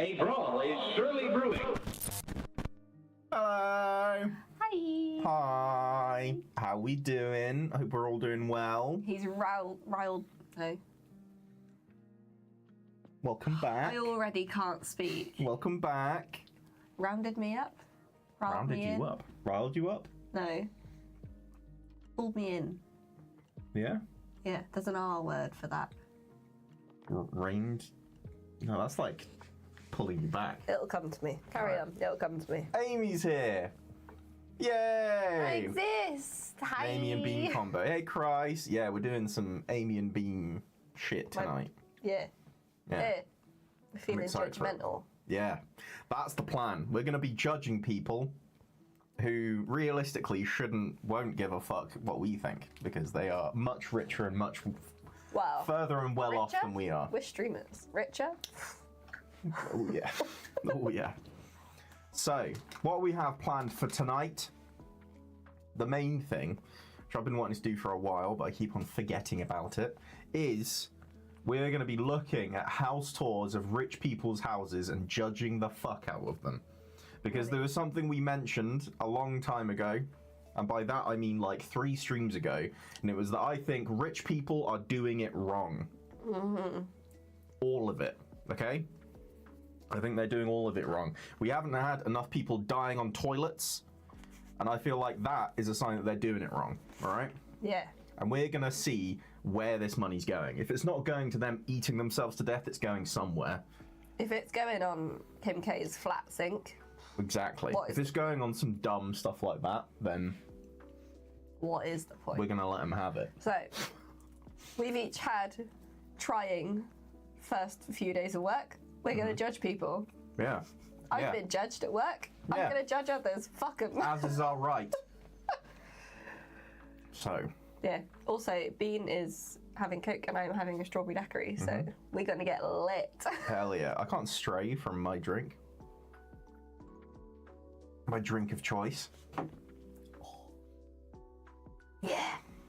A brawl is surely brewing. Hello. Hi. Hi. How we doing? I hope we're all doing well. He's riled. No. Welcome back. I already can't speak. Welcome back. Rounded me up. Rounded you up. Riled you up? No. Pulled me in. Yeah? Yeah, there's an R word for that. Reined? No, that's like pulling you back. It'll come to me. Carry on. It'll come to me. Amy's here. Yay! I exist. Hi. Amy and Bean combo. Hey, Christ. Yeah, we're doing some Amy and Bean shit tonight. Yeah. Yeah. I'm feeling judgmental. Yeah, that's the plan. We're going to be judging people who realistically won't give a fuck what we think, because they are much richer and much further and well off than we are. We're streamers. Richer? Oh yeah. Oh yeah. So, what we have planned for tonight, the main thing, which I've been wanting to do for a while, but I keep on forgetting about it, is we're going to be looking at house tours of rich people's houses and judging the fuck out of them. Because there was something we mentioned a long time ago, and by that I mean like 3 streams ago, and it was that I think rich people are doing it wrong. Mm-hmm. All of it, okay? I think they're doing all of it wrong. We haven't had enough people dying on toilets, and I feel like that is a sign that they're doing it wrong, alright? Yeah. And we're going to see where this money's going. If it's not going to them eating themselves to death, it's going somewhere. If it's going on Kim K's flat sink. Exactly. If it's going on some dumb stuff like that, then what is the point? we're going to let them have it. So, we've each had trying first few days of work. We're going to judge people. Yeah. I've been judged at work. I'm going to judge others. Fuck them. As is our right. So. Yeah. Also, Bean is having Coke and I'm having a strawberry daiquiri, so we're going to get lit. Hell yeah. I can't stray from my drink. My drink of choice. Yeah.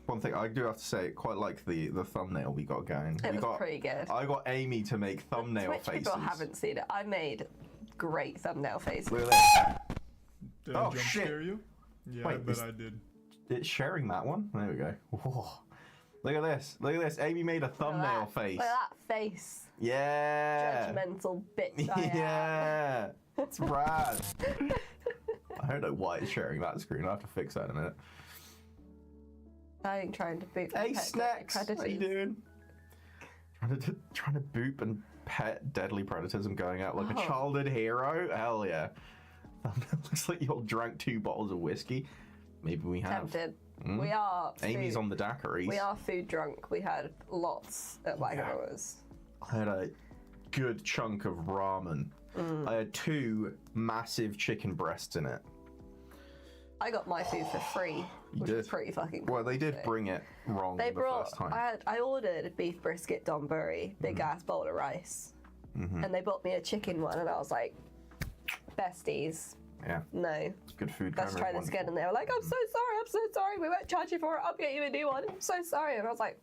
One thing I do have to say, quite like the thumbnail we got going. It was pretty good. I got Amy to make thumbnail Twitch faces. people haven't seen it. I made great thumbnail faces. Look at this. Did I jump scare you? Yeah, Wait, I bet I did. It's sharing that one. There we go. Whoa. Look at this. Look at this. Amy made a thumbnail face. Look at that face. Yeah. Judgmental bitch I am. Yeah. It's rad. I don't know why it's sharing that screen. I'll have to fix that in a minute. I'm trying to boot. Hey, Snacks. How you doing? Trying to boop and pet deadly predators and going out like a childhood hero? Hell yeah. Looks like you all drank 2 bottles of whiskey. Maybe we have. Tempted. We are. Amy's on the daiquiris. We are food drunk. We had lots at my hours. I had a good chunk of ramen. I had 2 massive chicken breasts in it. I got my food for free, which is pretty fucking cool. Well, they did bring it wrong the first time. I ordered beef brisket donburi, big ass bowl of rice, and they bought me a chicken one, and I was like, besties. Yeah. No. Good food. Let's try this again. And they were like, I'm so sorry. We won't charge you for it. I'll get you a new one. I'm so sorry. And I was like,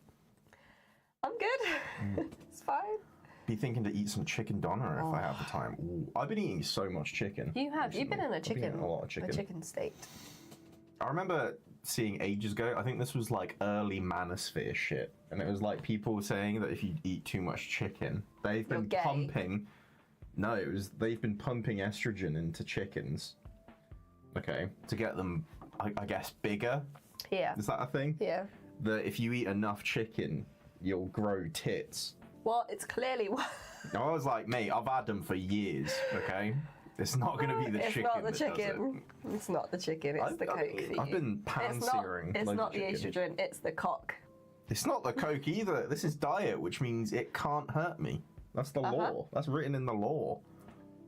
I'm good. It's fine. Be thinking to eat some chicken doner if I have the time. Ooh, I've been eating so much chicken. You have. You've been in a chicken. A lot of chicken. A chicken state. I remember seeing ages ago, I think this was like early manosphere shit. And it was like people saying that if you eat too much chicken, they've been pumping... No, they've been pumping estrogen into chickens, okay, to get them, I guess, bigger. Yeah. Is that a thing? Yeah. That if you eat enough chicken, you'll grow tits. Well, it's clearly... I was like, mate, I've had them for years, okay? It's not going to be the chicken. It's not the chicken. It's not the chicken, it's the coke for you. I've been pan-searing. It's not the estrogen, it's the cock. It's not the coke either. This is diet, which means it can't hurt me. That's the law. That's written in the law.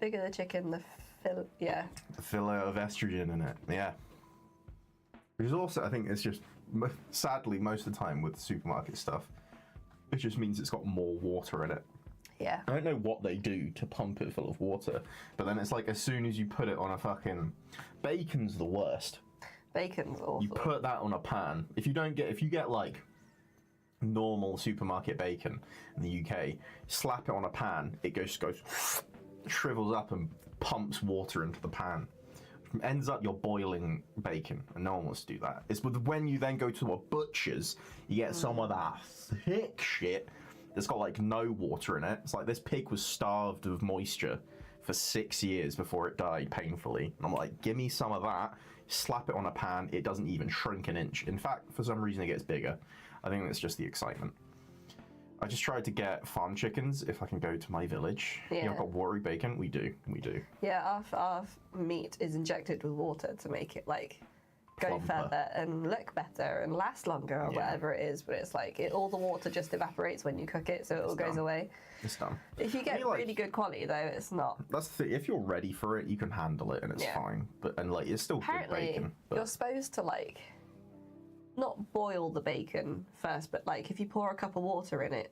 Bigger the chicken, the the filler of estrogen in it. Yeah. Which is also, I think, it's just sadly most of the time with supermarket stuff, it just means it's got more water in it. Yeah. I don't know what they do to pump it full of water, but then it's like as soon as you put it on a fucking bacon's the worst. Bacon's awful. You put that on a pan. If you get like normal supermarket bacon in the UK, slap it on a pan, it goes shrivels up and pumps water into the pan. Ends up you're boiling bacon, and no one wants to do that. It's when you then go to a butcher's, you get some of that thick shit that's got like no water in it. It's like this pig was starved of moisture for 6 years before it died painfully. And I'm like, give me some of that, slap it on a pan, it doesn't even shrink an inch. In fact, for some reason it gets bigger. I think that's just the excitement. I just tried to get farm chickens if I can go to my village. Yeah. I've got Warri bacon. We do. Yeah, our meat is injected with water to make it like go Plumper. further and look better and last longer or whatever it is. But it's like all the water just evaporates when you cook it, so it all goes done. away. It's done. If you get really good quality though, it's not. That's the thing. If you're ready for it, you can handle it and it's fine. But like it's still Apparently, good bacon. you're But supposed to like not boil the bacon first, but like if you pour a cup of water in it,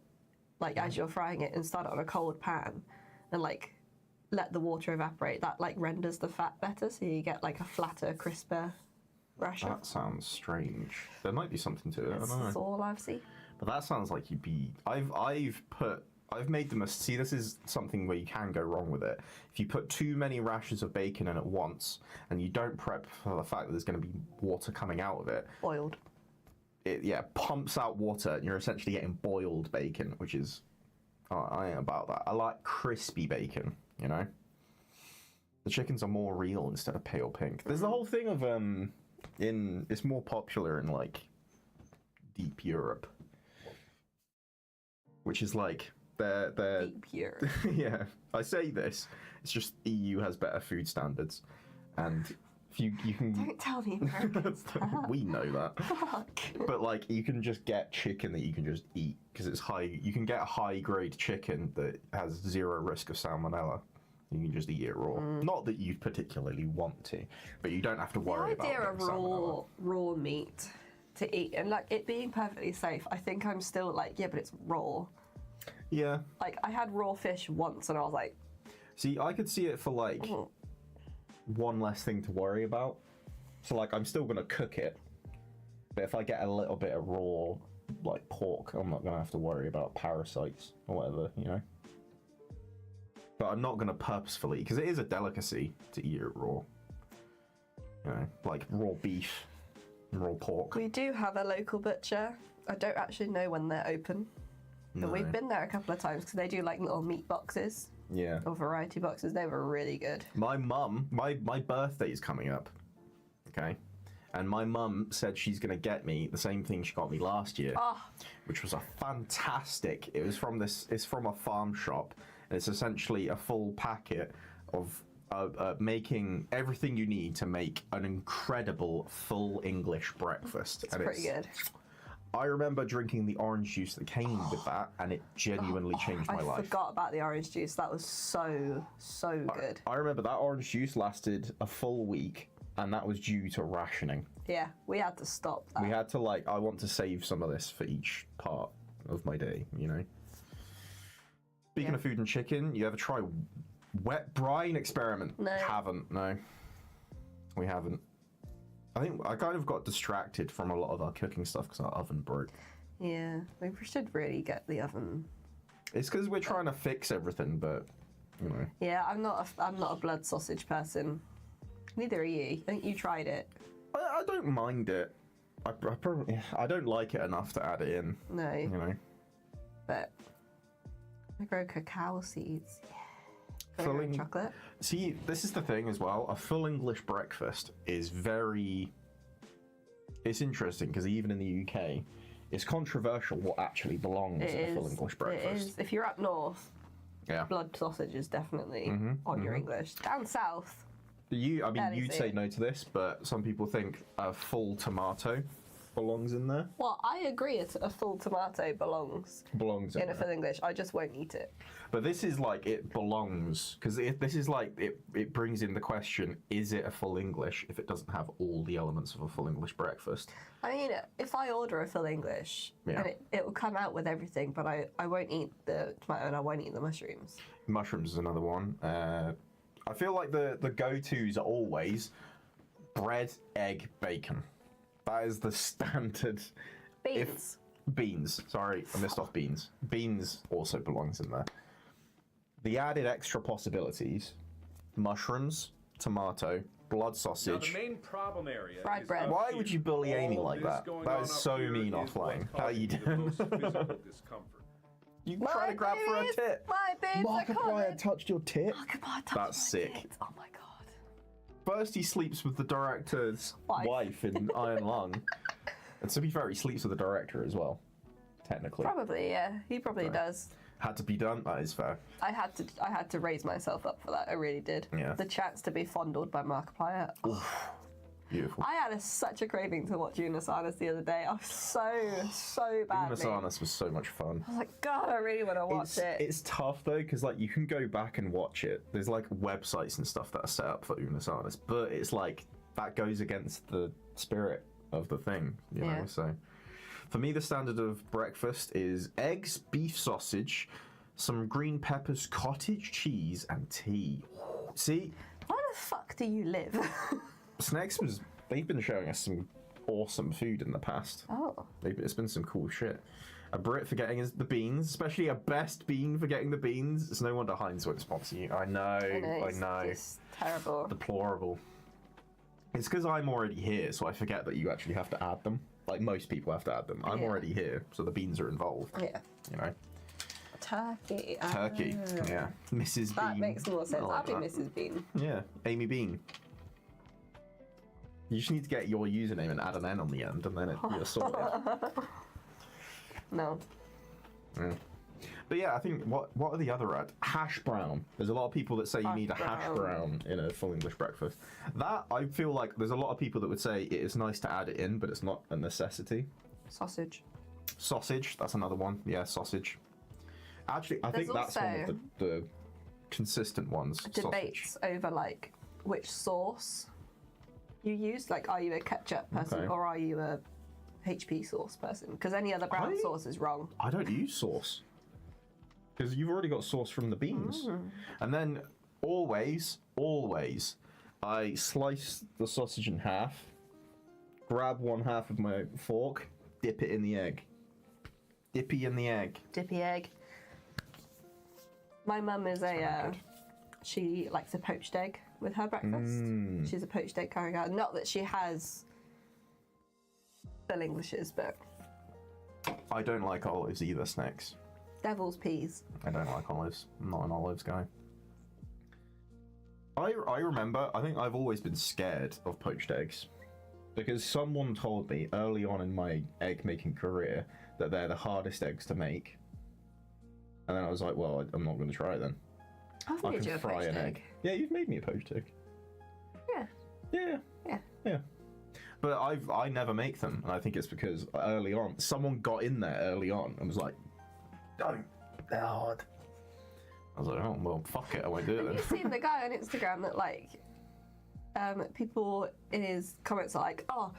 like as you're frying it, and start it on a cold pan, and like let the water evaporate, that like renders the fat better, so you get like a flatter, crisper rasher. that sounds strange. There might be something to it. I don't know. That's all I've seen. But that sounds like you'd be. I've made the mistake. See, this is something where you can go wrong with it. If you put too many rashers of bacon in at once, and you don't prep for the fact that there's going to be water coming out of it, Boiled. it pumps out water, and you're essentially getting boiled bacon, which is. I ain't about that. I like crispy bacon. You know. The chickens are more real instead of pale pink. There's the whole thing of it's more popular in like deep Europe, which is like they're Deep pure. yeah. I say this. It's just EU has better food standards, and if you can. Don't tell the Americans that. We know that. Fuck. But like you can just get chicken that you can just eat because it's high. You can get a high grade chicken that has zero risk of salmonella. You can just eat it raw. Not that you particularly want to, but you don't have to worry The idea about of getting salmonella. raw meat to eat and like it being perfectly safe, I think I'm still like, yeah, but it's raw. Yeah. Like I had raw fish once and I was like, See, I could see it for like one less thing to worry about. So like I'm still gonna cook it, but if I get a little bit of raw like pork, I'm not gonna have to worry about parasites or whatever, you know. But I'm not gonna purposefully, because it is a delicacy to eat it raw. You know, like raw beef, and raw pork. we do have a local butcher. I don't actually know when they're open, but we've been there a couple of times because they do like little meat boxes Yeah. or variety boxes. They were really good. My mum, my birthday is coming up, okay? And my mum said she's going to get me the same thing she got me last year, which was a fantastic, it's from a farm shop, and it's essentially a full packet of making everything you need to make an incredible full English breakfast. It's pretty good. I remember drinking the orange juice that came with that, and it genuinely changed my I life. forgot about the orange juice. That was so good. I remember that orange juice lasted a full week, and that was due to rationing. Yeah, we had to stop that. We had to I want to save some of this for each part of my day, you know? Speaking of food and chicken, you ever try wet brine experiment? No. Haven't, no. We haven't. I think I kind of got distracted from a lot of our cooking stuff because our oven broke. Yeah, we should really get the oven. It's because we're trying to fix everything, but, you know. Yeah, I'm not a blood sausage person. Neither are you. I think you tried it. I don't mind it. I don't like it enough to add it in, No, you know. but I grow cacao seeds. Yeah. Grow Filling- chocolate. See, this is the thing as well. A full English breakfast is it's interesting because even in the UK, it's controversial what actually belongs in a full English breakfast. It is. If you're up north, Yeah. blood sausage is definitely on your English. Down south, Barely You'd see say it. no to this, but some people think a full tomato belongs in there. well, I agree. A full tomato belongs Belongs in in a there. full English. I just won't eat it. But this is like it belongs because this is like it brings in the question: is it a full English if it doesn't have all the elements of a full English breakfast? I mean, if I order a full English, Yeah. and it will come out with everything, but I won't eat the tomato and I won't eat the mushrooms. Mushrooms is another one. I feel like the go-tos are always bread, egg, bacon. That is the standard. Beans. Beans. Sorry, I missed off beans. Beans also belongs in there. The added extra possibilities: mushrooms, tomato, blood Now, sausage. the main problem area Fried is bread. up Why here. would you bully Amy All like this that? going That on is up so here mean is what's offline. How you causing the doing? most physical discomfort. You trying to grab for a tit? My boobs are Markiplier covered. touched your tit? Markiplier touched That's my sick. tits. Oh my god. First, he sleeps with the director's Wife. in Iron Lung. And to be fair, he sleeps with the director as well, technically. Probably, yeah. He probably does. Had to be done, that is fair. I had to raise myself up for that. I really did. Yeah. The chance to be fondled by Markiplier. Beautiful. I had such a craving to watch Unis Arnis the other day. I was so badly. Unis Arnis was so much fun. I was like, God, I really want to watch it. It's tough though, because like you can go back and watch it. There's like websites and stuff that are set up for Unis Arnis, but it's like that goes against the spirit of the thing, you know. So for me, the standard of breakfast is eggs, beef sausage, some green peppers, cottage cheese, and tea. See, Where the fuck do you live? they've been showing us some awesome food in the past. Oh. It's been some cool shit. A Brit for getting the beans, especially a best bean for getting the beans. It's no wonder Heinz won't sponsor you. I know. It's terrible. Deplorable. It's because I'm already here, so I forget that you actually have to add them. Like most people have to add them. I'm already here, so the beans are involved. Yeah. You know. Turkey. Turkey. Yeah. Mrs. That Bean. makes more sense. I like I'll be that. Mrs. Bean. Yeah. Amy Bean. You just need to get your username and add an N on the end, and then you're sorted. No. But yeah, I think what are the other ads? Hash brown. There's a lot of people that say you need a hash brown in a full English breakfast. That I feel like there's a lot of people that would say it is nice to add it in, but it's not a necessity. Sausage. Sausage, that's another one. Yeah, sausage. Actually, I think that's one of the consistent ones. Debates over like which sauce you use. Like, are you a ketchup person or are you a HP sauce person? Because any other brown sauce is wrong. I don't use sauce. Because you've already got sauce from the beans. And then always, I slice the sausage in half, grab one half of my fork, dip it in the egg. Dippy in the egg. Dippy egg. My mum is she likes a poached egg with her breakfast. She's a poached egg curry girl. Not that she has full Englishes, but I don't like olives either, Snacks. devil's peas. I don't like olives. I'm not an olives guy. I remember, I think I've always been scared of poached eggs. Because someone told me early on in my egg making career that they're the hardest eggs to make. And then I was like, well, I'm not going to try it then. I've I made can you a fry poached an egg. Yeah, you've made me a poached egg. Yeah. Yeah. But I never make them, and I think it's because early on, someone got in there early on and was like, don't, they're hard. I was like, oh, well, fuck it, I won't do it Have then. you seen the guy on Instagram that like people in his comments are like, oh,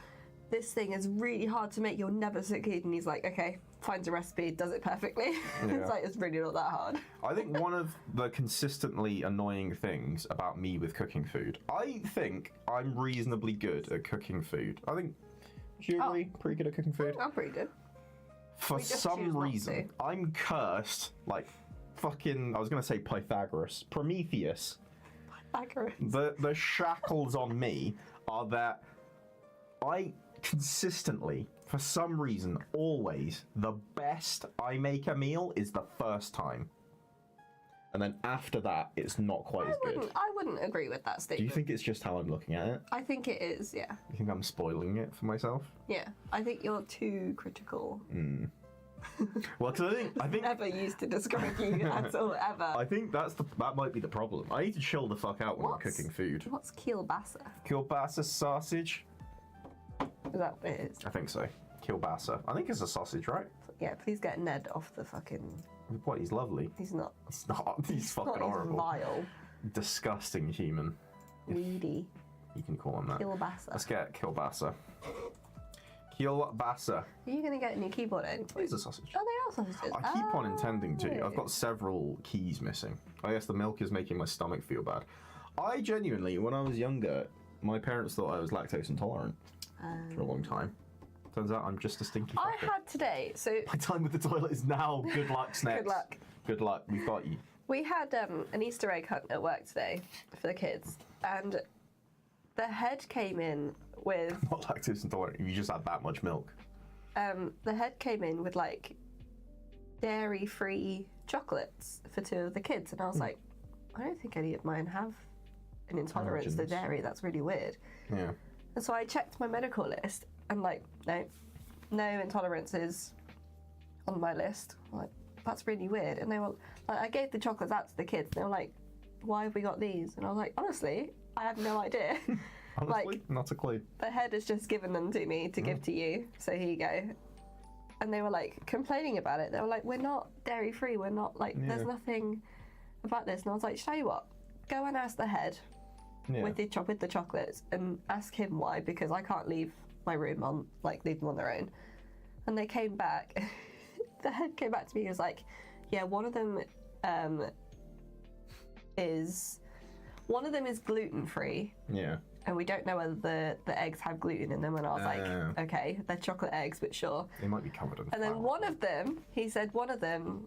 this thing is really hard to make, you'll never succeed, and he's like, okay, finds a recipe, does it perfectly. It's like, it's really not that hard. I think one of the consistently annoying things about me with cooking food, I think I'm reasonably good at cooking food. I think, do you agree? Pretty good at cooking food? I'm pretty good. For just choose some not reason, I'm cursed, like fucking, I was going to say Pythagoras, Prometheus. Pythagoras. The shackles on me are that I consistently, for some reason, always, the best I make a meal is the first time. And then after that, it's not quite as good. I wouldn't agree with that Do statement. you think it's just how I'm looking at it? I think it is, yeah. You think I'm spoiling it for myself? Yeah. I think you're too critical. Well, because I think Never used to describe you at all, ever. I think that might be the problem. I need to chill the fuck out when I'm cooking food. What's kielbasa? Kielbasa sausage? Is that what it is? I think so. Kielbasa. I think it's a sausage, right? Yeah, please get Ned off the fucking... What, he's lovely. He's not. He's not. He's fucking Not, he's horrible. vile. Disgusting human. Weedy. You can call him that. Kielbasa. Let's get kielbasa. Kielbasa. Are you going to get a new keyboard at any point? It's a sausage. Oh, they are sausages. I keep on intending to. Oh. I've got several keys missing. I guess the milk is making my stomach feel bad. I genuinely, when I was younger, my parents thought I was lactose intolerant for a long time. Turns out I'm just a stinky I fucker. had today, so... My time with the toilet is now. Good luck, Snacks. Good luck. Good luck. We've got you. We had an Easter egg hunt at work today for the kids, and the head came in with... Not lactose intolerant, you just had that much milk. The head came in with, like, dairy-free chocolates for 2 of the kids, and I was like, I don't think any of mine have an intolerance to Allergens. dairy. That's really weird. Yeah. And so I checked my medical list, and, like, no intolerances on my list. I'm like, that's really weird. And they were like, I gave the chocolates out to the kids, and they were like, why have we got these? And I was like, honestly, I have no idea. Honestly, Like, not a clue. the head has just given them to me to give to you, so here you go. And they were like complaining about it. They were like, we're not dairy free, we're not like, Yeah. there's nothing about this. And I was like, show you what, go and ask the head Yeah. with the chocolates and ask him why, because I can't leave my room on, like, leave them on their own. And they came back, the head came back to me and was like, yeah, one of them is gluten free. Yeah. And we don't know whether the eggs have gluten in them. And I was like, okay, they're chocolate eggs, but sure. They might be covered in And then flour. one of them, he said one of them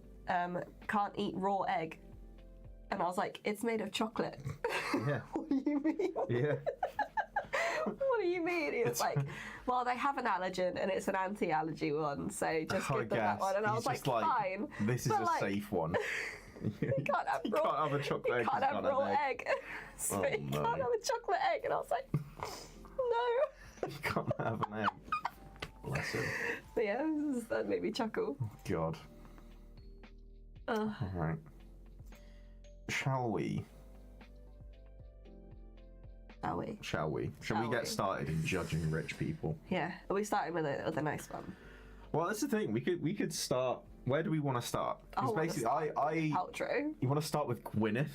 can't eat raw egg. And I was like, it's made of chocolate. Yeah. What do you mean? Yeah. What do you mean? He was like, well, they have an allergen and it's an anti-allergy one, so just I give them that guess. one. And I He's was like, just like, fine. This is but a like, safe one. You can't have You raw, can't have a chocolate egg. you can't 'cause have it's got raw an egg. So Oh, you no. can't have a chocolate egg. And I was like, no. You can't have an egg. Bless him. But yeah, that made me chuckle. God. Ugh. Alright. Shall we? Shall we? Shall we? Shall Shall we get we? started in judging rich people? Yeah. Are we starting with a nice one? Well, that's the thing. We could start. Where do we want to start? I wanna basically, start I Outro. you want to start with Gwyneth?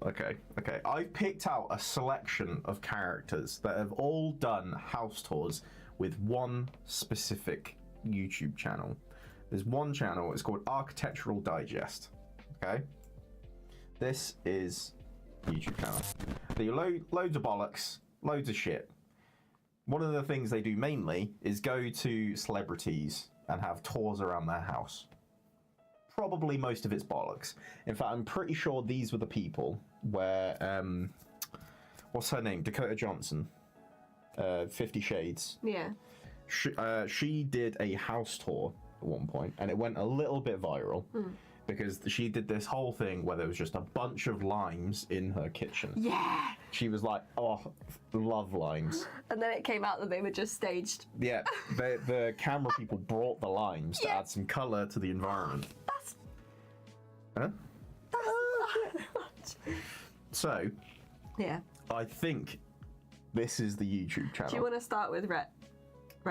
Okay. I've picked out a selection of characters that have all done house tours with one specific YouTube channel. There's one channel. It's called Architectural Digest. Okay. This is a YouTube channel. They loads of bollocks, loads of shit. One of the things they do mainly is go to celebrities and have tours around their house. Probably most of it's bollocks. In fact, I'm pretty sure these were the people where, what's her name? Dakota Johnson, 50 Shades. Yeah. She did a house tour at one point, and it went a little bit viral. Because she did this whole thing where there was just a bunch of limes in her kitchen. Yeah. She was like, oh, love limes. And then it came out that they were just staged. Yeah, the camera people brought the limes to Yeah. add some colour to the environment. That's Huh? not much. So, Yeah. I think this is the YouTube channel. Do you want to start with Rhett?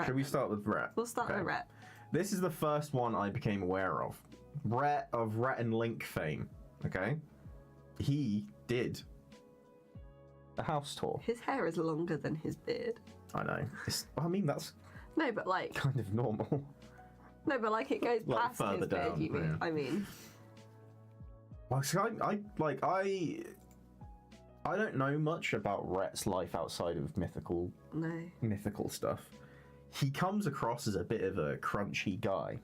Should we start with Rhett? We'll start Okay. with Rhett. This is the first one I became aware of. Rhett of Rhett and Link fame. Okay? He did a house tour. His hair is longer than his beard. I know. I mean, that's No, but like, kind of normal. it goes Like, past further his beard. down, You mean? yeah. I mean, Well, so I don't know much about Rhett's life outside of mythical stuff. He comes across as a bit of a crunchy guy.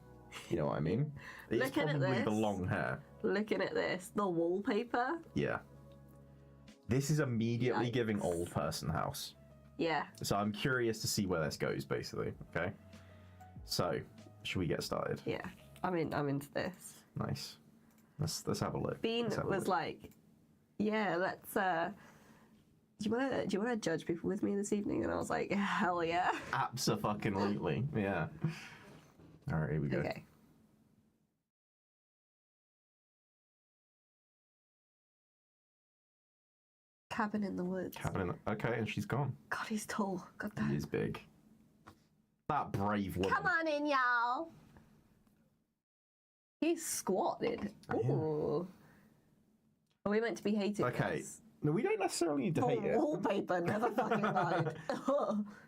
You know what I mean? It's Looking at probably the this. long hair. looking at this, the wallpaper. Yeah. This is immediately Yikes. giving old person house. Yeah. So I'm curious to see where this goes, basically. Okay. So, should we get started? Yeah. I'm into this. Nice. Let's have a look. Bean Let's have a was look. like, yeah, let's. Do you wanna judge people with me this evening? And I was like, hell yeah. Abso-fucking-lutely. Yeah. All right, here we go. Okay. Cabin in the woods. Okay, and she's gone. God, he's tall. God He damn. is big. That brave woman. Come on in, y'all. He's squatted. Yeah. Ooh. Are we meant to be hating Okay. this? No, we don't necessarily need to hate it. Wallpaper, never fucking mind.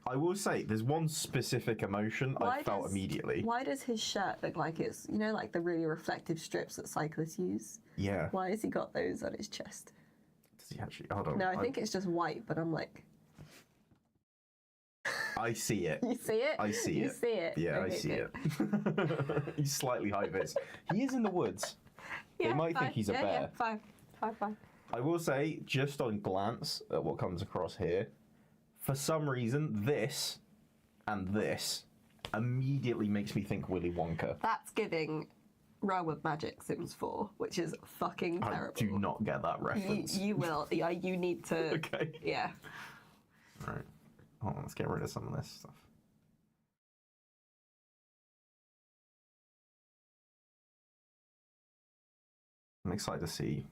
I will say, there's one specific emotion I felt immediately. Why does his shirt look like it's, like the really reflective strips that cyclists use? Yeah. Why has he got those on his chest? Does he actually? Hold on. No, I think it's just white, but I'm like, I see it. you see it? I see You it. see it? Yeah, I Okay, see good. it. He's slightly high vis. He is in the woods. They might think he's a bear. Yeah, fine. Fine. I will say, just on glance at what comes across here, for some reason, this and this immediately makes me think Willy Wonka. That's giving Realm of Magic Sims 4, which is fucking terrible. I do not get that reference. You will. Yeah, you need to. Okay. Yeah. All right. Hold on, let's get rid of some of this stuff. I'm excited to see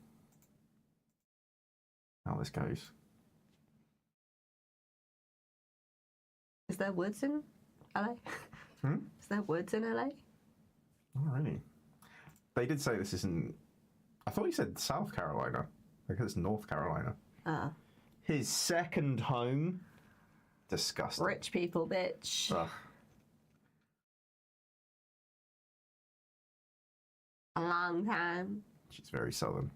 how this goes. Is there woods in LA? Is there woods in LA? Oh, really? They did say this isn't. I thought he said South Carolina. Because it's North Carolina. His second home. Disgusting. Rich people, bitch. Ugh. A long time. She's very southern.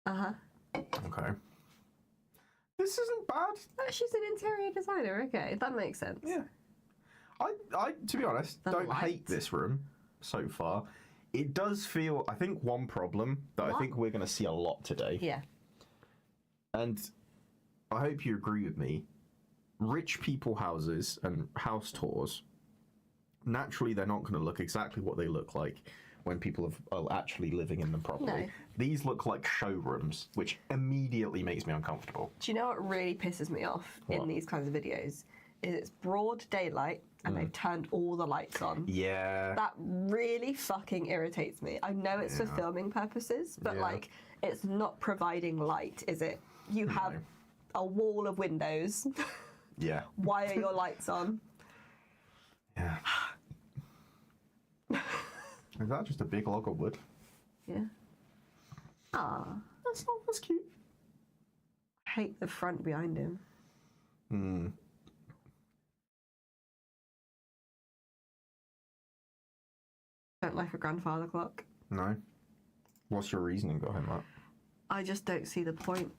Okay. This isn't bad. Oh, she's an interior designer. Okay, that makes sense. Yeah. I to be honest, The don't light. hate this room so far. It does feel, I think one problem that I think we're going to see a lot today, Yeah. and I hope you agree with me, rich people houses and house tours, naturally they're not going to look exactly what they look like when people are actually living in them properly. No. These look like showrooms, which immediately makes me uncomfortable. Do you know what really pisses me off in these kinds of videos? Is it's broad daylight and they've turned all the lights on. Yeah. That really fucking irritates me. I know it's for filming purposes, but Yeah. like, it's not providing light, is it? You have a wall of windows. Yeah. Why are your lights on? Yeah. Is that just a big log of wood? Yeah. Ah, That's cute. I hate the front behind him. Don't like a grandfather clock. No. What's your reasoning behind that? I just don't see the point.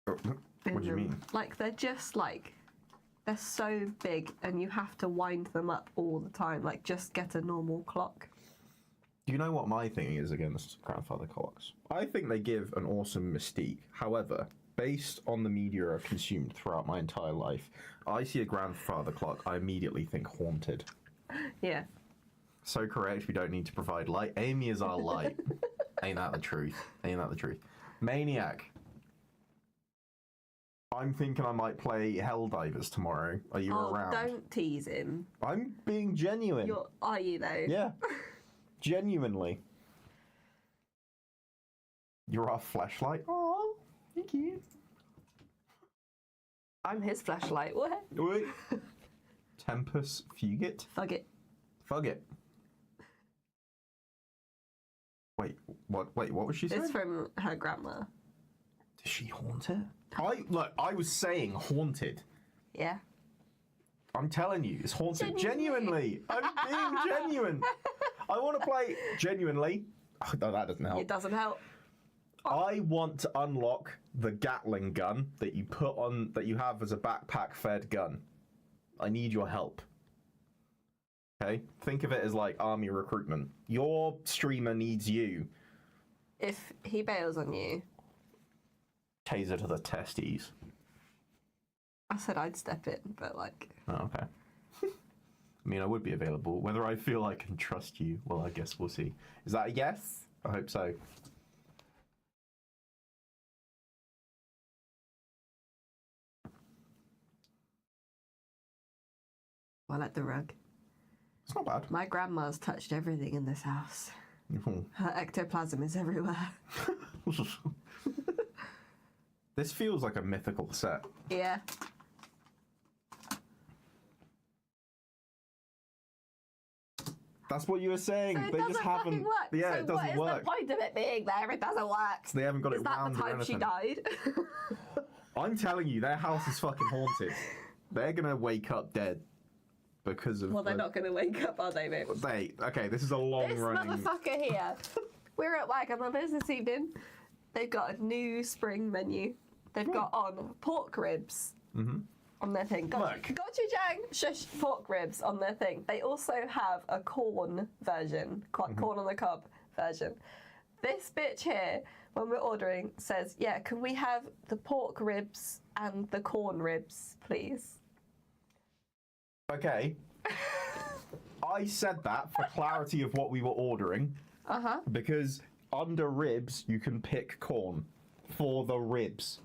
What do you mean? Like, they're just like, they're so big and you have to wind them up all the time. Like, just get a normal clock. Do you know what my thinking is against grandfather clocks? I think they give an awesome mystique. However, based on the media I've consumed throughout my entire life, I see a grandfather clock, I immediately think haunted. Yeah. So correct, we don't need to provide light. Amy is our light. Ain't that the truth? Ain't that the truth? Maniac. I'm thinking I might play Helldivers tomorrow. Are you around? Don't tease him. I'm being genuine. Are you though? Yeah. Genuinely. You're our flashlight. Oh, thank you. I'm his flashlight. What? Wait. Tempest Fugit? Fuck it. Fugit. Wait, what was she saying? It's from her grandma. Does she haunt it? I was saying haunted. Yeah. I'm telling you, it's haunted. Genuinely. I'm being genuine. I want to play genuinely. Oh, no, that doesn't help. It doesn't help. I want to unlock the Gatling gun that you have as a backpack fed gun. I need your help. Okay? Think of it as like army recruitment. Your streamer needs you. If he bails on you, Taser to the testes. I said I'd step in, but like... Oh, okay. I mean, I would be available. Whether I feel I can trust you, well, I guess we'll see. Is that a yes? I hope so. I like the rug. It's not bad. My grandma's touched everything in this house. Mhm. Her ectoplasm is everywhere. This feels like a mythical set. Yeah. That's what you were saying. So it They doesn't just fucking haven't. work. Yeah, so it doesn't what work. is the point of it being there? It doesn't work. So they haven't got Is it that round the or time she anything. died? I'm telling you, their house is fucking haunted. They're gonna wake up dead because of. Well, they're not going to wake up, are they, babe? Okay, this is a long This running. motherfucker here. We're at work on my business evening. They've got a new spring menu. they've got on pork ribs on their thing. Look. Gochujang, shush, pork ribs on their thing. They also have a corn version, corn on the cob version. This bitch here, when we're ordering, says, yeah, can we have the pork ribs and the corn ribs, please? Okay. I said that for clarity of what we were ordering. Because under ribs, you can pick corn for the ribs.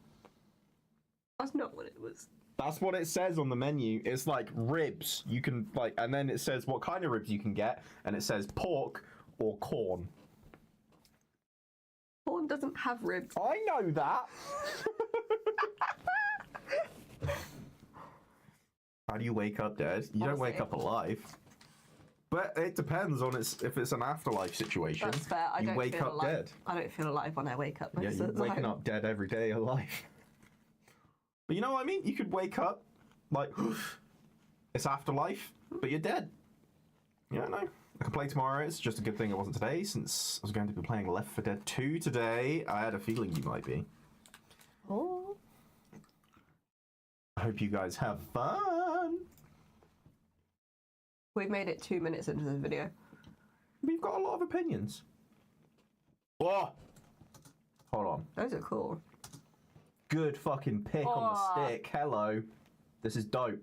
That's not what it was. That's what it says on the menu. It's like ribs. You can like, and then it says what kind of ribs you can get, and it says pork or corn. Corn doesn't have ribs. I know that. How do you wake up dead? You don't wake up alive. But it depends on if it's an afterlife situation. That's fair. I don't wake feel up alive. dead. I don't feel alive when I wake up. Yeah, Most you're of the waking time. up dead every day alive. But you know what I mean? You could wake up like it's afterlife, but you're dead. You don't know. I can play tomorrow. It's just a good thing it wasn't today, since I was going to be playing Left 4 Dead 2 today. I had a feeling you might be. Oh. I hope you guys have fun. We've made it 2 minutes into the video. We've got a lot of opinions. Oh! Hold on. Those are cool. Good fucking pick on the stick. Hello. This is dope.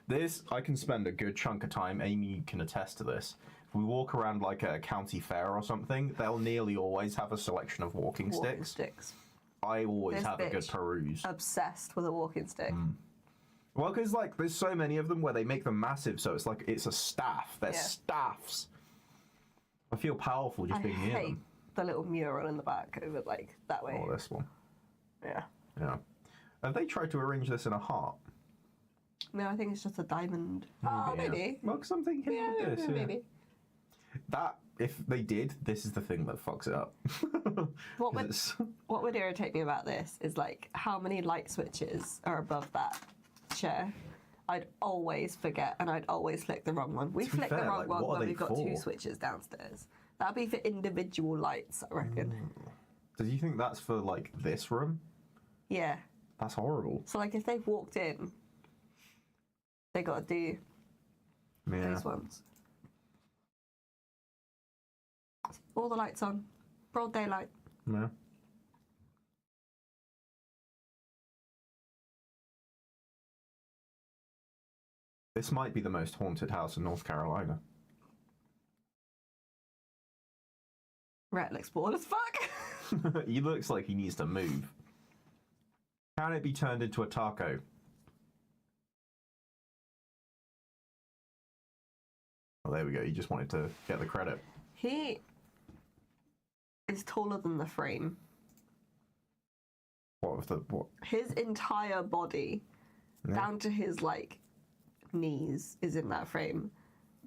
This, I can spend a good chunk of time. Amy can attest to this. If we walk around like a county fair or something, they'll nearly always have a selection of walking sticks. I always This have a good bitch. peruse. Obsessed with a walking stick. Well, because like there's so many of them where they make them massive, so it's like it's a staff. They're staffs. I feel powerful just I being near hate them. the little mural in the back over like that way. Oh, this one. Yeah. Yeah. Have they tried to arrange this in a heart? No, I think it's just a diamond. Oh, maybe. Yeah. Well, because I'm thinking of this. Maybe. That, if they did, this is the thing that fucks it up. What 'Cause would it's- what would irritate me about this is like how many light switches are above that chair. I'd always forget, and I'd always flick the wrong one. We To be flick the fair, wrong like, one what are when they we've got two for? switches downstairs. That'd be for individual lights, I reckon. Do you think that's for like this room? Yeah. That's horrible. So like if they've walked in, they gotta do Yeah. those ones. All the lights on. Broad daylight. Yeah. This might be the most haunted house in North Carolina. Rhett looks bored as fuck. He looks like he needs to move. Can it be turned into a taco? Oh, there we go. You just wanted to get the credit. He is taller than the frame. What of the what? His entire body, down to his like knees, is in that frame.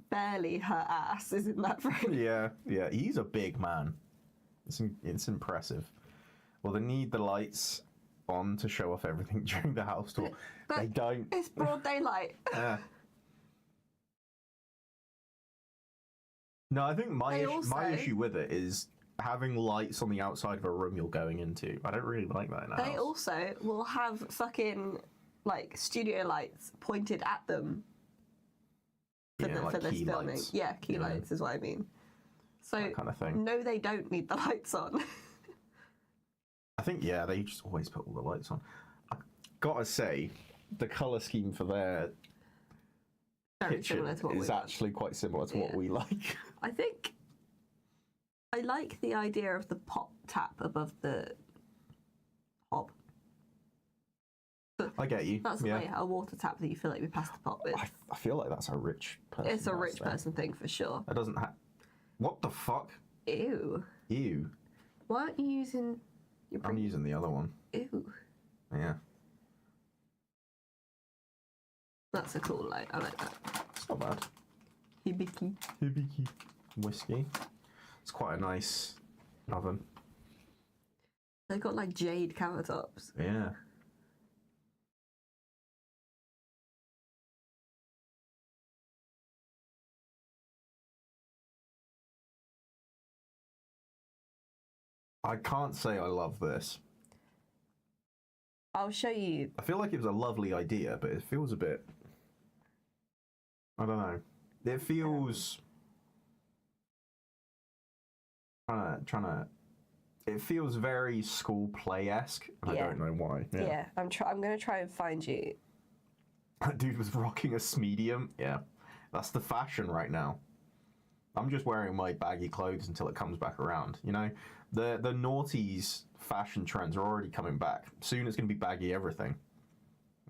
Barely her ass is in that frame. Yeah, yeah. He's a big man. It's impressive. Well, they need the lights on to show off everything during the house tour. But They don't. It's broad daylight. No, I think my They issue with it is having lights on the outside of a room you're going into. I don't really like that in a They house. also will have fucking like studio lights pointed at them Yeah, like for this key filming. lights. Yeah, key Yeah. lights is what I mean. So That kind of thing. no, they don't need the lights on. I think, yeah, they just always put all the lights on. I gotta say, the colour scheme for their Very kitchen similar to what we is want. actually quite similar to what Yeah. we like. I think I like the idea of the pop tap above the hob. I get you. That's yeah. like a water tap that you feel like we passed the pot with. I feel like that's a rich person. It's a house rich there. person thing for sure. That doesn't have. What the fuck? Ew. Ew. Why aren't you using your I'm using the other one. Ew. Yeah. That's a cool light. I like that. It's not bad. Hibiki. Hibiki. Whiskey. It's quite a nice oven. They've got like jade countertops. Yeah. I can't say I love this. I'll show you. I feel like it was a lovely idea, but it feels a bit. I don't know. It feels. Trying to. It feels very school play-esque. I Yeah. don't know why. Yeah, I'm gonna try and find you. That dude was rocking a medium. Yeah, that's the fashion right now. I'm just wearing my baggy clothes until it comes back around. You know, the noughties fashion trends are already coming back. Soon it's gonna be baggy everything.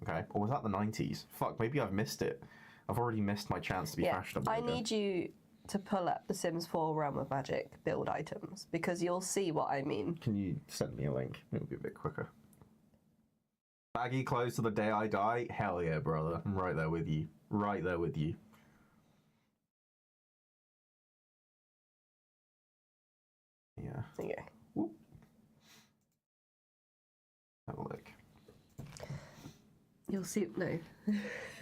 Okay, or was that the 90s? Fuck, maybe I've missed it. I've already missed my chance to be fashionable. I again. need you to pull up the Sims 4 Realm of Magic build items because you'll see what I mean. Can you send me a link? It'll be a bit quicker. Baggy clothes to the day I die? Hell yeah, brother. I'm right there with you. Right there with you. Yeah. Okay. Whoop. Have a look. You'll see. No.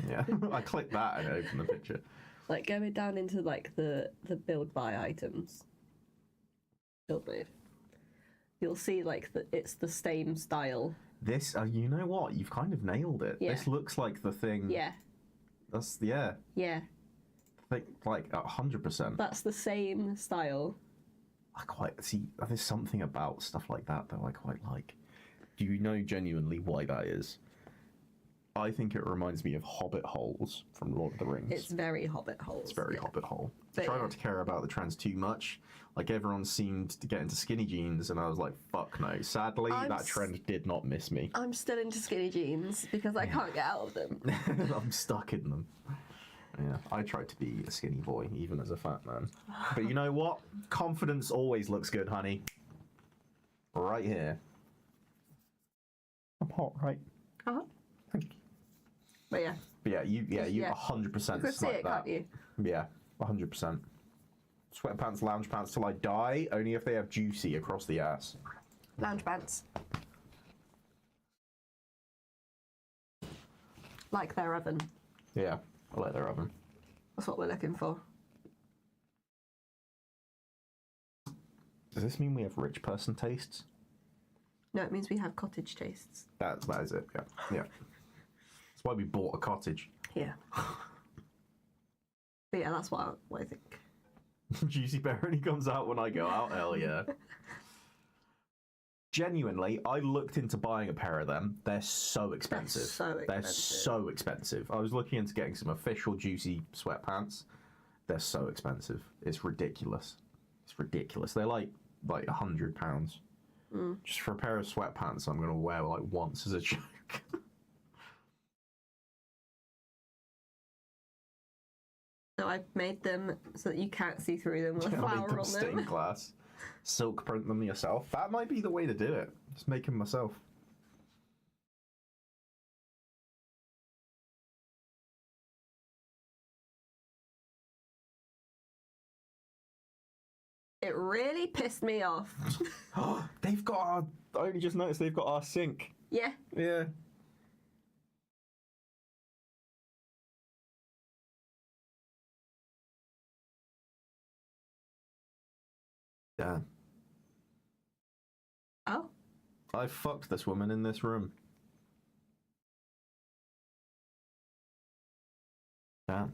Yeah. I clicked that and opened the picture. Like going down into like the build by items. Build mode. You'll see like it's the same style. This, you know what? You've kind of nailed it. Yeah. This looks like the thing. Yeah. That's, yeah. Yeah. Like 100%. That's the same style. I quite, see, there's something about stuff like that I quite like. Do you know genuinely why that is? I think it reminds me of Hobbit holes from Lord of the Rings. It's very Hobbit holes. It's very Hobbit hole. But Try yeah. not to care about the trends too much. Like everyone seemed to get into skinny jeans, and I was like, "Fuck no!" Sadly, that trend did not miss me. I'm still into skinny jeans because I can't get out of them. I'm stuck in them. Yeah, I tried to be a skinny boy, even as a fat man. But you know what? Confidence always looks good, honey. Right here. I'm hot, right? Uh-huh. Thank you. But yeah. But yeah, you Yeah. 100% You could see snipe it, that. can't you? Yeah, 100%. Sweatpants, lounge pants till I die, only if they have juicy across the ass. Lounge pants. Like their oven. Yeah, I like their oven. That's what we're looking for. Does this mean we have rich person tastes? No, it means we have cottage tastes. That is it, yeah. Yeah. That's why we bought a cottage. Yeah. But yeah, that's what I think. Juicy Bear only comes out when I go out, hell yeah. Genuinely, I looked into buying a pair of them. They're so expensive. They're so expensive. I was looking into getting some official Juicy sweatpants. They're so expensive. It's ridiculous. It's ridiculous. They're like £100. Just for a pair of sweatpants I'm going to wear like once as a joke. So I made them so that you can't see through them with a Make flower them on stained them. glass. Silk print them yourself. That might be the way to do it. Just make them myself. It really pissed me off. They've got our... I only just noticed they've got our sink. Yeah. Yeah. Damn. Oh. I fucked this woman in this room. Damn.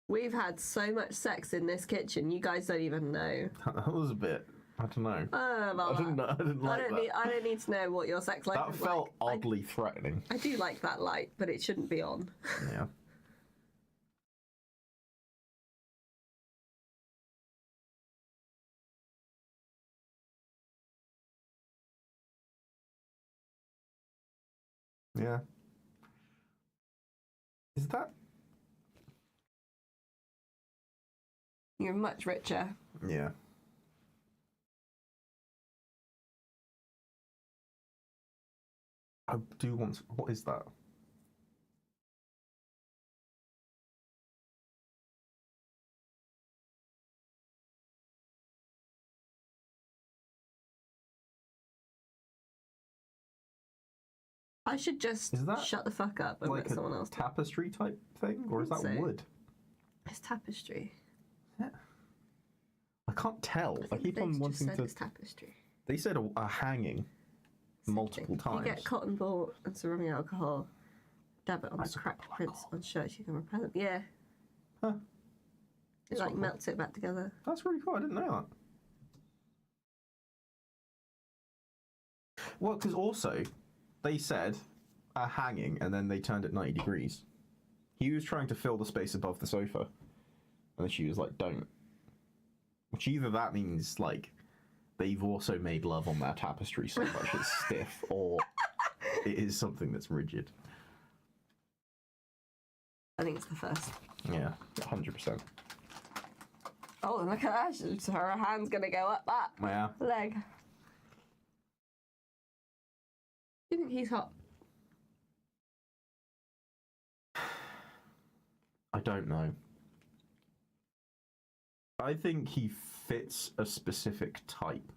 We've had so much sex in this kitchen, you guys don't even know. That was a bit... I don't know. I didn't like that. I don't need to know what your sex life That is felt like. oddly threatening. I do like that light, but it shouldn't be on. Yeah. Yeah. Is that... You're much richer. Yeah. I do want to... What is that? I should just Is that shut the fuck up and Like let someone else a tapestry type thing? Or is that think so. wood? It's tapestry. Yeah. I can't tell. I think keep they on just wanting said to... it's tapestry. They said a hanging. multiple If times. you get cotton ball and some rubbing alcohol, dab it on the cracked prints on shirts, you can repel them. Yeah. Huh. It like melts it back together. That's really cool. I didn't know that. Well, because also, they said a hanging and then they turned it 90 degrees. He was trying to fill the space above the sofa. And then she was like, don't. Which either that means, like, they've also made love on their tapestry so much it's stiff, or it is something that's rigid. I think it's the first. Yeah, 100%. Oh, look at that. Her hand's going to go up that Yeah. leg. Do you think he's hot? I don't know. I think he fits a specific type.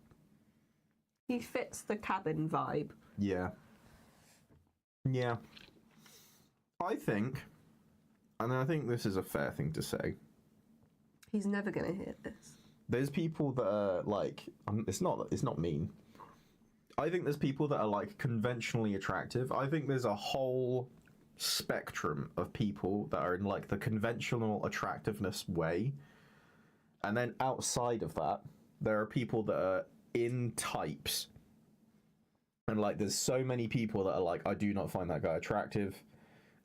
He fits the cabin vibe. Yeah. Yeah. I think, and I think this is a fair thing to say, He's never going to hear this. there's people that are like, it's not mean. I think there's people that are like conventionally attractive. I think there's a whole spectrum of people that are in like the conventional attractiveness way. And then outside of that, there are people that are in types. And like there's so many people that are like, I do not find that guy attractive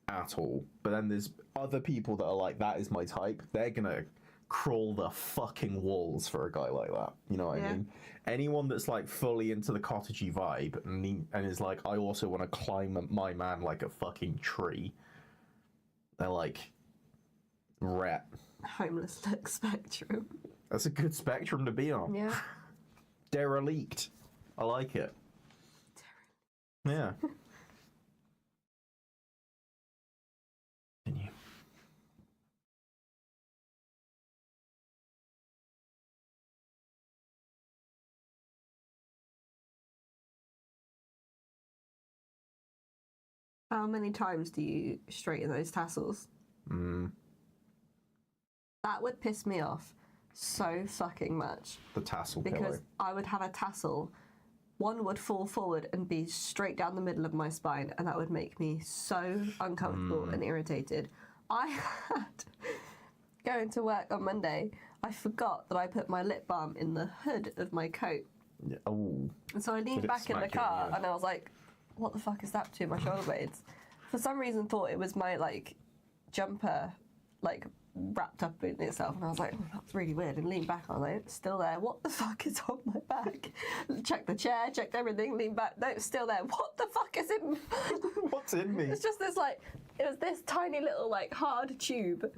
at all. But then there's other people that are like, that is my type. They're gonna crawl the fucking walls for a guy like that. You know what I mean? Anyone that's like fully into the cottagey vibe and is like, I also want to climb my man like a fucking tree. They're like, rat. Homeless look spectrum. That's a good spectrum to be on. Yeah. Derelict. I like it. Yeah. Continue. How many times do you straighten those tassels? That would piss me off so fucking much. The tassel Because pillow. I would have a tassel, one would fall forward and be straight down the middle of my spine, and that would make me so uncomfortable and irritated. I had, going to work on Monday, I forgot that I put my lip balm in the hood of my coat. Yeah. Oh. And so I leaned Did it back in the smack you in the car head? and I was like, what the fuck is that between my shoulder blades? For some reason thought it was my like jumper like wrapped up in itself, and I was like, oh, that's really weird, and leaned back, I was like, it's still there, what the fuck is on my back? Checked the chair, checked everything, leaned back, no, it's still there, what the fuck is in What's in me? It's just this like, it was this tiny little like hard tube,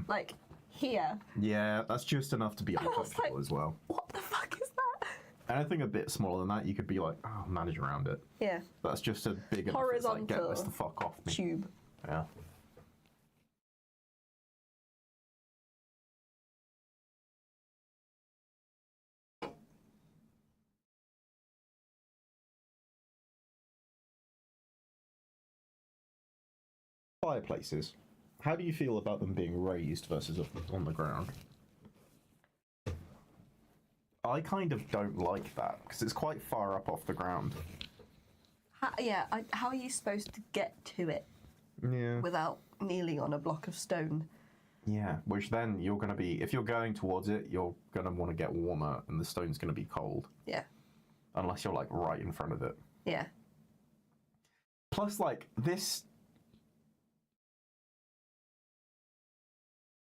like here. Yeah, that's just enough to be I was uncomfortable like, as well. What the fuck is that? Anything a bit smaller than that, you could be like, oh, manage around it. Yeah, That's just a big enough. It's like, get this the fuck off me. tube. Yeah. Fireplaces. How do you feel about them being raised versus up on the ground? I kind of don't like that because it's quite far up off the ground. How are you supposed to get to it Yeah. without kneeling on a block of stone? Yeah, which then you're going to be, if you're going towards it, you're going to want to get warmer and the stone's going to be cold. Yeah. Unless you're like right in front of it. Yeah. Plus, like, this.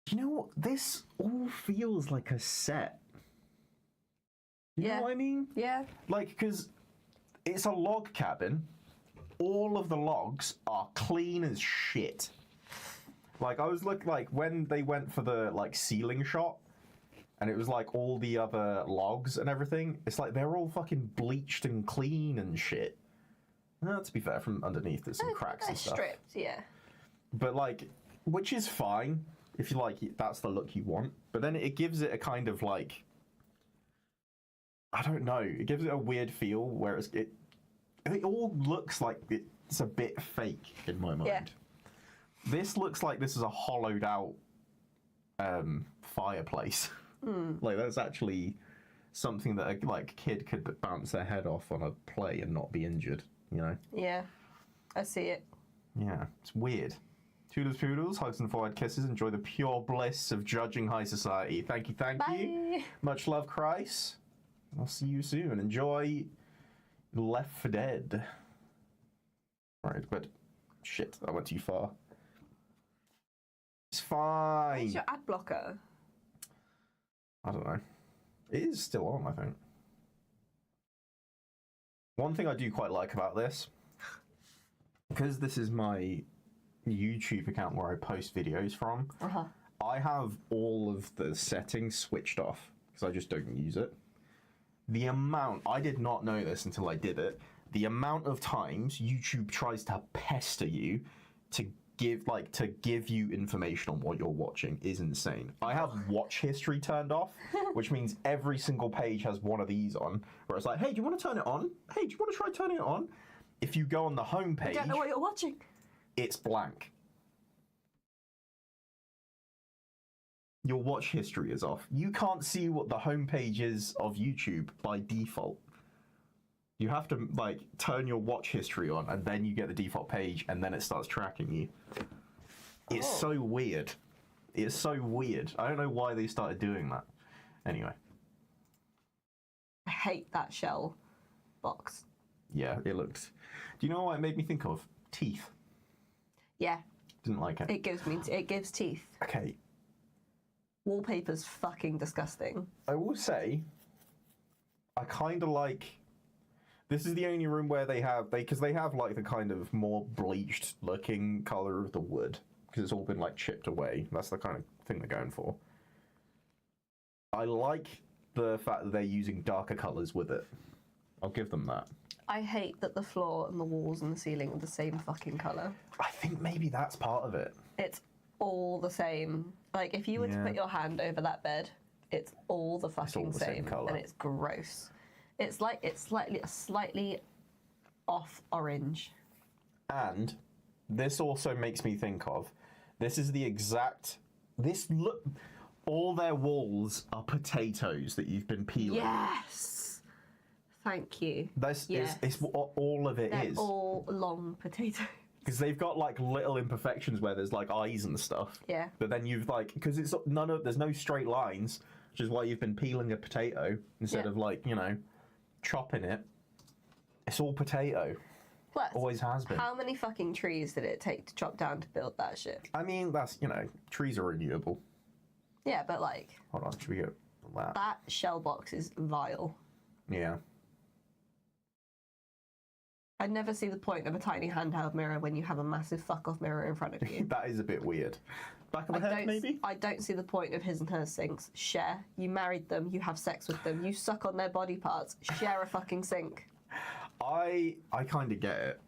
You know what? This all feels like a set. You Yeah. know what I mean? Yeah. Like, because it's a log cabin. All of the logs are clean as shit. Like, I was like, when they went for the, like, ceiling shot, and it was, like, all the other logs and everything, it's like they're all fucking bleached and clean and shit. Well, to be fair, from underneath there's some cracks They're and stuff. stripped, yeah. But, like, which is fine, if you like, that's the look you want. But then it gives it a kind of, like, I don't know, it gives it a weird feel, where it all looks like it's a bit fake in my mind. Yeah. This looks like this is a hollowed out fireplace. Like, that's actually something that a like kid could bounce their head off on a play and not be injured. You know? Yeah, I see it. Yeah, it's weird. Toodles poodles, hugs and forward kisses. Enjoy the pure bliss of judging high society. Thank you, thank you. Bye. Much love, Christ. I'll see you soon. Enjoy Left 4 Dead. Alright, but shit, I went too far. It's fine. What's your ad blocker? I don't know. It is still on, I think. One thing I do quite like about this, because this is my YouTube account where I post videos from, I have all of the settings switched off because I just don't use it. The amount, I did not know this until I did it, the amount of times YouTube tries to pester you to give you information on what you're watching is insane. I have watch history turned off, which means every single page has one of these on, where it's like, hey, do you want to turn it on? Hey, do you want to try turning it on? If you go on the home page, I don't know what you're watching. It's blank. Your watch history is off. You can't see what the homepage is of YouTube by default. You have to like turn your watch history on and then you get the default page and then it starts tracking you. It's so weird. It's so weird. I don't know why they started doing that. Anyway. I hate that shell box. Yeah, it looked... Do you know what it made me think of? Teeth. Yeah. Didn't like it. It gives teeth. Okay. Wallpaper's fucking disgusting. I will say, I kind of like... This is the only room where they have... Because they have like the kind of more bleached looking colour of the wood. Because it's all been like chipped away. That's the kind of thing they're going for. I like the fact that they're using darker colours with it. I'll give them that. I hate that the floor and the walls and the ceiling are the same fucking colour. I think maybe that's part of it. It's all the same. Like, if you were to put your hand over that bed, it's all the fucking same colour. and it's gross. It's like it's slightly off orange. And this also makes me think of, this is the exact, all their walls are potatoes that you've been peeling. Yes! Thank you. It's what all of it They're is. all long potatoes. Because they've got like little imperfections where there's like eyes and stuff. Yeah. But then you've like, because it's there's no straight lines, which is why you've been peeling a potato instead of like, you know, chopping it. It's all potato. Plus, Always has been. how many fucking trees did it take to chop down to build that shit? I mean, that's, you know, trees are renewable. Yeah, but like, Hold on, should we go that? that shell box is vile. Yeah. I'd never see the point of a tiny handheld mirror when you have a massive fuck-off mirror in front of you. That is a bit weird. Back of the head, maybe? I don't see the point of his and her sinks. Share. You married them. You have sex with them. You suck on their body parts. Share a fucking sink. I kind of get it.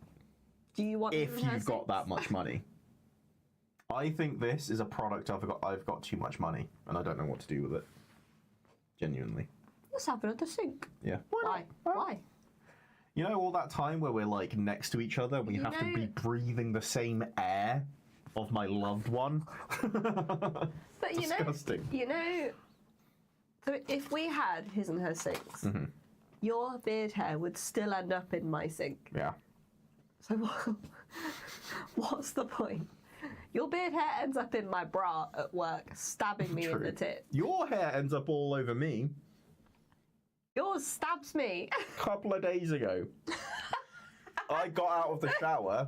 Do you want If his and her you've got sinks? that much money. I think this is a product I've got too much money and I don't know what to do with it. Genuinely. Let's have another sink. Yeah. Why? Why? You know all that time where we're like next to each other, we have to be breathing the same air of my loved one? But Disgusting. So if we had his and her sinks, your beard hair would still end up in my sink. Yeah. So what's the point? Your beard hair ends up in my bra at work, stabbing me in the tit. Your hair ends up all over me. Yours stabs me. A couple of days ago, I got out of the shower,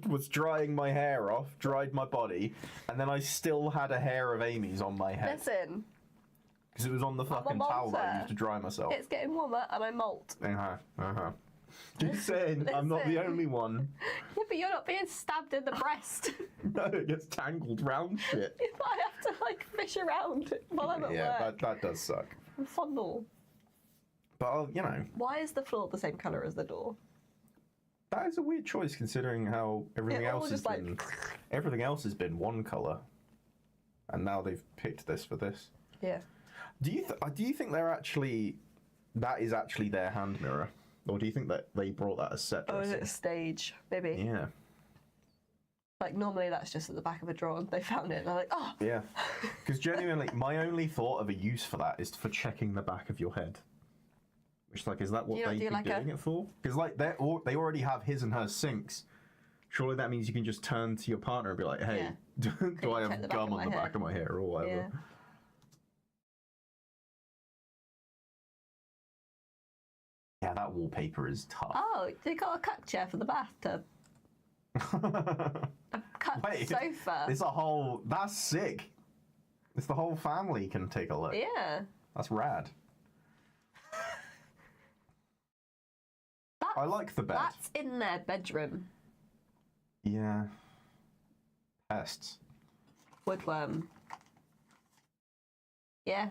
was drying my hair off, dried my body, and then I still had a hair of Amy's on my head. Listen, Because it was on the fucking towel that I used to dry myself. it's getting warmer and I molt. Just saying, I'm not the Listen. only one. Yeah, but you're not being stabbed in the breast. No, it gets tangled round shit. If I have to like fish around while I'm at Yeah, work. that does suck. And fondle. But, you know, Why is the floor the same colour as the door? that is a weird choice considering how everything It all else has just, like- been... Everything else has been one colour. And now they've picked this for this. Yeah. Do you think they're actually... That is actually their hand mirror? Or do you think that they brought that as set Or is dressing? it a stage? Maybe. Yeah. Like, normally that's just at the back of a drawer and they found it and they're like, oh! Yeah. Because genuinely, my only thought of a use for that is for checking the back of your head. Which, like, is that what they'd be doing it for? Because, like, they already have his and her sinks. Surely that means you can just turn to your partner and be like, hey, do I have gum on the back of my hair or whatever? Yeah. Yeah, that wallpaper is tough. Oh, they got a cut chair for the bathtub. A cut sofa. It's a whole... That's sick. It's the whole family can take a look. Yeah. That's rad. I like the bed. That's in their bedroom. Yeah. Pests. Woodworm. Yeah.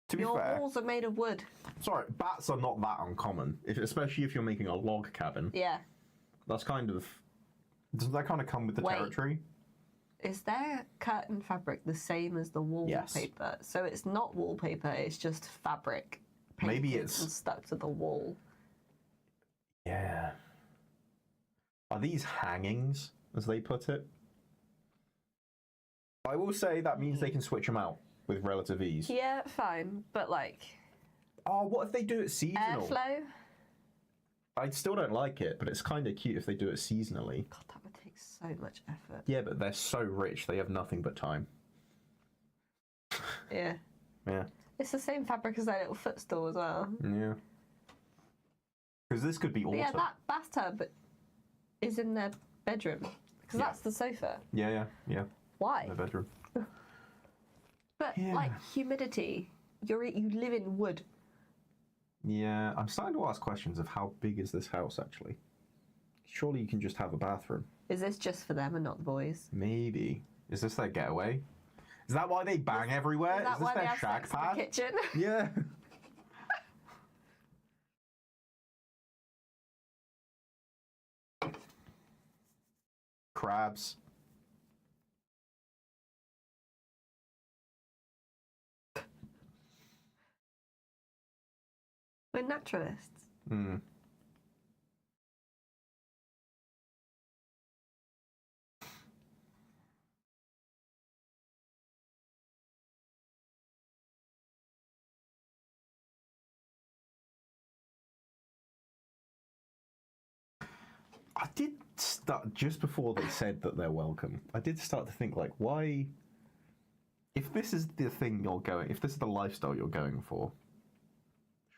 To be Your fair... walls are made of wood. Sorry, bats are not that uncommon, especially if you're making a log cabin. Yeah. That's kind of... Doesn't that kind of come with the territory? Is their curtain fabric the same as the wallpaper? Yes. So it's not wallpaper, it's just fabric. Maybe it's... And stuck to the wall. Yeah. Are these hangings, as they put it? I will say that means they can switch them out with relative ease. Yeah, fine, but like... Oh, what if they do it seasonal? Airflow? I still don't like it, but it's kind of cute if they do it seasonally. God, that would take so much effort. Yeah, but they're so rich, they have nothing but time. Yeah. Yeah. It's the same fabric as their little footstool as well. Yeah. Because this could be autumn. Yeah, that bathtub is in their bedroom. Because that's the sofa. Yeah. Why? Their bedroom. But, like, humidity. You live in wood. Yeah, I'm starting to ask questions of how big is this house, actually. Surely you can just have a bathroom. Is this just for them and not the boys? Maybe. Is this their getaway? Is that why they bang everywhere? Is this their shag pad? In the kitchen? Yeah. Crabs. We're naturalists. Hmm. I did start, just before they said that they're welcome, I did start to think, like, why, if this is the thing you're going, if this is the lifestyle you're going for,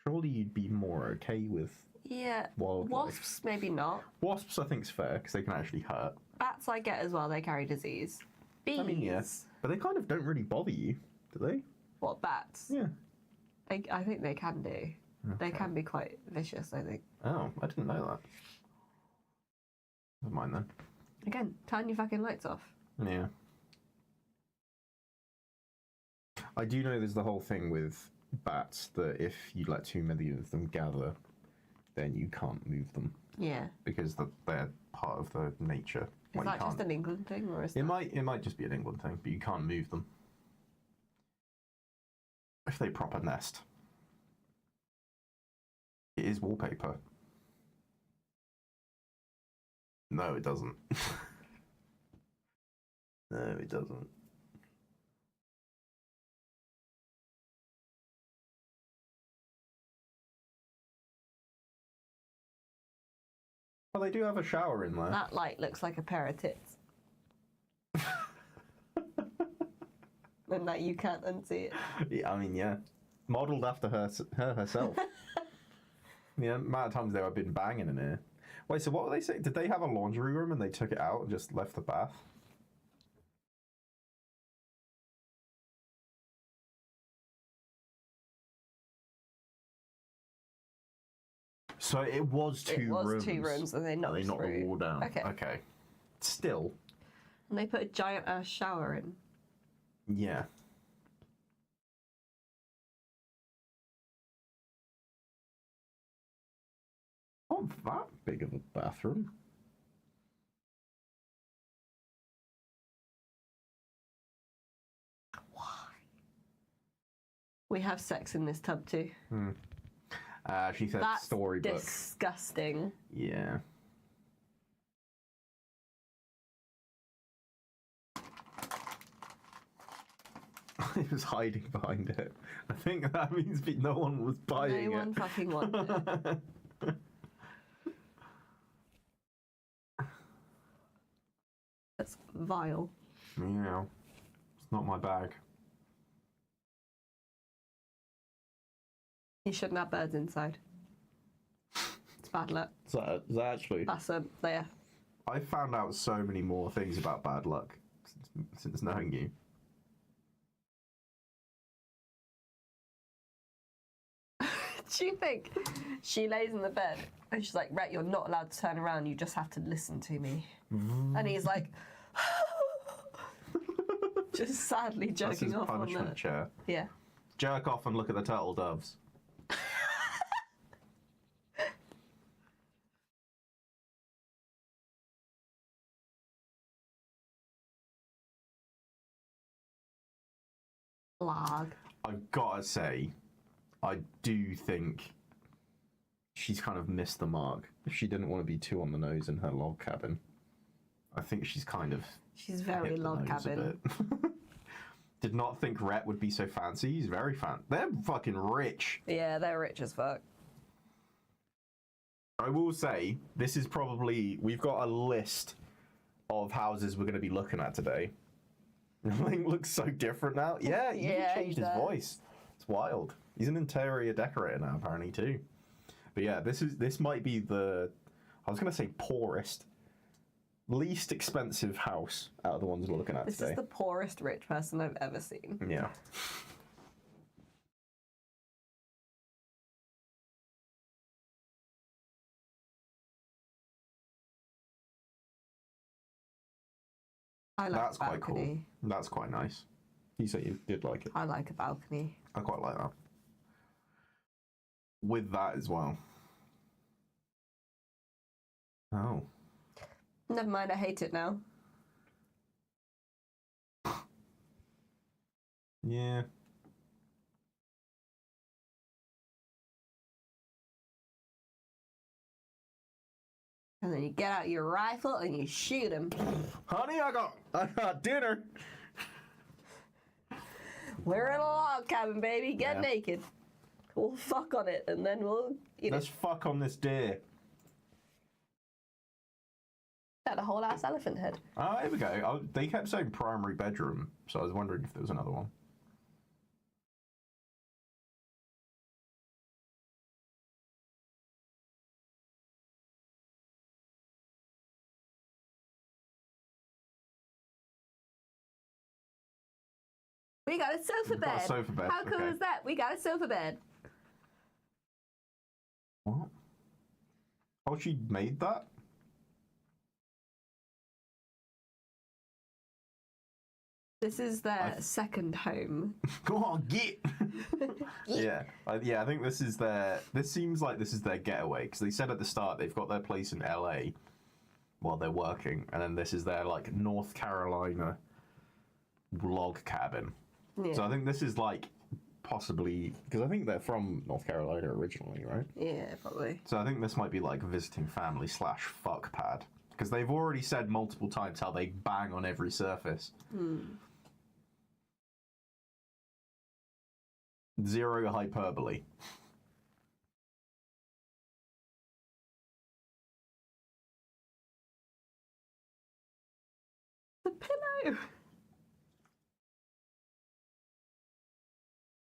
surely you'd be more okay with wildlife. Wasps, maybe not. Wasps, I think, is fair, because they can actually hurt. Bats, I get as well, they carry disease. Bees. I mean, yes. But they kind of don't really bother you, do they? What, bats? Yeah. I think they can do. Okay. They can be quite vicious, I think. Oh, I didn't know that. Never mind then. Again, turn your fucking lights off. Yeah. I do know there's the whole thing with bats that if you let too many of them gather, then you can't move them. Yeah. Because they're part of the nature. Is that just an England thing, or is it might just be an England thing, but you can't move them if they proper nest. It is wallpaper. No, it doesn't. No, it doesn't. Well, they do have a shower in there. That light looks like a pair of tits. And that you can't unsee it. Yeah, I mean, yeah. Modelled after her herself. The amount of times they've been banging in here. Wait, so what were they saying? Did they have a laundry room and they took it out and just left the bath? So it was two rooms. It was 2 rooms and they knocked through. The wall down. Okay. Okay. Still. And they put a giant ass shower in. Yeah. Not that big of a bathroom. Why? We have sex in this tub too. She said That's storybook. disgusting. Yeah. It was hiding behind it. I think that means no one was buying No one fucking wanted it. That's vile. Yeah, it's not my bag. You shouldn't have birds inside. It's bad luck. Is that actually? That's there. I found out so many more things about bad luck since knowing you. Do you think she lays in the bed and she's like, Rhett, you're not allowed to turn around, you just have to listen to me. And he's like, just sadly That's jerking his off on punishment that. chair. Yeah. Jerk off and look at the turtle doves. Lag. I've gotta say, I do think she's kind of missed the mark. If she didn't want to be too on the nose in her log cabin, I think she's kind of She's very hit the log nose a cabin. bit. Did not think Rhett would be so fancy. He's very fancy. They're fucking rich. Yeah, they're rich as fuck. I will say, this is probably... We've got a list of houses we're going to be looking at today. Everything looks so different now. Yeah, he Yeah, changed he his does. voice. It's wild. He's an interior decorator now, apparently, too. But yeah, this might be the... I was going to say poorest, least expensive house out of the ones we're looking at This today. is the poorest rich person I've ever seen. Yeah. I like That's a quite cool. balcony. That's quite nice. You said you did like it. I like a balcony. I quite like that. With that as well. Oh. Never mind, I hate it now. Yeah. And then you get out your rifle and you shoot him. Honey, I got dinner. We're in a log cabin, baby. Get Yeah. naked. We'll fuck on it and then we'll eat Let's it. fuck on this deer. Had a whole ass elephant head. Oh, here we go. They kept saying primary bedroom, so I was wondering if there was another one. We got a sofa We've bed. got a sofa bed, How cool okay. is that? We got a sofa bed. What? Oh, she made that? This is their second home. Go on, get! Yeah, I think this is their... This seems like this is their getaway, because they said at the start they've got their place in LA while they're working, and then this is their, like, North Carolina log cabin. Yeah. So I think this is, like, possibly... Because I think they're from North Carolina originally, right? Yeah, probably. So I think this might be, like, visiting family / fuck pad. Because they've already said multiple times how they bang on every surface. Zero hyperbole. The pillow.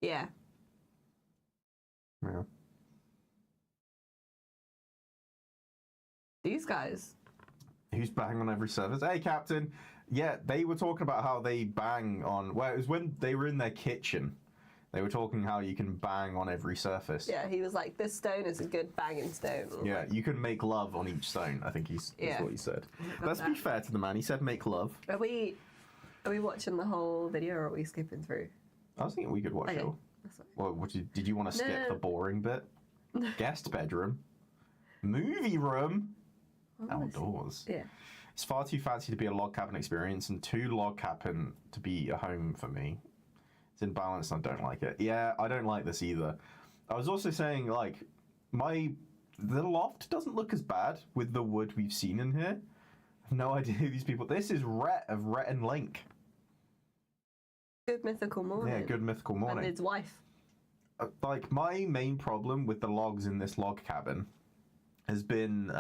Yeah. Yeah. These guys. Who's bang on every surface? Hey, Captain. Yeah, they were talking about how they bang on... Well, it was when they were in their kitchen. They were talking how you can bang on every surface. Yeah, he was like, this stone is a good banging stone. Yeah, you can make love on each stone, I think that's Yeah. what he said. Got Let's be that. fair to the man. He said make love. Are we watching the whole video or are we skipping through? I was thinking we could watch Okay. it all. That's fine. Well, did you want to skip No. the boring bit? Guest bedroom. Movie room. Outdoors. Yeah. It's far too fancy to be a log cabin experience and too log cabin to be a home for me. It's imbalanced and I don't like it. Yeah, I don't like this either. I was also saying, like, the loft doesn't look as bad with the wood we've seen in here. I have no idea who these people... This is Rhett of Rhett and Link. Good mythical morning. Yeah, good mythical And morning. his wife. Like, my main problem with the logs in this log cabin has been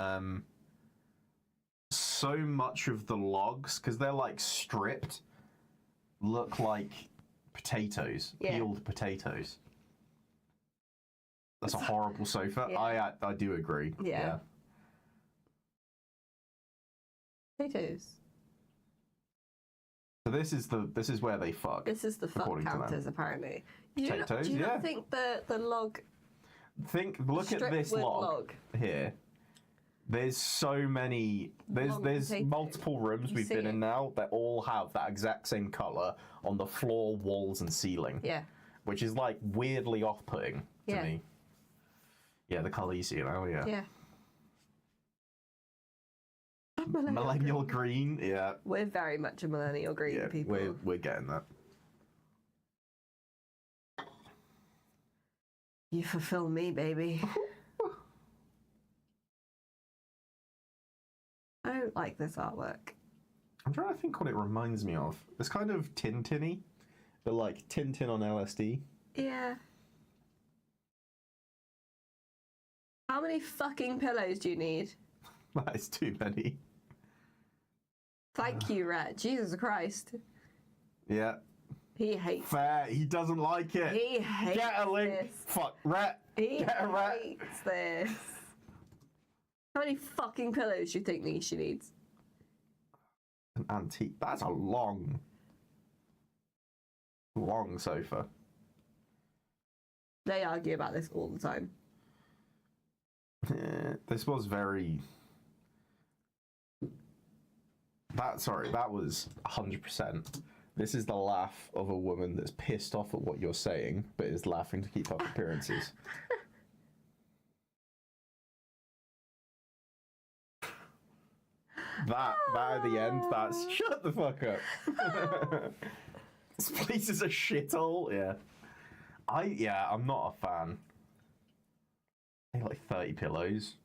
so much of the logs, because they're like stripped, look like potatoes, peeled potatoes. That's a horrible sofa. Yeah. I do agree. Yeah. Potatoes. So this is where they fuck. This is the fuck according to them. counters, apparently. Potatoes, do you yeah. not think the log... Look at this strip wood log here. There's so many. There's potatoes. multiple rooms we've see been it. in now that all have that exact same color on the floor, walls, and ceiling. Yeah. Which is like weirdly off-putting to me. Yeah, the color you see now. Yeah. Yeah. Millennial green. Yeah. We're very much a millennial green Yeah. people. We're getting that. You fulfill me, baby. I don't like this artwork. I'm trying to think what it reminds me of. It's kind of Tintin-y, but like Tintin on LSD. Yeah. How many fucking pillows do you need? That is too many. Thank you, Rhett. Jesus Christ. Yeah. He hates Fair. He doesn't like it. He hates Get a link. this. Fuck. Rat. He Get a rat. hates this. How many fucking pillows do you think Nisha needs? An antique. That's a long sofa. They argue about this all the time. This was very... That was 100%. This is the laugh of a woman that's pissed off at what you're saying, but is laughing to keep up appearances. That at the end, that's shut the fuck up. This place is a shithole. Yeah. I'm not a fan. I think like 30 pillows.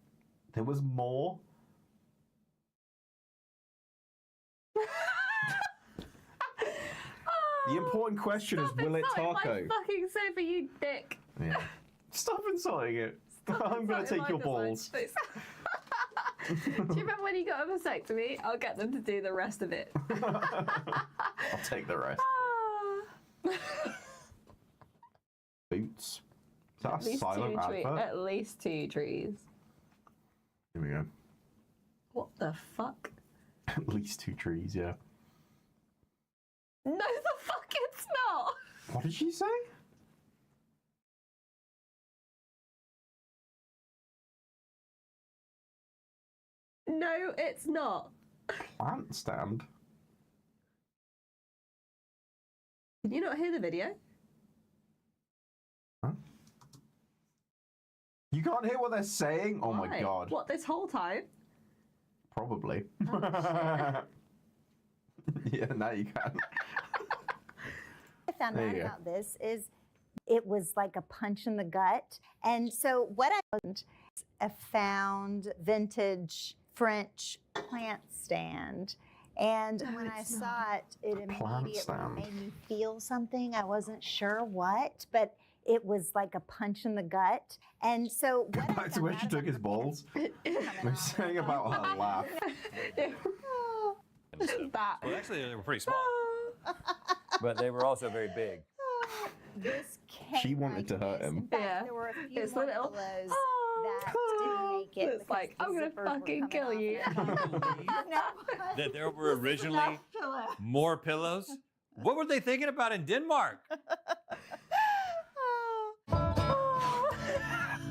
There was more. The important question is, will it taco? My fucking sofa, you dick. Yeah. Stop insulting it. I'm gonna take your balls. Do you remember when you got a vasectomy? I'll get them to do the rest of it. I'll take the rest. Boots. Is that a silent advert? At least 2 trees. Here we go. What the fuck? At least 2 trees, yeah. No, the fuck it's not. What did she say? No, it's not. Plant stand. Can you not hear the video? Huh? You can't hear what they're saying? Oh my Why? god. What, this whole time? Probably. Oh, Yeah, now you can. I found There out you go. about this is it was like a punch in the gut. And so what I found, a found vintage French plant stand. And No, when I it's saw it, it Plant immediately stand. made me feel something. I wasn't sure what, but it was like a punch in the gut. And so what I Back to found where she out took about his balls. We're saying about her laugh. That. Well, actually, they were pretty small, but they were also very big. this came She wanted to hurt this. him. In fact, Yeah. there were a few It's more little. pillows that didn't make it. It's because like, the I'm gonna zippers were fucking coming kill off you. and That there were originally more pillows. What were they thinking about in Denmark?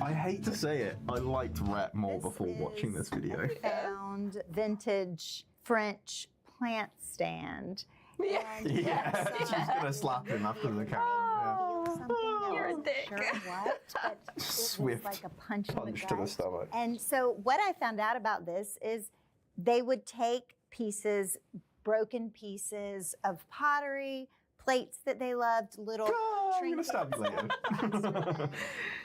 I hate to say it, I liked Rhett more This before watching this is video. found vintage French plant stand. Yeah. And Yeah, inside she's gonna slap him after the camera. feel something. I You're a wasn't dick. sure what, but it Swift was like a punch in the punch gut. to the stomach. And so what I found out about this is they would take pieces, broken pieces of pottery, plates that they loved, little Oh, I'm gonna trinkets stab you later.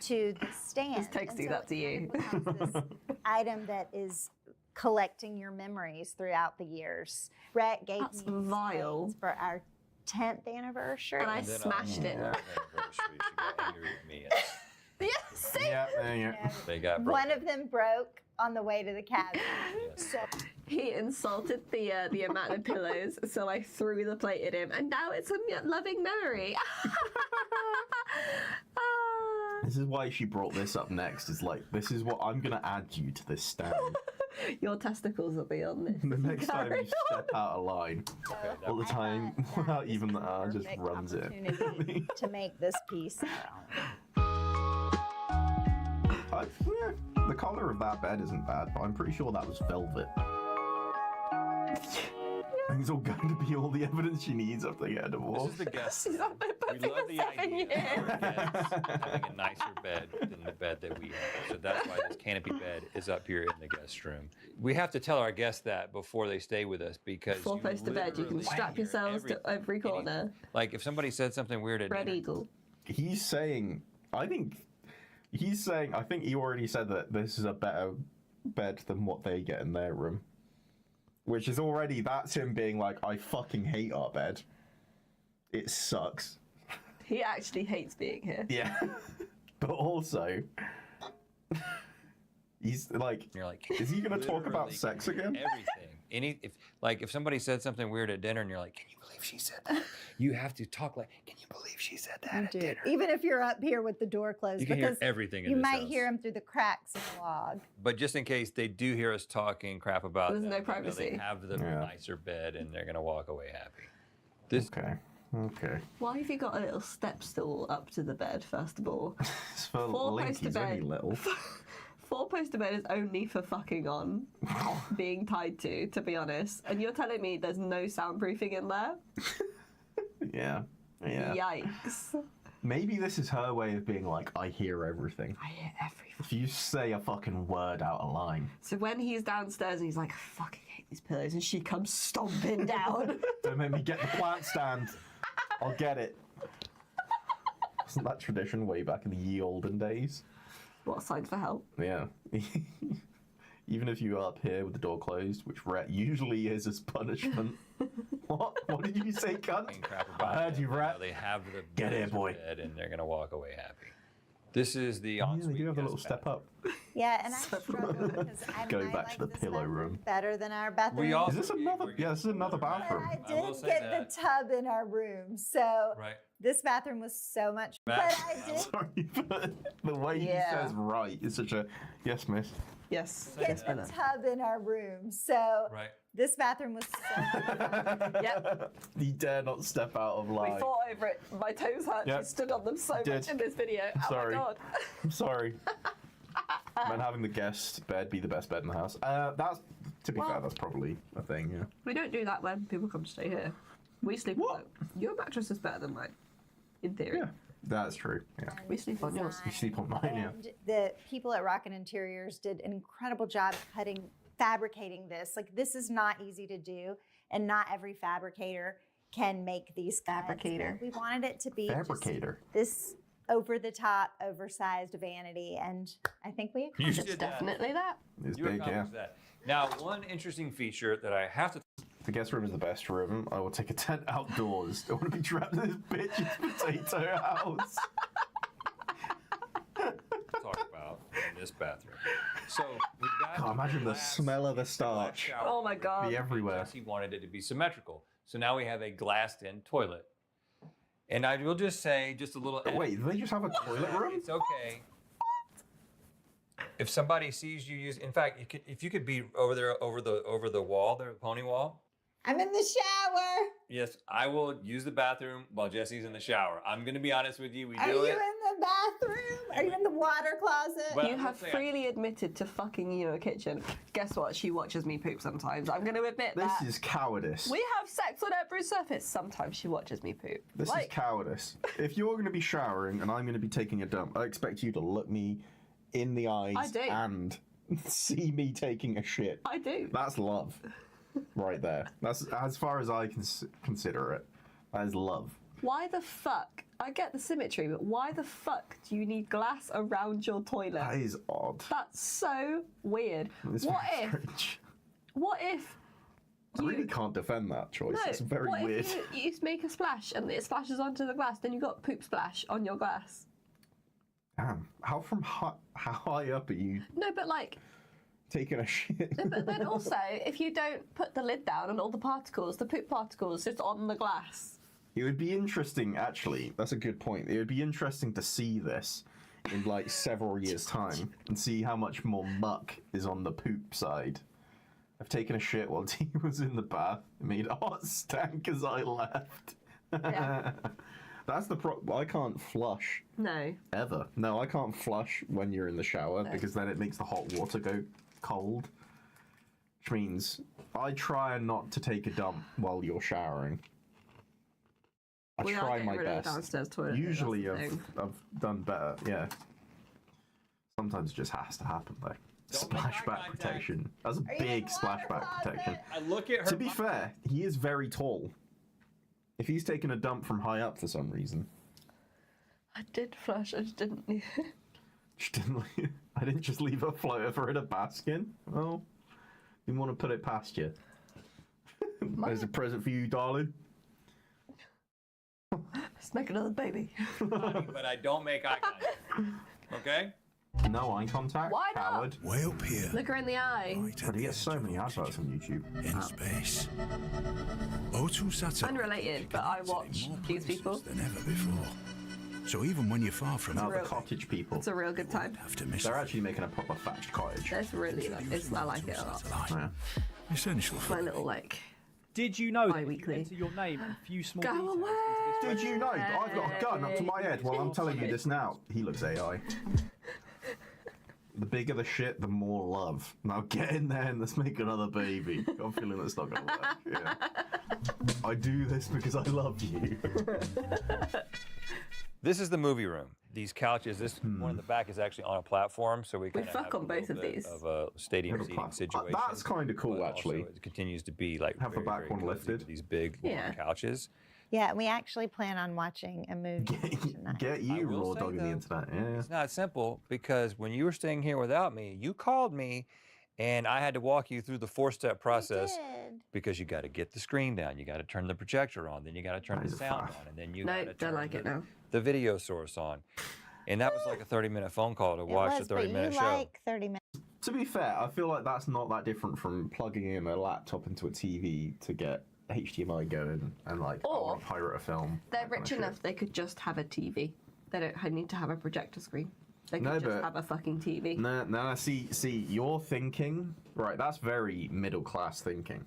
to the stand. Just texting And so that to it you. kind of becomes this item that is collecting your memories throughout the years. Rhett gave That's me these vile. plates for our 10th anniversary. And I And then smashed on it. our anniversary, she got angry with me. Yeah, see? Yeah, there you go. They got One of them broke on the way to the cabin. So He insulted the amount of pillows, so I threw the plate at him, and now it's a loving memory. This is why she brought this up next. Is like, this is what I'm gonna add you to this stand. Your testicles will be on this. The next time Carry you step out of line, all the time, without even the R, just perfect runs it. opportunity to make this piece our own. The color of that bed isn't bad, but I'm pretty sure that was velvet. I think it's all going to be all the evidence she needs after they get a This divorce. is the guest. She's on my We puppy love for the 7 idea years. of our guests having a nicer bed than the bed that we have. So that's why this canopy bed is up here in the guest room. We have to tell our guests that before they stay with us because Four post to bed, you can literally strap hear yourselves to every corner. Like if somebody said something weird at Red dinner, Eagle. He's saying, I think he already said that this is a better bed than what they get in their room. Which is already, that's him being like, I fucking hate our bed. It sucks. He actually hates being here. Yeah. But also, he's like, you're like, is he going to talk about literally sex can hear again? Everything. If somebody said something weird at dinner and you're like, can you believe she said that? You have to talk like, can you believe she said that at dinner? Even if you're up here with the door closed, You can hear because everything in you this might house. hear him through the cracks in the log. But just in case they do hear us talking crap about There's them, no they know privacy. They have the Yeah. nicer bed and they're gonna walk away happy. This Okay. Why have you got a little step stool up to the bed, first of all? It's for Four Link, post to he's only bed. little. 4 post to bed is only for fucking on, being tied to be honest. And you're telling me there's no soundproofing in there? Yeah. Yeah. Yikes. Maybe this is her way of being like, I hear everything. I hear everything. If you say a fucking word out of line, So when he's downstairs and he's like, I fucking hate these pillows, and she comes stomping down. don't make me get the plant stand. I'll get it. Wasn't that tradition way back in the ye olden days? What a sign for help. Yeah. Even if you are up here with the door closed, which usually is as punishment. What? What did you say, cunt? fucking crap about I heard them, you, know rat. They have the Get here, nicer boy. bed and they're gonna walk away happy. This is the Yeah, ensuite. they do have a guest little step bathroom. up. Yeah, and I struggle because Going I back like to the this pillow bathroom room. better than our bathroom. We all- Is this another? Yeah, this is another But bathroom. I I will did say get that. the tub in our room, so Right. this bathroom was so much. But Bathroom. I did Sorry, but the way he Yeah. says "right" is such a yes, miss. Yes. get the tub in our room, so Right. this bathroom was so. Yep. He dare not step out of We line. fought over it. My toes hurt. Yep. She stood on them so Did. much in this video. Oh Sorry. my god. I'm sorry. Man, having the guest bed be the best bed in the house. That's to be Well- fair, that's probably a thing. Yeah. We don't do that when people come to stay here. We sleep What? on your mattress is better than mine, in theory. Yeah, that's true. Yeah. We sleep on yours. You sleep on mine. Yeah. And the people at Rocket Interiors did an incredible job fabricating this. Like, this is not easy to do, and not every fabricator can make these cuts. Fabricator. And we wanted it to be just Fabricator. this over-the-top, oversized vanity, and I think we You It's did that. definitely that. It's You big. Yeah. accomplished that. Now, one interesting feature that I have to The guest room is the best room. I will take a tent outdoors. Don't want to be trapped in this bitch's potato house. talk about in this bathroom. So we got. God, imagine the glass- smell of the glass starch. shower. Oh my god. Be everywhere. Jesse wanted it to be symmetrical. So now we have a glassed-in toilet. And I will just say, just a little. Wait, do they just have a toilet room? It's okay. If somebody sees you use, in fact, if you could be over there, over the wall, the pony wall. I'm in the shower. Yes, I will use the bathroom while Jesse's in the shower. I'm going to be honest with you. We Are do you it. in the bathroom? Are you in the water closet? Well, You I'm have saying- freely admitted to fucking your kitchen. Guess what? She watches me poop sometimes. I'm going to admit This that. is cowardice. We have sex on every surface. Sometimes she watches me poop. This is cowardice. If you're going to be showering and I'm going to be taking a dump, I expect you to look me in the eyes I do. and see me taking a shit. I do. That's love, right there. That's as far as I can consider it. That is love. Why the fuck? I get the symmetry, but why the fuck do you need glass around your toilet? That is odd. That's so weird. It's What very if? strange. What if I really can't defend that choice. No, It's very what weird. if you make a splash and it splashes onto the glass, then you got poop splash on your glass? Damn, how high up are you No, but like, taking a shit? no, but then also, if you don't put the lid down and all the particles, the poop particles, just on the glass. It would be interesting, actually. That's a good point. It would be interesting to see this in like several years' time and see how much more muck is on the poop side. I've taken a shit while T was in the bath. It made a hot stank as I left. Yeah. That's the I can't flush No. ever. No, I can't flush when you're in the shower because then it makes the hot water go cold. Which means I try not to take a dump while you're showering. I We are try getting my rid of the best. downstairs toilet. Usually that's the I've thing. done better, yeah. Sometimes it just has to happen though. Don't make eye Splashback contact. protection. That's a big splashback protection. I look at her. To be fair, he is very tall. If he's taking a dump from high up for some reason. I did flush, I just didn't need it. I didn't just leave a floater for her to bask in. Well, didn't want to put it past you. There's a present for you, darling. Let's make another baby. but I don't make eye contact. Okay? No eye contact. Why not? Coward. Way up here, Look her in the eye. right at But he the gets so edge of many adverts oxygen, on YouTube. in space. O2 satellite Unrelated, but I connected in watch more these places people. than ever before. So even when you're far from Now it, the cottage people. It's a real good time. have to miss They're it. actually making a proper thatched cottage. It's really nice. I like it a lot. Satellite. Yeah. Essential My for little like. Did you know that if Bi-weekly. you enter your name and a few small Go details away! into this Did you know? I've got a gun up to my head while I'm telling you this now. He looks AI. The bigger the shit, the more love. Now get in there and let's make another baby. I'm feeling that's not gonna work. Yeah. I do this because I love you. This is the movie room. These couches, this one in the back is actually on a platform, so we kind of fuck have on a both little of bit these. of a stadium Little seating plat- situation. That's kind of cool, but actually. Also, it continues to be like Have the very, back very one cozy lifted. with these big Yeah. warm couches. Yeah, we actually plan on watching a movie tonight. Get I you will raw say, dogging the though, internet. Yeah. It's not simple because when you were staying here without me, you called me and I had to walk you through the 4-step process did. because you got to get the screen down, you got to turn the projector on, then you got to turn That the is sound fast. on, and then you No, got to don't turn like it now. the video source on. And that was like a 30-minute phone call to It watch was, the but 30-minute you show. like 30 minutes. To be fair, I feel like that's not that different from plugging in a laptop into a TV to get HDMI going and like, I Or want to pirate a film. They're that kind rich of enough shit. they could just have a TV. They don't need to have a projector screen. They could No, just but- have a fucking TV. No, see, you're thinking, right, that's very middle class thinking.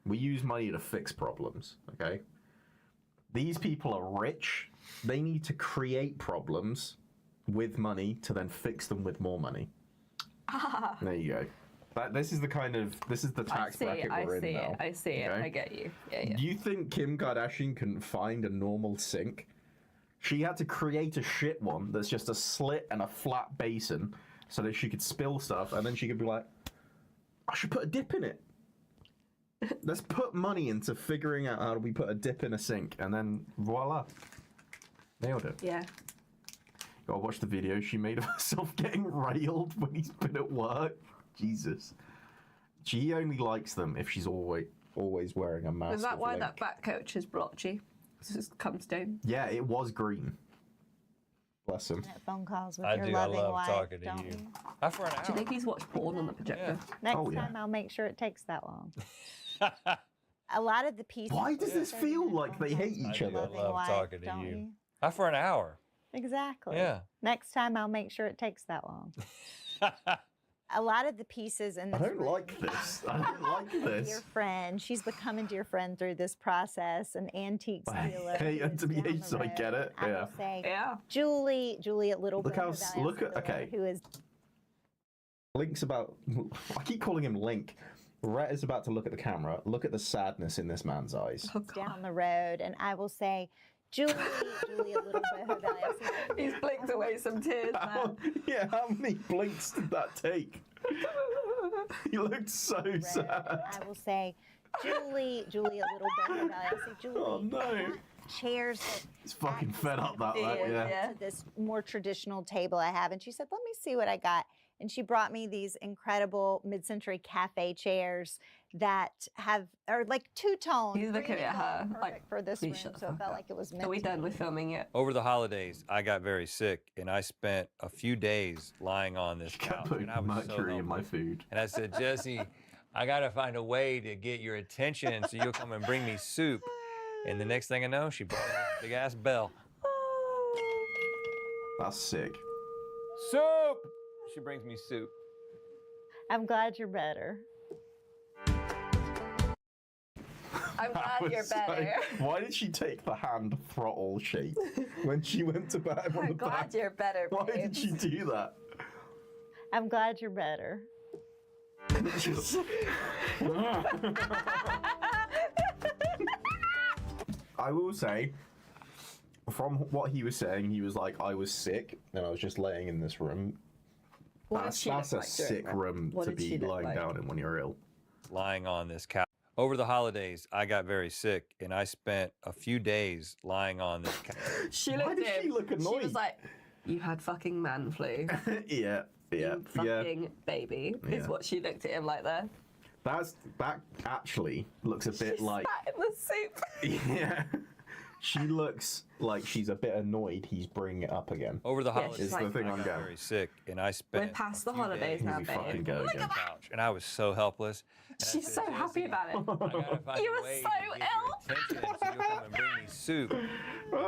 We use money to fix problems, okay? These people are rich. They need to create problems with money to then fix them with more money. There you go. This is the I tax see bracket it, I we're see in it, now. I see it, okay? I get you. Yeah. Do you think Kim Kardashian couldn't find a normal sink? She had to create a shit one that's just a slit and a flat basin so that she could spill stuff, and then she could be like, I should put a dip in it. Let's put money into figuring out how do we put a dip in a sink, and then voila. Nailed it. Yeah. Gotta watch the video she made of herself getting railed when he's been at work. Jesus. She only likes them if she's always wearing a mask. Is that of why Link. that back coach is blotchy? It just comes down. Yeah, it was green. Bless him. Phone calls with I your do. I loving love wife, talking to don't you. you? For an Do you hour. think he's watched porn on the projector? Next Oh, yeah. time, I'll make sure it takes that long. A lot of the pieces. Why does this feel like they hate each I other? do. I love talking to don't you. For an hour. Exactly. Yeah. Next time, I'll make sure it takes that long. A lot of the pieces in I this don't room like this. I don't like dear this. friend. She's become a dear friend through this process. An antique I dealer. hate who is to be down the aged, so I get road. it, I yeah. will say, Yeah. Julie at Little Look Boho how Valley s- look at- Hospital, okay. who is Link's about. I keep calling him Link. Rhett is about to look at the camera. Look at the sadness in this man's eyes. Oh, God. down the road, and I will say, Julie at Little Boho Valley Hospital. He's blinked away some tears, man. Yeah, how many blinks did that take? He looked so sad. I will say, Julie at Little Boho Valley. I say, Julie, Oh no. chairs that He's fucking fed up that He lad, is, yeah. yeah. to this more traditional table I have. And she said, let me see what I got. and she brought me these incredible mid-century cafe chairs that are like two-tone. He's looking at her perfect like, for this "Please room, shut the so it fuck felt up." like it was meant Are we to done be. with filming yet? Over the holidays, I got very sick, and I spent a few days lying on this Kept couch. putting And I was so mercury in my helpless. food. And I said, Jesse, I got to find a way to get your attention so you'll come and bring me soup. And the next thing I know, she brought me this big ass bell. That's sick. Soup! She brings me soup. I'm glad you're better. I'm glad I you're was so- better. why did she take the hand throttle shape when she went to bat him on the I'm glad back? you're better, Why did babes. she do that? I'm glad you're better. I will say, from what he was saying, he was like, I was sick and I was just laying in this room. What did That's she look a like during sick that? room What to did she be look lying like? down in when you're ill. Lying on this couch. Over the holidays, I got very sick, and I spent a few days lying on this couch. She Why looked did at she him. look She annoyed? was like, "You had fucking man flu. yeah, yeah, You yeah. fucking baby." Is Yeah. what she looked at him like there. That actually looks a bit She like spat in the soup. yeah. She looks like she's a bit annoyed he's bringing it up again. Over the Yeah, holidays, she's Is the like- thing I I'm got going. very sick, and I spent past a the few holidays days now, Here we babe. fucking go on again. the couch, and I was so helpless. And I She's said, so happy "Jesse, about it. I gotta find You a were way so to get your attention so you'll come and bring me soup." Oh,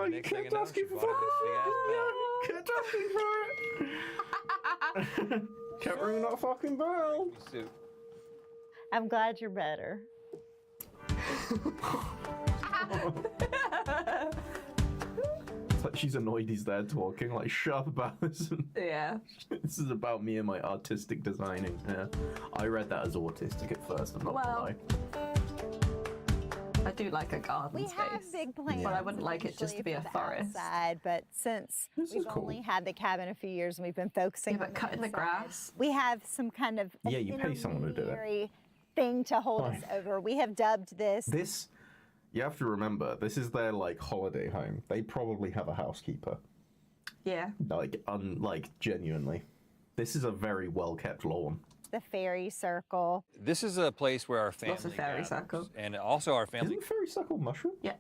And the you next thing kept I know, asking she for brought this big ass bell. Kept asking for it. Kept ringing that fucking bell. Soup. I'm glad you're better. It's like she's annoyed he's there talking. Like, shut up about this. Yeah. This is about me and my artistic designing. Yeah. I read that as autistic at first, I'm not Well, gonna lie. I do like a garden We space. have big plans. But I wouldn't like it just to be eventually a for the forest. Outside, but since This is we've cool. only had the cabin a few years and we've been focusing Yeah, but on cutting the inside, grass. we have some kind of Yeah, you pay someone to do it. intermediary thing to hold us over. We have dubbed this. This, you have to remember, this is their like holiday home. They probably have a housekeeper. Yeah. Like genuinely. This is a very well kept lawn. The fairy circle. This is a place where our family Lots of fairy gathers, circle. and also our family. Isn't fairy circle mushroom? Yeah.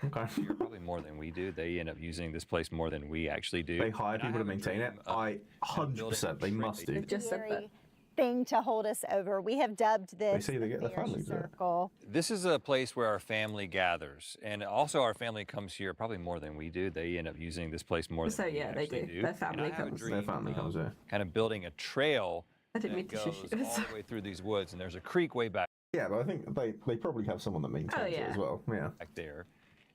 Okay. Here probably more than we do. They end up using this place more than we actually do. They hire And I people to have a maintain it. dream of I kind of building 100% they a must trait. do. Just said that. Fairy thing to hold us over. We have dubbed this say they the get their fairy family to do it. circle. This is a place where our family gathers, and also our family comes here probably more than we do. They end up using this place more So, than we yeah, they actually do. do. Their And family I have a comes. Their dream family of comes here. kind of building a trail I didn't mean that to goes shush you. all the way through these woods, and there's a creek way back Yeah, but I think they probably have someone that maintains it yeah. as well. Yeah. there,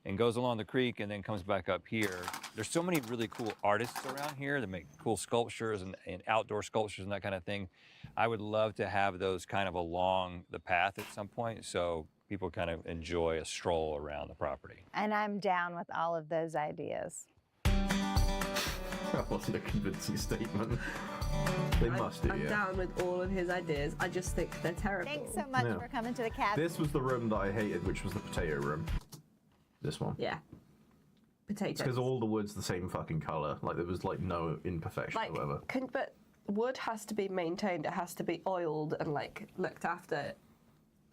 and goes along the creek and then comes back up here. There's so many really cool artists around here that make cool sculptures and outdoor sculptures and that kind of thing. I would love to have those kind of along the path at some point so people kind of enjoy a stroll around the property. And I'm down with all of those ideas. That wasn't a convincing statement. They must do, I'm yeah. down with all of his ideas. I just think they're terrible. Thanks so much Yeah. for coming to the cabin. This was the room that I hated, which was the potato room. This one. Yeah. It's Potatoes. because all the wood's the same fucking color. Like there was like no imperfection like, or whatever. but wood has to be maintained. It has to be oiled and like looked after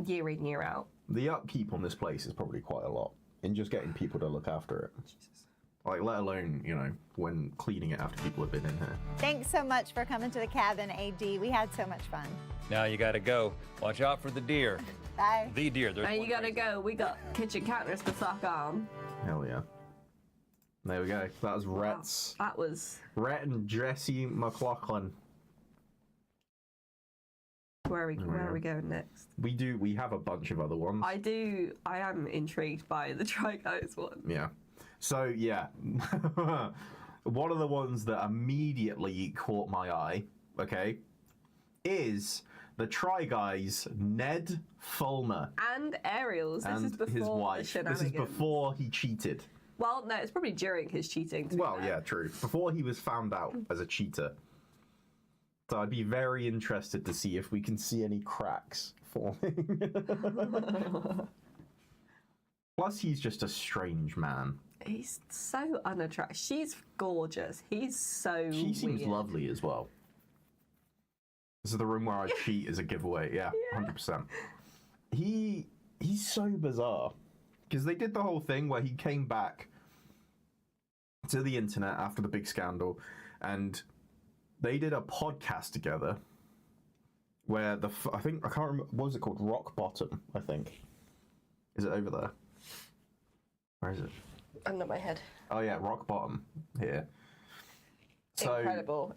year in, year out. The upkeep on this place is probably quite a lot in just getting people to look after it. Like, let alone, you know, when cleaning it after people have been in here. Thanks so much for coming to the cabin, AD. We had so much fun. Now you got to go. Watch out for the deer. Bye. The deer. There's Now you one gotta right go. We got kitchen counters to suck on. Hell yeah. There we go. That was Rhett's. That was. Rhett and Jesse McLaughlin. Where are we going next? We have a bunch of other ones. I am intrigued by the Try Guys one. Yeah. So, yeah. One of the ones that immediately caught my eye, okay, is the Try Guys Ned Fulmer And Ariel's. This and is before his the wife. This is shenanigans. before he cheated. Well, no, it's probably during his cheating. To be Well, fair. yeah, true. Before he was found out as a cheater. So I'd be very interested to see if we can see any cracks forming. Plus, he's just a strange man. He's so unattractive. She's gorgeous. He's so She seems weird. lovely as well. This is the room where I cheat as a giveaway. Yeah, 100%. He's so bizarre because they did the whole thing where he came back to the internet after the big scandal, and they did a podcast together where I can't remember, what was it called? Rock Bottom, I think. Is it over there? Where is it? Under my head. Oh yeah, Rock Bottom here. So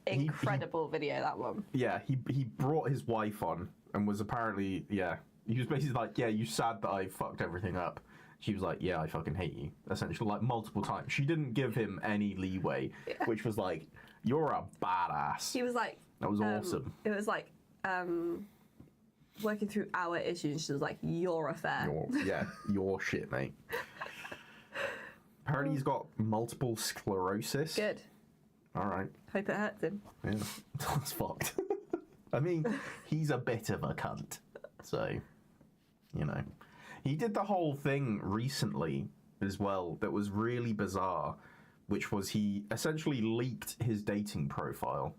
incredible video, that one. Yeah, he brought his wife on and was apparently, he was basically like, yeah, you sad that I fucked everything up. She was like, yeah, I fucking hate you, essentially, like multiple times. She didn't give him any leeway, which was like, you're a badass. He was like, that was awesome. It was like, working through our issues. She was like, you're a fair. Your shit, mate. Apparently he's got multiple sclerosis. Good. All right. Hope it hurts him. Yeah, that's fucked. I mean, he's a bit of a cunt. So, you know. He did the whole thing recently as well that was really bizarre, which was he essentially leaked his dating profile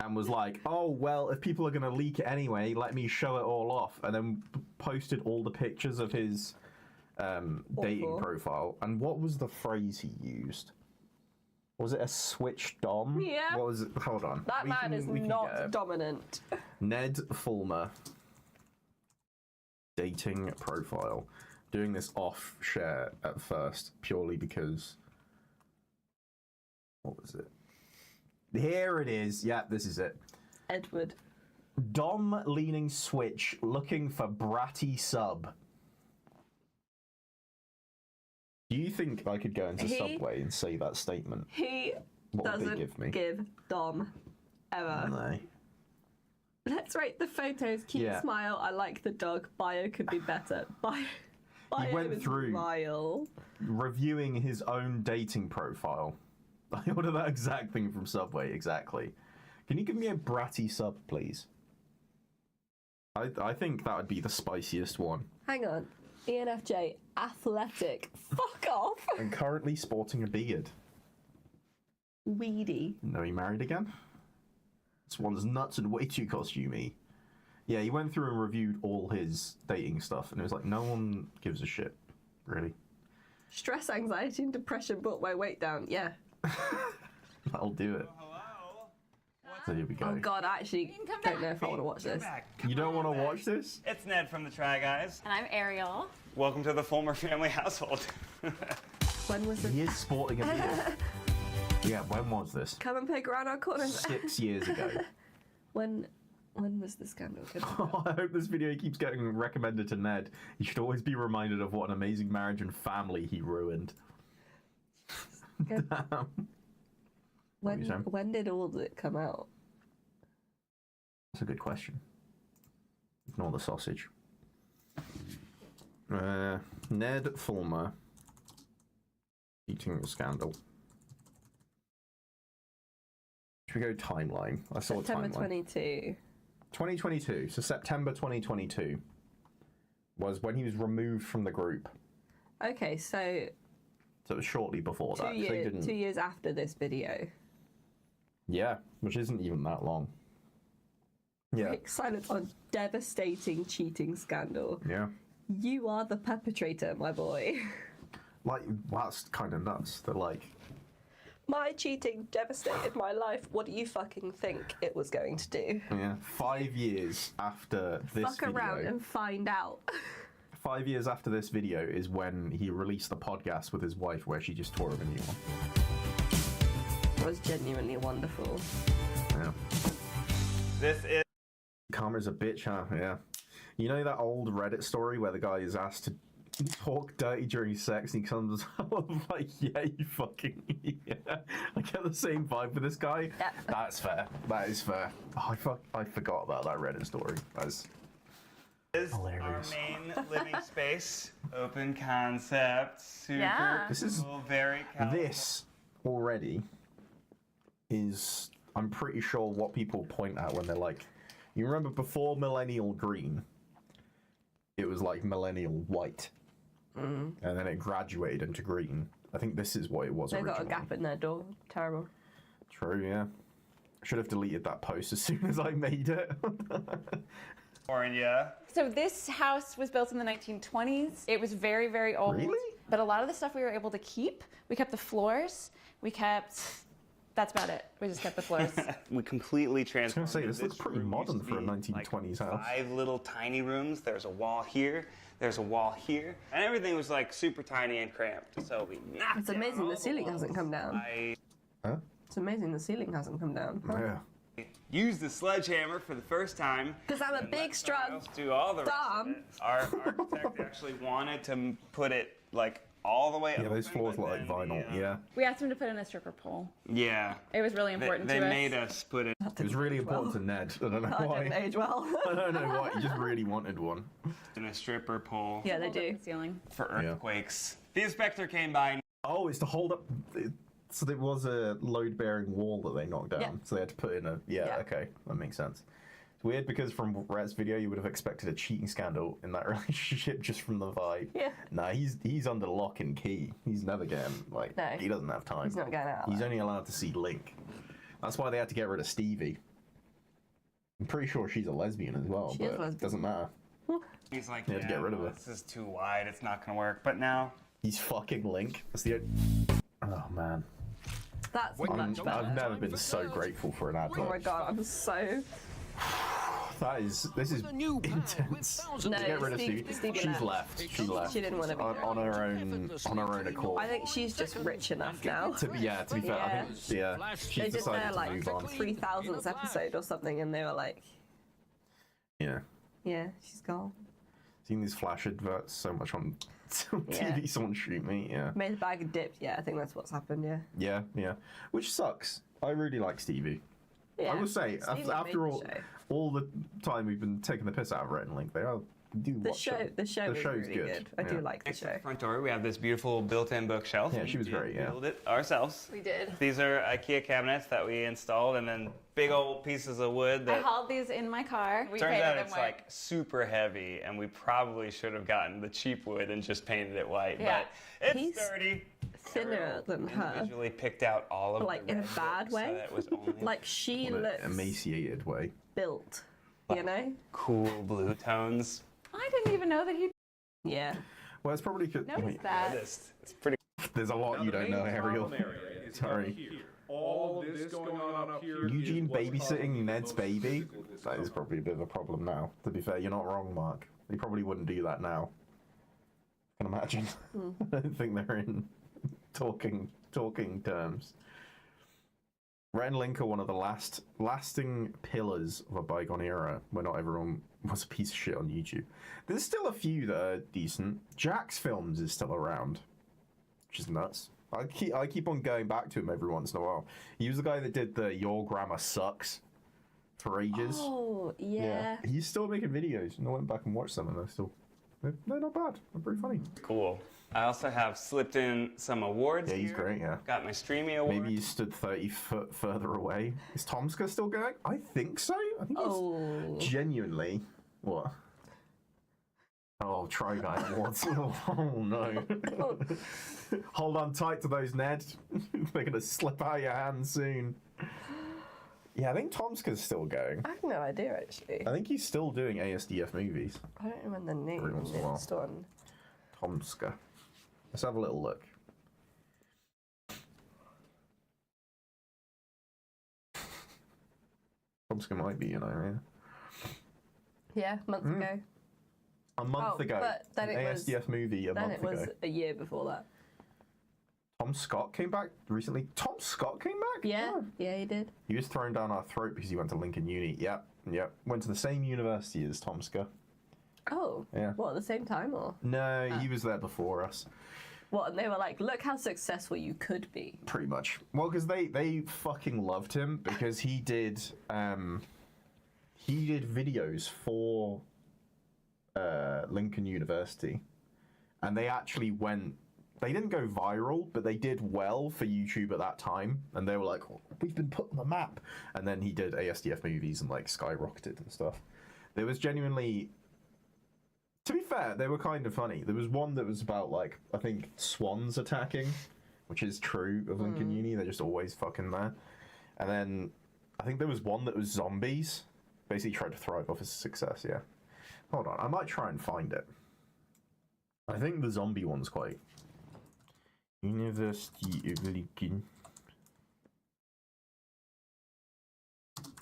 and was like, oh, well, if people are going to leak it anyway, let me show it all off. And then posted all the pictures of his dating profile. And what was the phrase he used? Was it a switch dom? Yeah. What was it? Hold on. That man is not dominant. Ned Fulmer. Dating profile. Doing this off share at first, purely because... What was it? Here it is. Yeah, this is it. Edward. Dom leaning switch, looking for bratty sub. Do you think I could go into Subway and say that statement? He doesn't give Dom ever. No. Let's rate the photos. Cute smile. I like the dog. Bio could be better. Bio he went through vile. Reviewing his own dating profile. I ordered that exact thing from Subway, exactly. Can you give me a bratty sub, please? I think that would be the spiciest one. Hang on. ENFJ, athletic. Fuck off. And currently sporting a beard. Weedy. No, he married again? This one's nuts and way too costumey. Yeah, he went through and reviewed all his dating stuff, and it was like, no one gives a shit, really. Stress, anxiety, and depression brought my weight down. Yeah. That'll do it. So here we go. Oh god, I actually don't know if I want to watch this. You don't want to watch this? It's Ned from the Try Guys. And I'm Ariel. Welcome to the Fulmer family household. When was this? He is sporting a beard. Yeah, when was this? Come and pick around our corners. 6 years ago. When was the scandal? I hope this video keeps getting recommended to Ned. He should always be reminded of what an amazing marriage and family he ruined. Damn. When did all of it come out? That's a good question. Ignore the sausage. Ned Fulmer. Eating scandal. Should we go timeline? I saw September a timeline. 22. 2022. So September 2022 was when he was removed from the group. Okay, so it was shortly before that. 2 years after this video. Yeah, which isn't even that long. Yeah. Quick silence on devastating cheating scandal. Yeah. You are the perpetrator, my boy. Like, that's kind of nuts. They're like... My cheating devastated my life. What do you fucking think it was going to do? Yeah, 5 years after this Fuck video... around and find out. 5 years after this video is when he released the podcast with his wife where she just tore him a new one. It was genuinely wonderful. Yeah. This is... Karma's a bitch, huh? Yeah. You know that old Reddit story where the guy is asked to talk dirty during sex and he comes out like, yeah, you fucking... Yeah. I get the same vibe with this guy. Yeah. That's fair. That is fair. Oh, I forgot about that Reddit story. That's hilarious. Our main living space. Open concept. Super Yeah. This is... cool, very This already is... I'm pretty sure what people point at when they're like... You remember before millennial green, it was like millennial white. And then it graduated into green. I think this is what it was They originally. got a gap in their door. Terrible. True, yeah. Should have deleted that post as soon as I made it. Yeah. So this house was built in the 1920s. It was very, very old. Really? But a lot of the stuff we were able to keep. We kept the floors. We kept... That's about it. We just kept the floors. We completely I was transformed. gonna say, this looks pretty room modern used to for a be, 1920s house. 5 little tiny rooms. There's a wall here. There's a wall here. And everything was like super tiny and cramped. So we knocked It's amazing the ceiling hasn't come down. Huh? It's amazing the ceiling hasn't come down. Huh? Yeah. Used the sledgehammer for the first time. Because I'm a and big, let someone strong else do all the rest of thumb. it. Our architect actually wanted to put it like all the way up. Yeah, those floors look like vinyl. Yeah. We asked him to put in a stripper pole. Yeah. It was really important They to us. made us put it It was really important to Ned. I don't know That why. didn't age well. I don't know why. He just really wanted one. in a stripper pole Yeah, they Hold up do. the ceiling. for earthquakes. The inspector came by. Oh, it's to hold up. So there was a load-bearing wall that they knocked down. Yeah. So they had to put in a. Yeah, okay, that makes sense. It's weird because from Rhett's video, you would have expected a cheating scandal in that relationship just from the vibe. Yeah. Nah, he's under lock and key. He's never getting No. he doesn't have time. He's not going out. He's only allowed to see Link. That's why they had to get rid of Stevie. I'm pretty sure she's a lesbian as well, She is but lesbian. doesn't matter. He's like, They had to get rid of no, it. This is too wide. It's not gonna work. But now He's fucking Link. That's the. Oh man. That's much better. I've never been so grateful for an advert. Oh my god, I'm so... This is intense. No, Get rid of Stevie. Stevie She's left. She left. She didn't want to be there. on her own accord. I think she's just rich enough now. To be fair, I think They she's did decided their to like move on. 3000th episode or something, and they were like, Yeah, "Yeah, she's gone." seen these flash adverts so much on Yeah. TV. Someone shoot me. Yeah, Made a bag of dips. Yeah, I think that's what's happened. Yeah. yeah. Which sucks. I really like Stevie. Yeah. I will say, Stevie made after the all, show. all the time we've been taking the piss out of Rhett and Link, they do The watch show, it. the show The is show's really good. good. I do Yeah. like the next to show. the front door, we have this beautiful built-in bookshelf. Yeah, she was We great, did yeah. build it ourselves. We did. These are IKEA cabinets that we installed, and then big old pieces of wood I that hauled these in my car. We turns painted out them it's white. like super heavy, and we probably should have gotten the cheap wood and just painted it white. Yeah. But it's He's sturdy. Thinner than her. Individually picked out all of But, like, the in a red bad books, way? So that was only Like she In an looks emaciated way. built. You know? cool blue tones. I didn't even know that he Yeah. Well, it's probably because noticed that. It's pretty. there's a lot you don't know, Ariel. Sorry. Here. All of this going on up here. Eugene is what's babysitting causing Ned's most baby? physical That is discomfort. probably a bit of a problem now. To be fair, you're not wrong, Mark. They probably wouldn't do that now. Can imagine. I don't think they're in talking terms. Rhett and Link are one of the lasting pillars of a bygone era where not everyone was a piece of shit on YouTube. There's still a few that are decent. Jack's Films is still around, which is nuts. I keep on going back to him every once in a while. He was the guy that did the Your Grammar Sucks for ages. Oh, yeah. He's still making videos, and I went back and watched some, and they're not bad. They're pretty funny. Cool. I also have slipped in some awards. Yeah, he's here. great. Yeah. Got my Streamy award. Maybe he stood 30 foot further away. Is Tomska still going? I think so. I think he's Oh. genuinely. What? Oh, Try Guy Awards. Oh no. Hold on tight to those, Ned. They're going to slip out of your hands soon. Yeah, I think Tomska's still going. I have no idea actually. I think he's still doing ASDF movies. I don't remember the name. Pretty much as well. It's on. Tomska. Let's have a little look. Tomska might be, yeah. Yeah, months ago. A month ago. But then an it was- ASDF movie a Then month it was ago. a year before that. Tom Scott came back recently. Tom Scott came back? Yeah, Oh. yeah, he did. He was thrown down our throat because he went to Lincoln Uni. Yep. Went to the same university as Tomska. Oh, Yeah. what, at the same time or? No, he was there before us. What, and they were like, look how successful you could be. Pretty much. Well, because they fucking loved him because he did videos for Lincoln University, and they actually went. They didn't go viral, but they did well for YouTube at that time, and they were like, "We've been put on the map." And then he did ASDF movies and like skyrocketed and stuff. There was genuinely. To be fair, they were kind of funny. There was one that was about, like, I think swans attacking, which is true of Lincoln Uni. They're just always fucking there. And then I think there was one that was zombies. Basically tried to throw it off as a success, yeah. Hold on, I might try and find it. I think the zombie one's quite... University of Lincoln.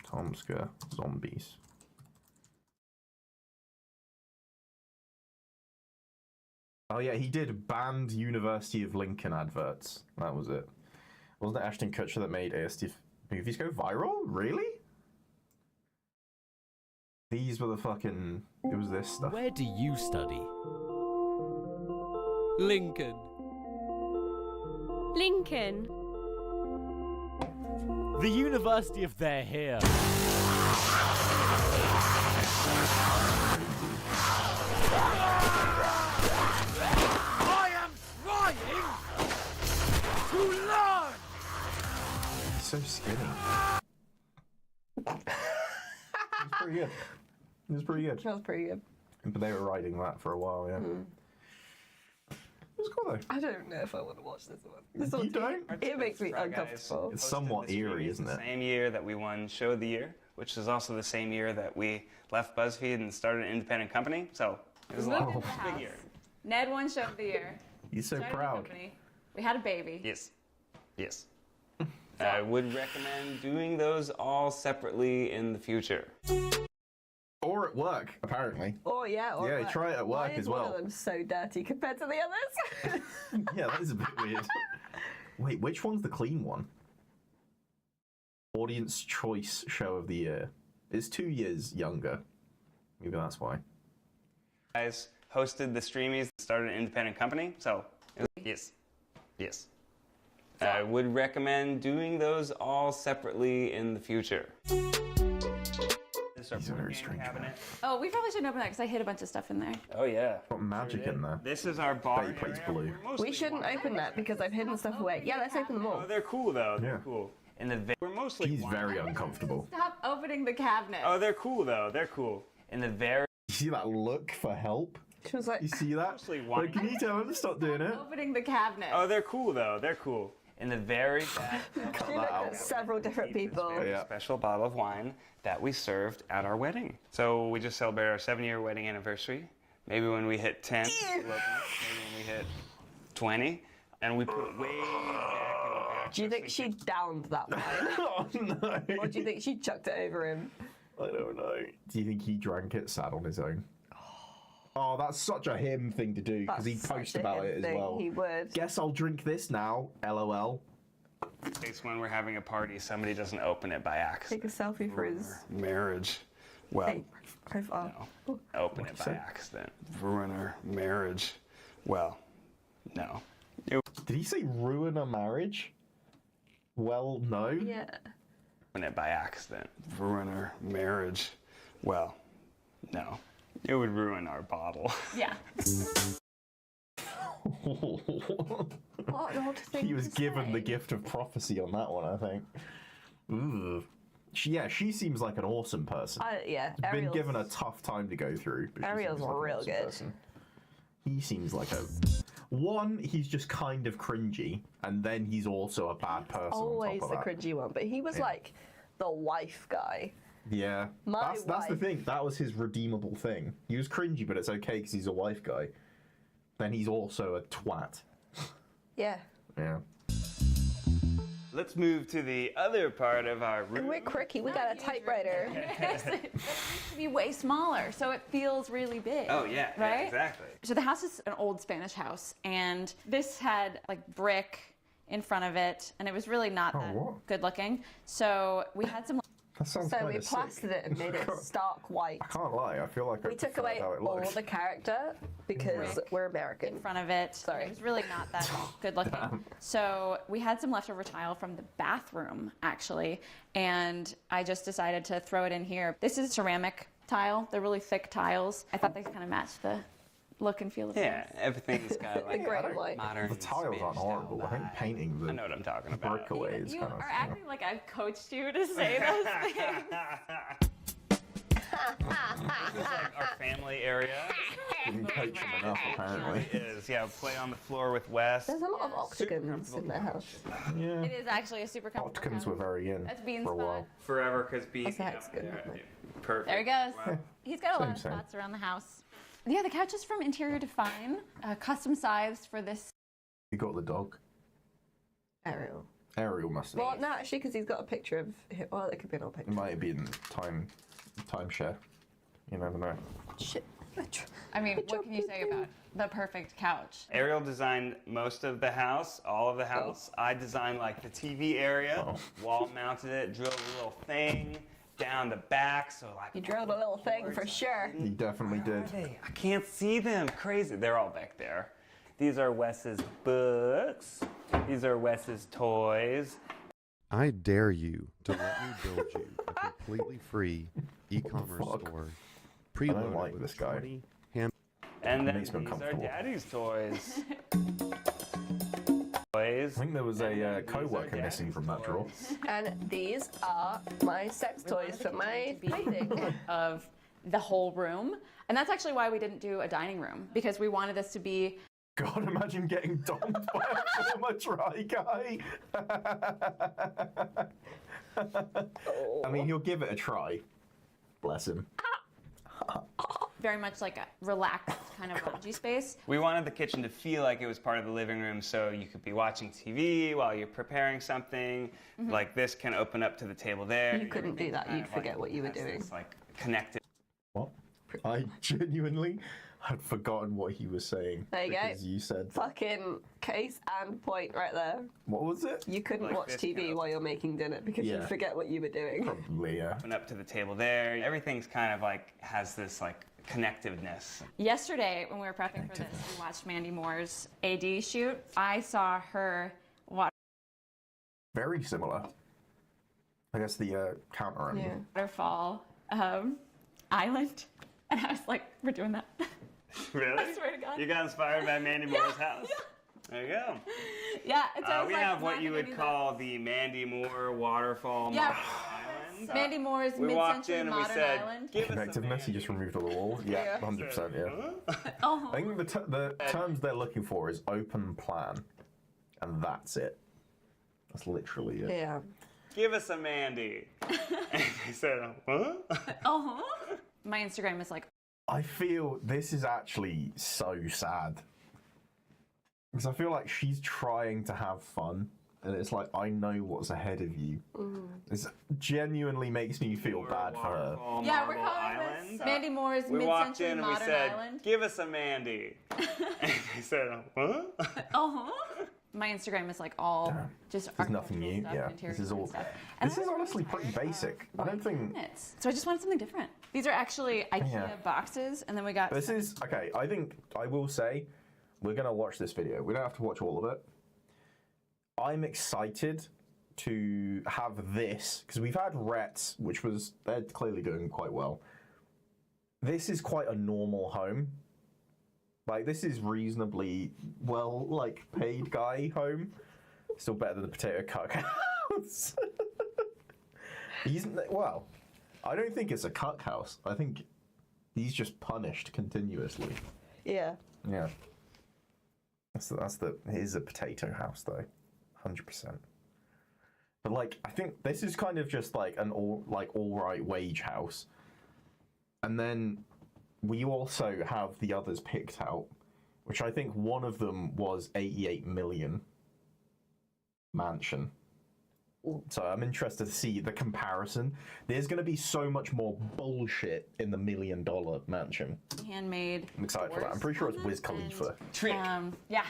Tomska zombies. Oh yeah, he did banned University of Lincoln adverts. That was it. Wasn't it Ashton Kutcher that made AST movies go viral? Really? These were the fucking... It was this stuff. Where do you study? Lincoln. Lincoln. The University of They're Here. I am trying to learn! He's so skinny. It's pretty good. It was pretty good. That was pretty good. But they were riding that for a while, yeah. It was cool though. I don't know if I want to watch this one. This You one don't? It makes me uncomfortable. It's somewhat eerie, isn't it? Same year that we won Show of the Year, which is also the same year that we left BuzzFeed and started an independent company. So it was a Moved into the big house. year. Ned won Show of the Year. He's so Started a proud. company. We had a baby. Yes. Yes. I would recommend doing those all separately in the future. Or at work, apparently. Oh yeah. Or Yeah, like, try it at work why is as one well. of them so dirty compared to the others? Yeah, that is a bit weird. Wait, which one's the clean one? Audience Choice Show of the Year. It's 2 years younger. Maybe that's why. Guys hosted the Streamies, started an independent company. So yes. Yes. I would recommend doing those all separately in the future. This is our He's a very board game strange cabinet. man. Oh, we probably shouldn't open that because I hid a bunch of stuff in there. Oh yeah. Got magic in there. This is our bar Bet he plays area. blue. We're mostly We shouldn't wine. open that because I've hidden stuff away. Yeah, let's open them all. Oh, they're cool though. They're Yeah. cool. In the we're mostly He's wine. very uncomfortable. Stop opening the cabinet. Oh, they're cool though. They're cool. In the very You see that look for help? She was like, You see that? mostly wine. Like, can you tell him to stop doing it? Opening the cabinet. Oh, they're cool though. They're cool. In the very back, she looked at several different people. very Yeah. special bottle of wine that we served at our wedding. So we just celebrated our 7-year wedding anniversary. Maybe when we hit 10, we'll open it. Maybe when we hit 20, and we put it way back. Do you think she downed that wine? Oh no. Or do you think she chucked it over him? I don't know. Do you think he drank it sat on his own? Oh, that's such a him thing to do because he'd That's post such a about him it as thing, well. He would. Guess I'll drink this now. LOL. In case when we're having a party, somebody doesn't open it by accident. Take a selfie for his. Marriage. Well, Hey, profile. no. Open it by accident. Ruin our marriage. Well, no. Did he say ruin a marriage? Well, no. Yeah. Open it by accident. Ruin our marriage. Well, no. It would ruin our bottle. Yeah. What an odd thing He was to given the say. gift of prophecy on that one, I think. Ooh. She seems like an awesome person. Yeah, Been Ariel's, given a tough time to go through. But she Ariel's seems like an real awesome good. person. He seems like a... One, he's just kind of cringy, and then he's also a bad person always on the top of that. cringy one, but he was like the wife guy. Yeah. My That's the wife. thing. That was his redeemable thing. He was cringy, but it's okay because he's a wife guy. Then he's also a twat. Yeah. Yeah. Let's move to the other part of our room. And we're quirky. We got a typewriter. It used to be way smaller, so it feels really big. Oh yeah, Right? yeah, exactly. So the house is an old Spanish house, and this had like brick in front of it, and it was really not that what? good looking. So we had some. That sounds So we kinda sick. plastered it and made it stark white. I can't lie. I feel like We took away how it all looks. the character because we're American. In front of it. Sorry. It was really not that good looking. So we had some leftover tile from the bathroom, actually, and I just decided to throw it in here. This is ceramic tile. They're really thick tiles. I thought they kind of matched the look and feel of Yeah, things. everything's got like gray and white. modern. The tiles aren't Spanish horrible. style I think vibe. painting the I know what I'm talking about. brick away is You kind of. are acting like I've coached you to say those things. This is like our family area. Didn't coach him enough, apparently. It is, yeah. Play on the floor with Wes. There's a lot of octagons in their house. Yeah. It is actually a super comfortable Octagons couch. were very in That's Bean's for a spot. while. Forever, because Bean. That's a hexagon, isn't it? Perfect. There he goes. Wow. He's got a lot of Same. spots around the house. Yeah, the couch is from Interior Define, custom sized for this. You got the dog. Ariel. Ariel must have. Well, no, actually, because he's got a picture of him. Well, it could be an old It picture. might have been timeshare. You never know. Shit. I mean, what can you say about the perfect couch? Ariel designed most of the house, all of the house. I designed like the TV area, wall mounted it, drilled a little thing down the back, so like. You drilled a little thing for sure. You definitely did. I can't see them. Crazy. They're all back there. These are Wes's books. These are Wes's toys. I dare you to let me build you a completely free e-commerce store. I don't like this guy. And then Makes me these are uncomfortable. Daddy's toys. I think there was a co-worker missing from that drawer. And these are my sex toys for my fighting. Of the whole room. And that's actually why we didn't do a dining room, because we wanted this to be. God, imagine getting domed by a former try guy. I mean, he'll give it a try. Bless him. Very much like a relaxed kind of loungy space. We wanted the kitchen to feel like it was part of the living room, so you could be watching TV while you're preparing something. Like this can open up to the table there. You couldn't do that. You'd forget what you were doing. It's like connected. What? I genuinely had forgotten what he was saying. There you go. Because you said. Fucking case and point right there. What was it? You couldn't Like watch this TV kind of- while you're making dinner because Yeah. you'd forget what you were doing. Probably, yeah. Open up to the table there. Everything's kind of like has this like connectiveness. Yesterday, when we were prepping for this, we watched Mandy Moore's AD shoot. I saw her Very similar. I guess the counter angle. waterfall island, and I was like, "We're doing that." Really? I swear to God. You got inspired by Mandy Moore's house. There you go. Yeah, and so I was We like, have what "Not you gonna would do call the Mandy Moore waterfall Yeah. model island. Mandy Moore's We walked mid-century in and we modern said, island. give us a Connectiveness, he just removed all the walls. Yeah, 100%, yeah. Oh. I think the terms they're looking for is open plan. And that's it. That's literally it. Yeah. Give us a Mandy. And he said, huh? My Instagram is like, I feel this is actually so sad. Because I feel like she's trying to have fun. And it's like, I know what's ahead of you. This genuinely makes me feel bad for her. yeah, we're calling this Mandy Moore's We walked mid-century in and we modern said, island. give us a Mandy. And he said, huh? My Instagram is like all just There's nothing new. stuff, Yeah, interior this is all. stuff. And This I is was honestly pretty basic. I don't think. So I just wanted something different. These are actually IKEA Yeah. boxes, and then we got. This is okay. I think I will say we're gonna watch this video. We don't have to watch all of it. I'm excited to have this because we've had Rets, which was they're clearly doing quite well. This is quite a normal home. Like this is reasonably well like paid guy home. Still better than the potato cuck house. He's well. I don't think it's a cuck house. I think he's just punished continuously. Yeah. Yeah. It is a potato house though, 100%. But like, I think this is kind of just like an all right wage house, and then we also have the others picked out, which I think one of them was 88 million mansion. So I'm interested to see the comparison. There's going to be so much more bullshit in the $1 million mansion. handmade. I'm excited for that. I'm pretty sure it's Wiz Khalifa. Yeah,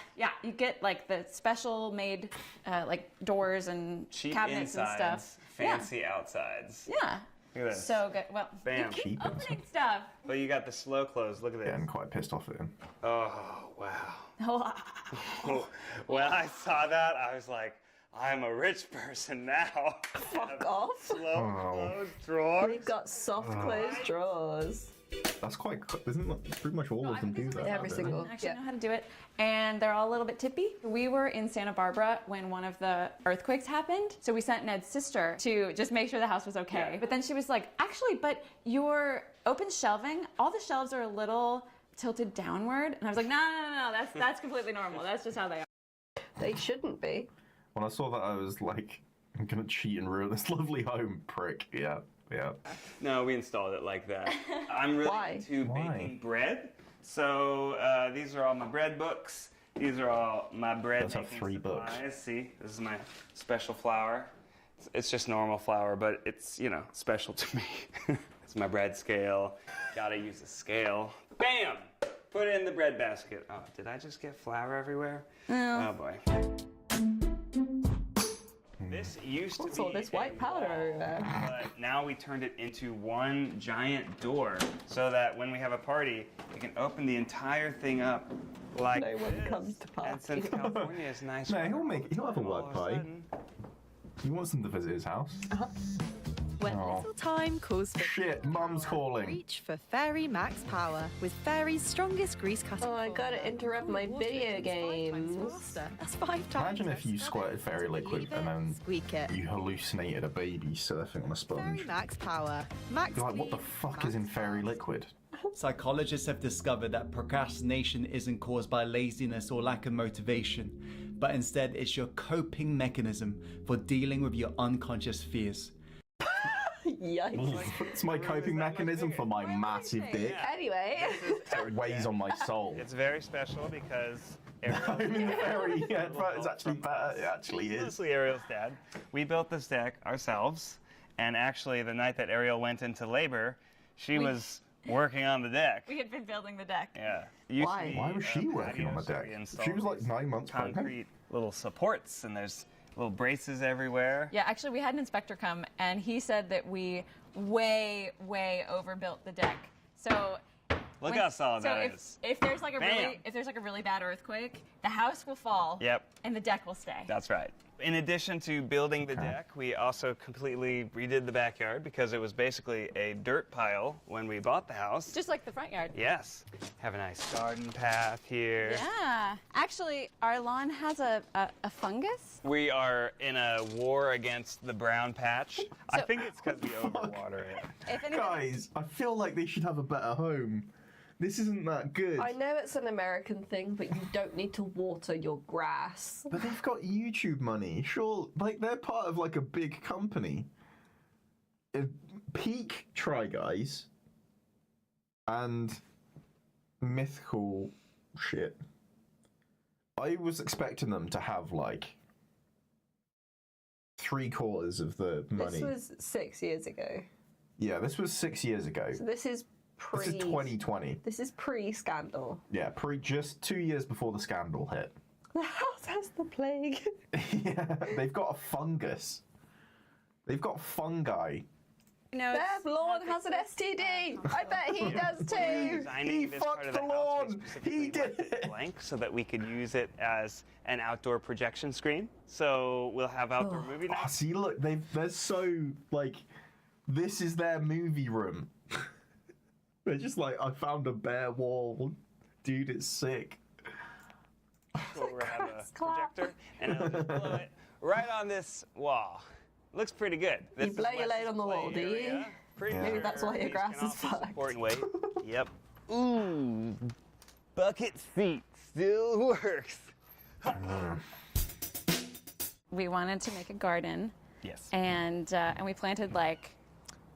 you get like the special made like doors and Cheap cabinets insides, and stuff. fancy outsides. Yeah. Look at this. So good. Well, Bam. you keep Cheap opening stuff. But you got the slow close. Look at this. Getting quite pissed off at him. Oh, wow. Oh, When I saw that, I was like, I'm a rich person now. Fuck off. Slow closed drawer. We've got soft closed drawers. That's quite. Isn't that pretty much all of them do that? Every don't single. they? Actually know how to do it, and they're all a little bit tippy. We were in Santa Barbara when one of the earthquakes happened, so we sent Ned's sister to just make sure the house was okay. Yeah. But then she was like, actually, but your open shelving, all the shelves are a little tilted downward, and I was like, no, that's completely normal. That's just how they are. They shouldn't be. When I saw that, I was like, I'm gonna cheat and ruin this lovely home, prick. Yeah. No, we installed it like that. I'm really into baking bread. So these are all my bread books. These are all my bread Those have making 3 supplies. books. See, this is my special flour. It's just normal flour, but it's, you know, special to me. It's my bread scale. Gotta use a scale. Bam! Put it in the bread basket. Oh, did I just get flour everywhere? No. Oh boy. This used to What's be all this white powder over there? but now we turned it into one giant door so that when we have a party, we can open the entire thing up like No one this. comes to party. And since California is nice, No, weather, he'll have a all work of party. sudden- He wants them to visit his house. When Oh. little time calls for Shit, Mum's calling. reach for Fairy Max Power with Fairy's strongest grease cutting. Oh, I gotta interrupt my video games. That's 5 times. Imagine if you squirted fairy liquid and then Squeak it. you hallucinated a baby surfing on a Fairy sponge. Max Power. Max You're like, what the speed, fuck is in max fairy power. liquid? Psychologists have discovered that procrastination isn't caused by laziness or lack of motivation, but instead it's your coping mechanism for dealing with your unconscious fears. Yikes. It's my coping mechanism for my massive dick. Anyway. It weighs on my soul. It's very special because I mean, fairy, yeah, but it's actually better. It actually is. mostly Ariel's dad. We built this deck ourselves, and actually the night that Ariel went into labor, she was working on the deck. We had been building the deck. Yeah. It used to Why? be Why was a she working on the patio, so deck? we installed She was like these 9 months pregnant. concrete little supports, and there's little braces everywhere. Yeah, actually, we had an inspector come, and he said that we way overbuilt the deck. So Look how solid that is. If there's like a Bam. really bad earthquake, the house will fall. Yep. And the deck will stay. That's right. In addition to building the deck, we also completely redid the backyard because it was basically a dirt pile when we bought the house. Just like the front yard. Yes. Have a nice garden path here. Yeah. Actually, our lawn has a fungus. We are in a war against the brown patch. I think it's because we overwater it. If anybody, Guys, I feel like they should have a better home. This isn't that good. I know it's an American thing, but you don't need to water your grass. But they've got YouTube money. Sure, like they're part of like a big company. Peak Try Guys and Mythical shit. I was expecting them to have like 3/4 of the money. This was 6 years ago. Yeah, this was 6 years ago. So this is This is 2020. This is pre-scandal. Yeah, just 2 years before the scandal hit. The house has the plague. Yeah, they've got a fungus. They've got fungi. Bev Lord has an STD. I bet he does too. Designing this part of the house, we specifically left it blank so that we could use it as an outdoor projection screen. So we'll have outdoor movie Oh, nights. see, look, they're so like, this is their movie room. They're just like, I found a bare wall, dude. It's sick. We'll have a projector, and it'll just blow it right on this wall. Looks pretty good. You This blow is your load Wes's on the wall, play do you? area. Pretty Maybe sure that's why your these grass can is also fucked. support weight. Yep. Ooh, bucket seat still works. we wanted to make a garden. Yes. And we planted like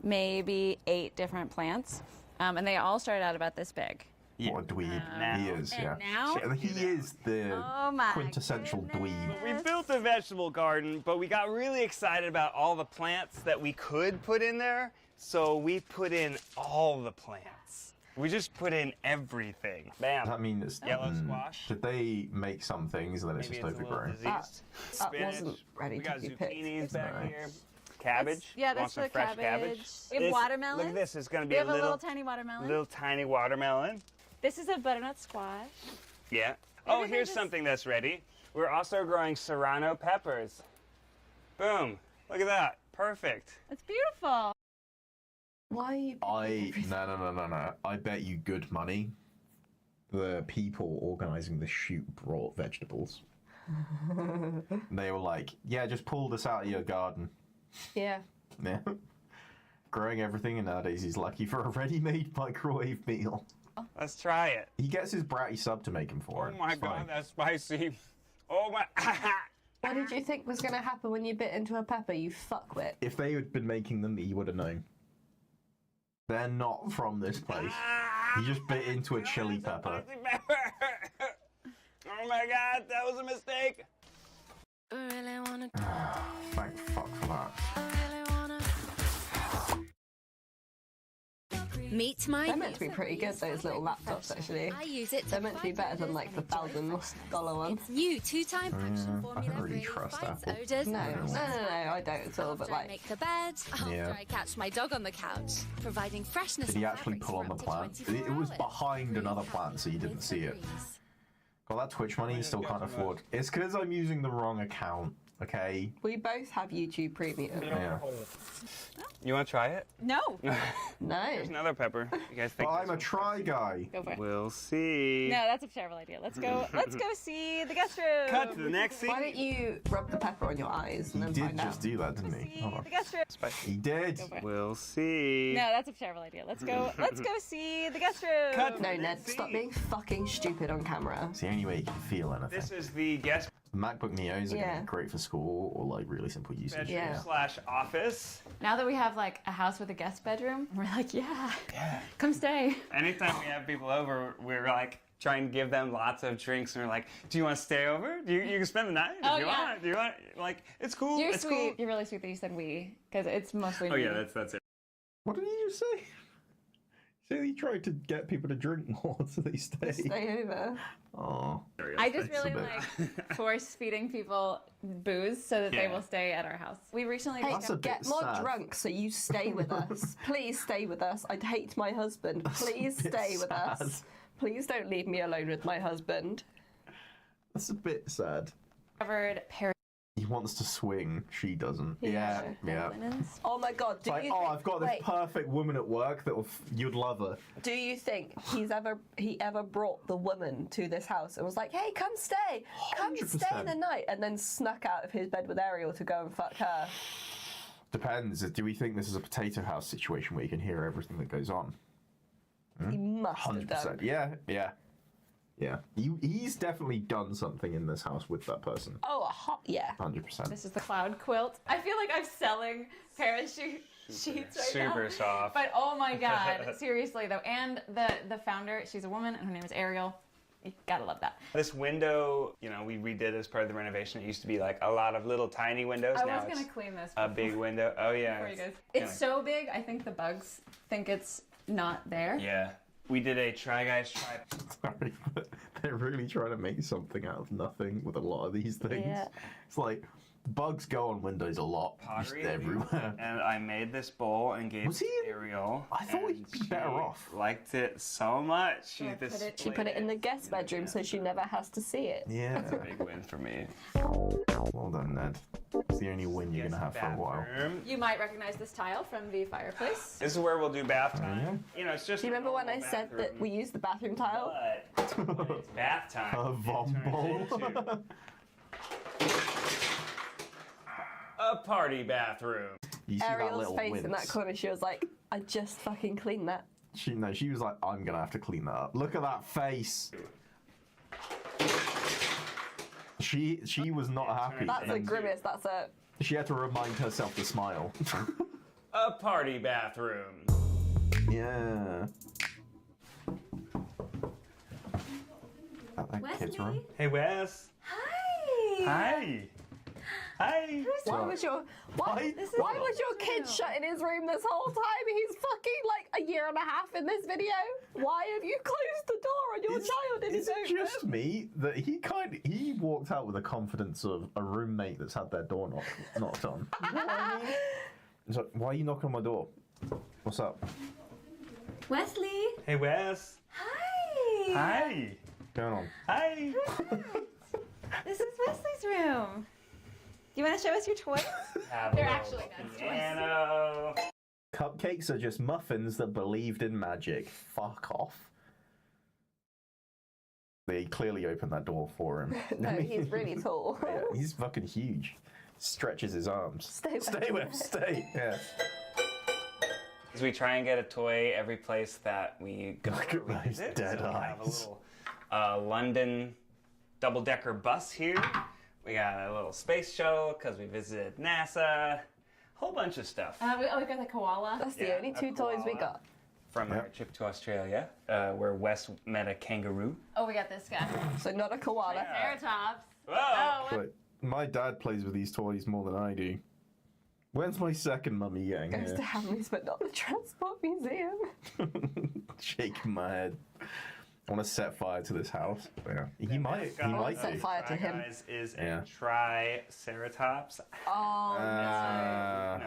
maybe 8 different plants. And they all started out about this big. What a dweeb. He is, And yeah. now? Shit, and he is the Oh my quintessential dweeb. We built a vegetable garden, but we got really excited about all the plants that we could put in there, so we put in all the plants. We just put in everything. Bam. Does that mean it's Yellow squash. Did they make some things and then it's Maybe just it's a little overgrown? diseased. That Spinach. wasn't ready We to got be picked. zucchinis back Nice. here. Cabbage. Yeah, Want that's some the fresh cabbage. We have This- watermelon. Look at this. It's going to We be have a little tiny watermelon. little tiny watermelon. This is a butternut squash. Yeah. Oh, Everything here's just- something that's ready. We're also growing serrano peppers. Boom. Look at that. Perfect. It's beautiful. Why are you? No. I bet you good money. The people organising the shoot brought vegetables. They were like, yeah, just pull this out of your garden. Yeah. Yeah. Growing everything, and nowadays he's lucky for a ready-made microwave meal. Let's try it. He gets his bratty sub to make him for Oh it. my It's god, fine. that's spicy. Oh my. What did you think was going to happen when you bit into a pepper, you fuckwit? If they had been making them, he would have known. They're not from this place. He just bit into a chili pepper. Oh my god, that was a mistake. Thank fuck for that. Meet my They're meant to be pretty good, those little laptops, actually. I use it. They're meant to be better than like the $1,000 one. New 2-time action I don't really trust Apple. odors. No, I don't at all, but After I like... make the bed, Yeah. after I catch my dog on the couch, providing freshness. Did he and actually fabrics pull on for the up to plant? 24 It was hours. behind another plant, so you didn't see it. Got that Twitch money you still can't afford. It's because I'm using the wrong account, okay? We both have YouTube Premium. Yeah. You want to try it? No. No. There's another pepper. You guys think? Well, I'm a try guy. Go for it. We'll see. No, that's a terrible idea. Let's go. Let's go see the guest room. Cut to the next scene. Why don't you rub the pepper on your eyes and He then did find just out? do that, didn't he? Hold on. The guest room. He did. Go for it. We'll see. No, that's a terrible idea. Let's go. Let's go see the guest room. Cut. No, Ned, stop being fucking stupid on camera. It's the only way you can feel anything. This is the guest The MacBook Neos are gonna Yeah. be great for school or like really simple usage. bedroom Yeah. slash office. Now that we have like a house with a guest bedroom, we're like, yeah, come stay. Anytime we have people over, we're like trying to give them lots of drinks, and we're like, "Do you want to stay over? You can spend the night if Oh, you yeah. want. Do you want? Like, it's cool. You're it's sweet. cool." You're really sweet that you said we, because it's mostly Oh me. yeah, that's it. What did he just say? So he tried to get people to drink more so they stay. Stay over. Oh. I just That's a really bit- like force feeding people booze so that they Yeah. will stay at our house. We recently Hey, That's a get bit more sad. drunk so you stay with us. Please stay with us. I'd hate my husband. Please a bit stay with sad. us. Please don't leave me alone with my husband. That's a bit sad. discovered He wants to swing. She doesn't. Yeah. Yeah. linens. Oh my god, It's do like, you oh, think, I've got this wait, perfect woman at work that you'd love her. do you think he ever brought the woman to this house and was like, hey, come stay. Come stay 100%. the night, and then snuck out of his bed with Ariel to go and fuck her? Depends. Do we think this is a potato house situation where you can hear everything that goes on? He must have 100%. done. Yeah. He's definitely done something in this house with that person. Oh, yeah. 100%. This is the cloud quilt. I feel like I'm selling parachute sheets right now. Super soft. But oh my god, seriously though. And the founder, she's a woman, and her name is Ariel. You gotta love that. This window, we redid as part of the renovation. It used to be like a lot of little tiny windows. I now was it's gonna clean this a big window. Oh yeah. before you guys. It's so big, I think the bugs think it's not there. Yeah. We did a try guys try. Sorry, but they're really trying to make something out of nothing with a lot of these things. Yeah. It's like bugs go on Windows a lot, just Pottery. everywhere. And I made this bowl and gave Was he it to in- Ariel. I thought and he'd be better she off. Liked it so much. She She put it in the guest bedroom so she never has to see it. Yeah. That's a big win for me. Well done, Ned. It's the only win you're gonna have for a while. Bathroom. You might recognize this tile from the fireplace. This is where we'll do bath time. It's just. Do you remember when I said that we used the bathroom tile? But when it's bath time. A vom bowl. A party bathroom. You see that Ariel's little face wince? in that corner, she was like, I just fucking cleaned that. She was like, I'm gonna have to clean that up. Look at that face. She was not happy. That's a grimace, that's a... She had to remind herself to smile. A party bathroom. Yeah. That kid's room. Hey Wes. Hi! Hi. Hi. Why was your kid shut in his room this whole time? He's fucking like a year and a half in this video. Why have you closed the door on your child in his Is own it just me that he walked out with the confidence of a roommate that's had their door knocked on? You know what I mean? It's like, why are you knocking on my door? What's up? Wesley! Hey Wes. Hi! Hi. What's going on? Hi. This is Wesley's room. You want to show us your toys? Have a They're little actually Ned's toys. piano. Cupcakes are just muffins that believed in magic. Fuck off. They clearly opened that door for him. No, he's really tall. Yeah, he's fucking huge. Stretches his arms. Stay with. Stay. Yeah. As we try and get a toy every place that we go. Look at those dead We have a eyes. little London double-decker bus here. We got a little space shuttle because we visited NASA. A whole bunch of stuff. We got the koala. That's the only two toys we got. From our trip to Australia, where Wes met a kangaroo. Oh, we got this guy. So not a koala. Triceratops. Whoa! Oh, But my dad plays with these toys more than I do. When's my second mummy getting Goes to here? Hamleys, but not the Transport Museum. Shaking my head. I want to set fire to this house. Yeah. He might set do. fire to him. Guys, is Yeah. a Triceratops. Oh, Uh,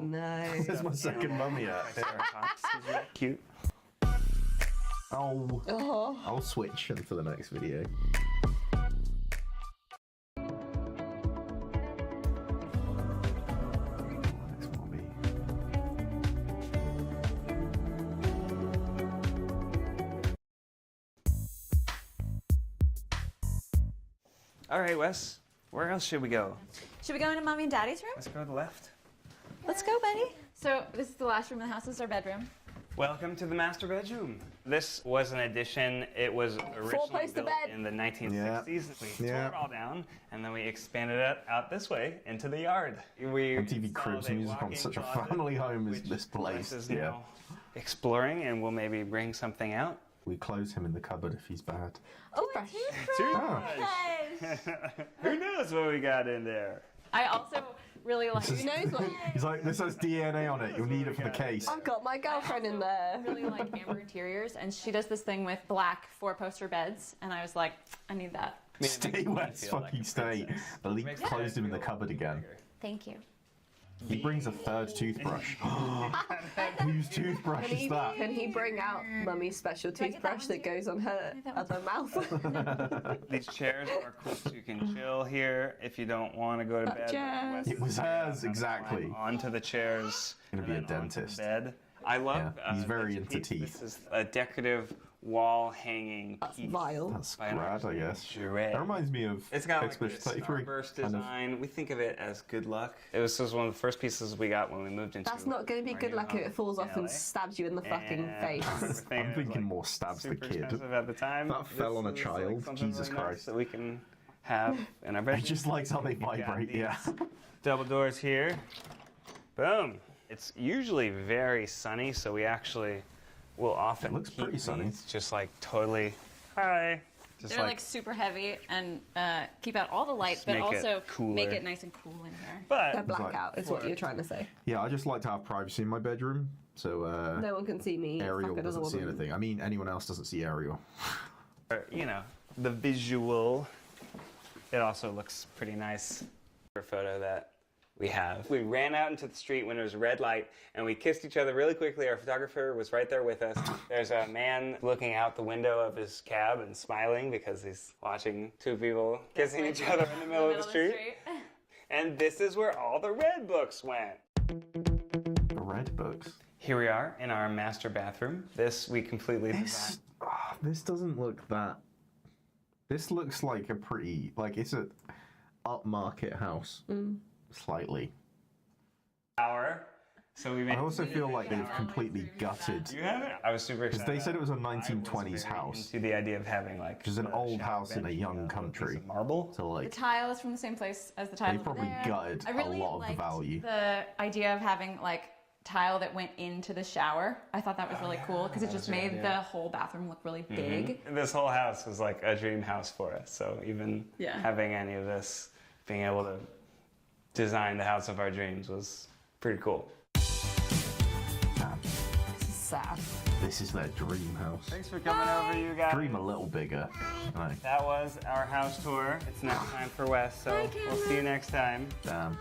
no. Where's my second mummy at? Triceratops. He's really cute. Oh. I'll switch for the next video. Next mummy. All right, Wes. Where else should we go? should we go into Mommy and Daddy's room? Let's go to the left. Let's go, Betty. So this is the last room in the house. This is our bedroom. Welcome to the master bedroom. This was an addition. It was originally Four-poster built bed. in the 1960s. We Yeah. tore it all down, and then we expanded it out this way into the yard. We MTV installed Cribs a music on walk-in such a closet, family home is which this place. Wes is Yeah. now exploring, and we'll maybe bring something out. We close him in the cupboard if he's bad. Oh, a toothbrush. Who knows what we got in there? I also really like. This is- He's like, this has DNA on it. You'll need it for the case. I've got my girlfriend in there. Really like Amber Interiors, and she does this thing with black 4-poster beds, and I was like, I need that. Stay, Wes. Fucking stay. The leak closed him in the cupboard again. Thank you. He brings a third toothbrush. Whose toothbrush is that? Can he bring out Mummy's special toothbrush that goes on her other mouth? These chairs are cool, so you can chill here if you don't want to go to bed. Jazz. It was hers, exactly. Onto the chairs. Gonna be a and then onto the dentist. Bed. I love. Yeah, he's very this into piece. teeth. This is a decorative wall hanging piece. Vile. That's by an rad, I artist named guess. Jure. That reminds me of It's got like Expedition this 33. starburst kind of. design. We think of it as good luck. This was one of the first pieces we got when we moved into. That's not going to be our good new luck if home it falls in off and LA. stabs you in the fucking And face. we're thinking I'm it was, thinking like, more stabs the super kid. expensive at the time. That fell on a This is, like, child. something Jesus really nice Christ. that we can have in our I bedroom. just likes how they We've got vibrate, yeah. these Double doors here. Boom. It's usually very sunny, so we actually will often looks keep pretty sunny. these just like totally. Hi. Just They're like super heavy and keep out all the light, Just but make it also cooler. make it nice and cool in here. But They're blackout, is what you're trying to say. Yeah, I just like to have privacy in my bedroom, so No one can see me. Ariel fuck another doesn't see woman. anything. I mean, anyone else doesn't see Ariel. you know, the visual. It also looks pretty nice. For a photo that we have. We ran out into the street when it was red light and we kissed each other really quickly. Our photographer was right there with us. There's a man looking out the window of his cab and smiling because he's watching two people kissing each other in the middle of the street. And this is where all the red books went. The red books. Here we are in our master bathroom. This we completely designed. This doesn't look that. This looks like a pretty, like it's a upmarket house, slightly. So we made. I also feel like they've completely gutted. You have it? I was super Because excited. they said it was a I was 1920s very house, into the idea of having like. which is an a old shower house in a bench, young you know, with country. some marble. So The like, tile is from the same place as the tile they over probably there. gutted I really a lot of the liked value. the idea of having like tile that went into the shower. I thought that was really cool because it just made the whole bathroom look really big. This whole house was like a dream house for us. So even Yeah. having any of this, being able to design the house of our dreams was pretty cool. This is sad. This is their dream house. Thanks for coming over, you guys. Dream a little bigger. I know. That was our house tour. It's now time for Wes, so we'll see you next time. Damn.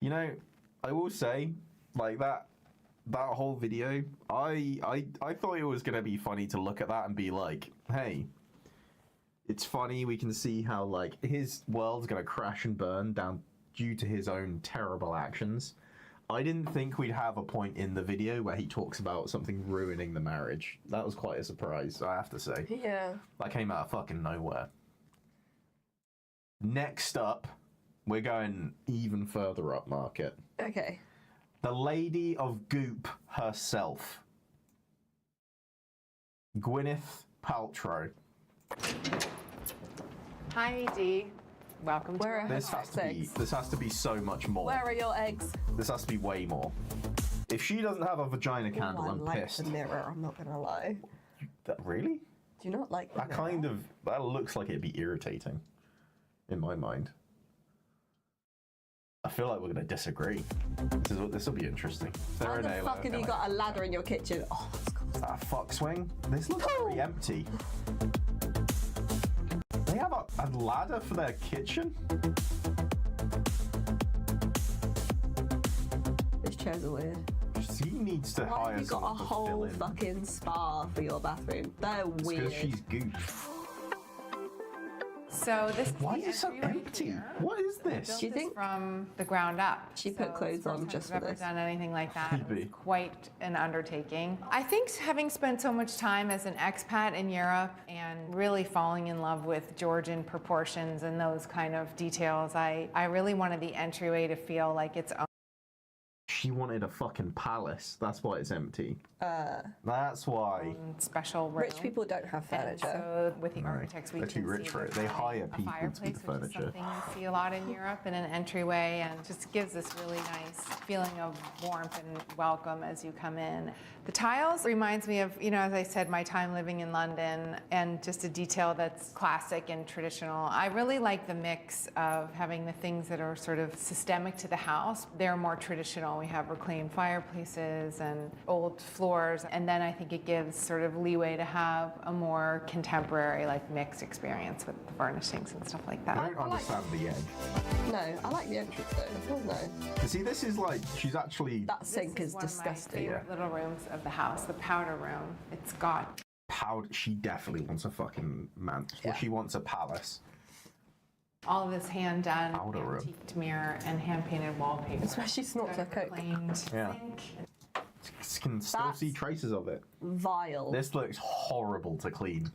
You know, I will say, like that whole video, I thought it was gonna be funny to look at that and be like, hey, it's funny. We can see how like his world's gonna crash and burn down due to his own terrible actions. I didn't think we'd have a point in the video where he talks about something ruining the marriage. That was quite a surprise, I have to say. Yeah. That came out of fucking nowhere. Next up, we're going even further up market. Okay. The Lady of Goop herself. Gwyneth Paltrow. Hi, Dee. Welcome to our This has to be so much more. Where are your eggs? This has to be way more. If she doesn't have a vagina candle, I I'm like pissed. the mirror, I'm not gonna lie. Really? Do you not like the That mirror? that looks like it'd be irritating in my mind. I feel like we're gonna disagree. This will be interesting. Why the fuck have you got a ladder in your kitchen? Oh, that's cool. Ah, fuck swing. This looks very empty. They have a ladder for their kitchen? These chairs are weird. She needs to Why hire have you got a someone to fill whole in. fucking spa for your bathroom? They're It's weird. because she's Goop. So this is Why the is it so entryway empty? here. What is We this? built Do you this think from the ground up? she put clothes it's the on first just time for I've this? ever done anything like that. It was Maybe. quite an undertaking. I think having spent so much time as an expat in Europe and really falling in love with Georgian proportions and those kind of details, I really wanted the entryway to feel like its own. She wanted a fucking palace. That's why it's empty. That's why. Special room. Rich people don't have And furniture. so with the architects, we They're can too rich see for it. there's They having hire a people to do fireplace, the which is furniture. something you see a lot in Europe, in an entryway, and just gives this really nice feeling of warmth and welcome as you come in. The tiles reminds me of, as I said, my time living in London, and just a detail that's classic and traditional. I really like the mix of having the things that are sort of systemic to the house. They're more traditional. We have reclaimed fireplaces and old floors, and then I think it gives sort of leeway to have a more contemporary, like mixed experience with the furnishings and stuff like that. I don't understand the egg. No, I like the entrance though. No. See, this is like, she's actually... That sink is one of my disgusting. favorite little rooms of the house, the powder room. It's got Powder. She definitely wants a fucking man. Well, she wants a palace. all of this hand-done Powder room. antiqued mirror and hand-painted wallpaper. It's where she snorts her coke. Reclaimed Yeah. sink. Can still see traces of it. Vile. This looks horrible to clean.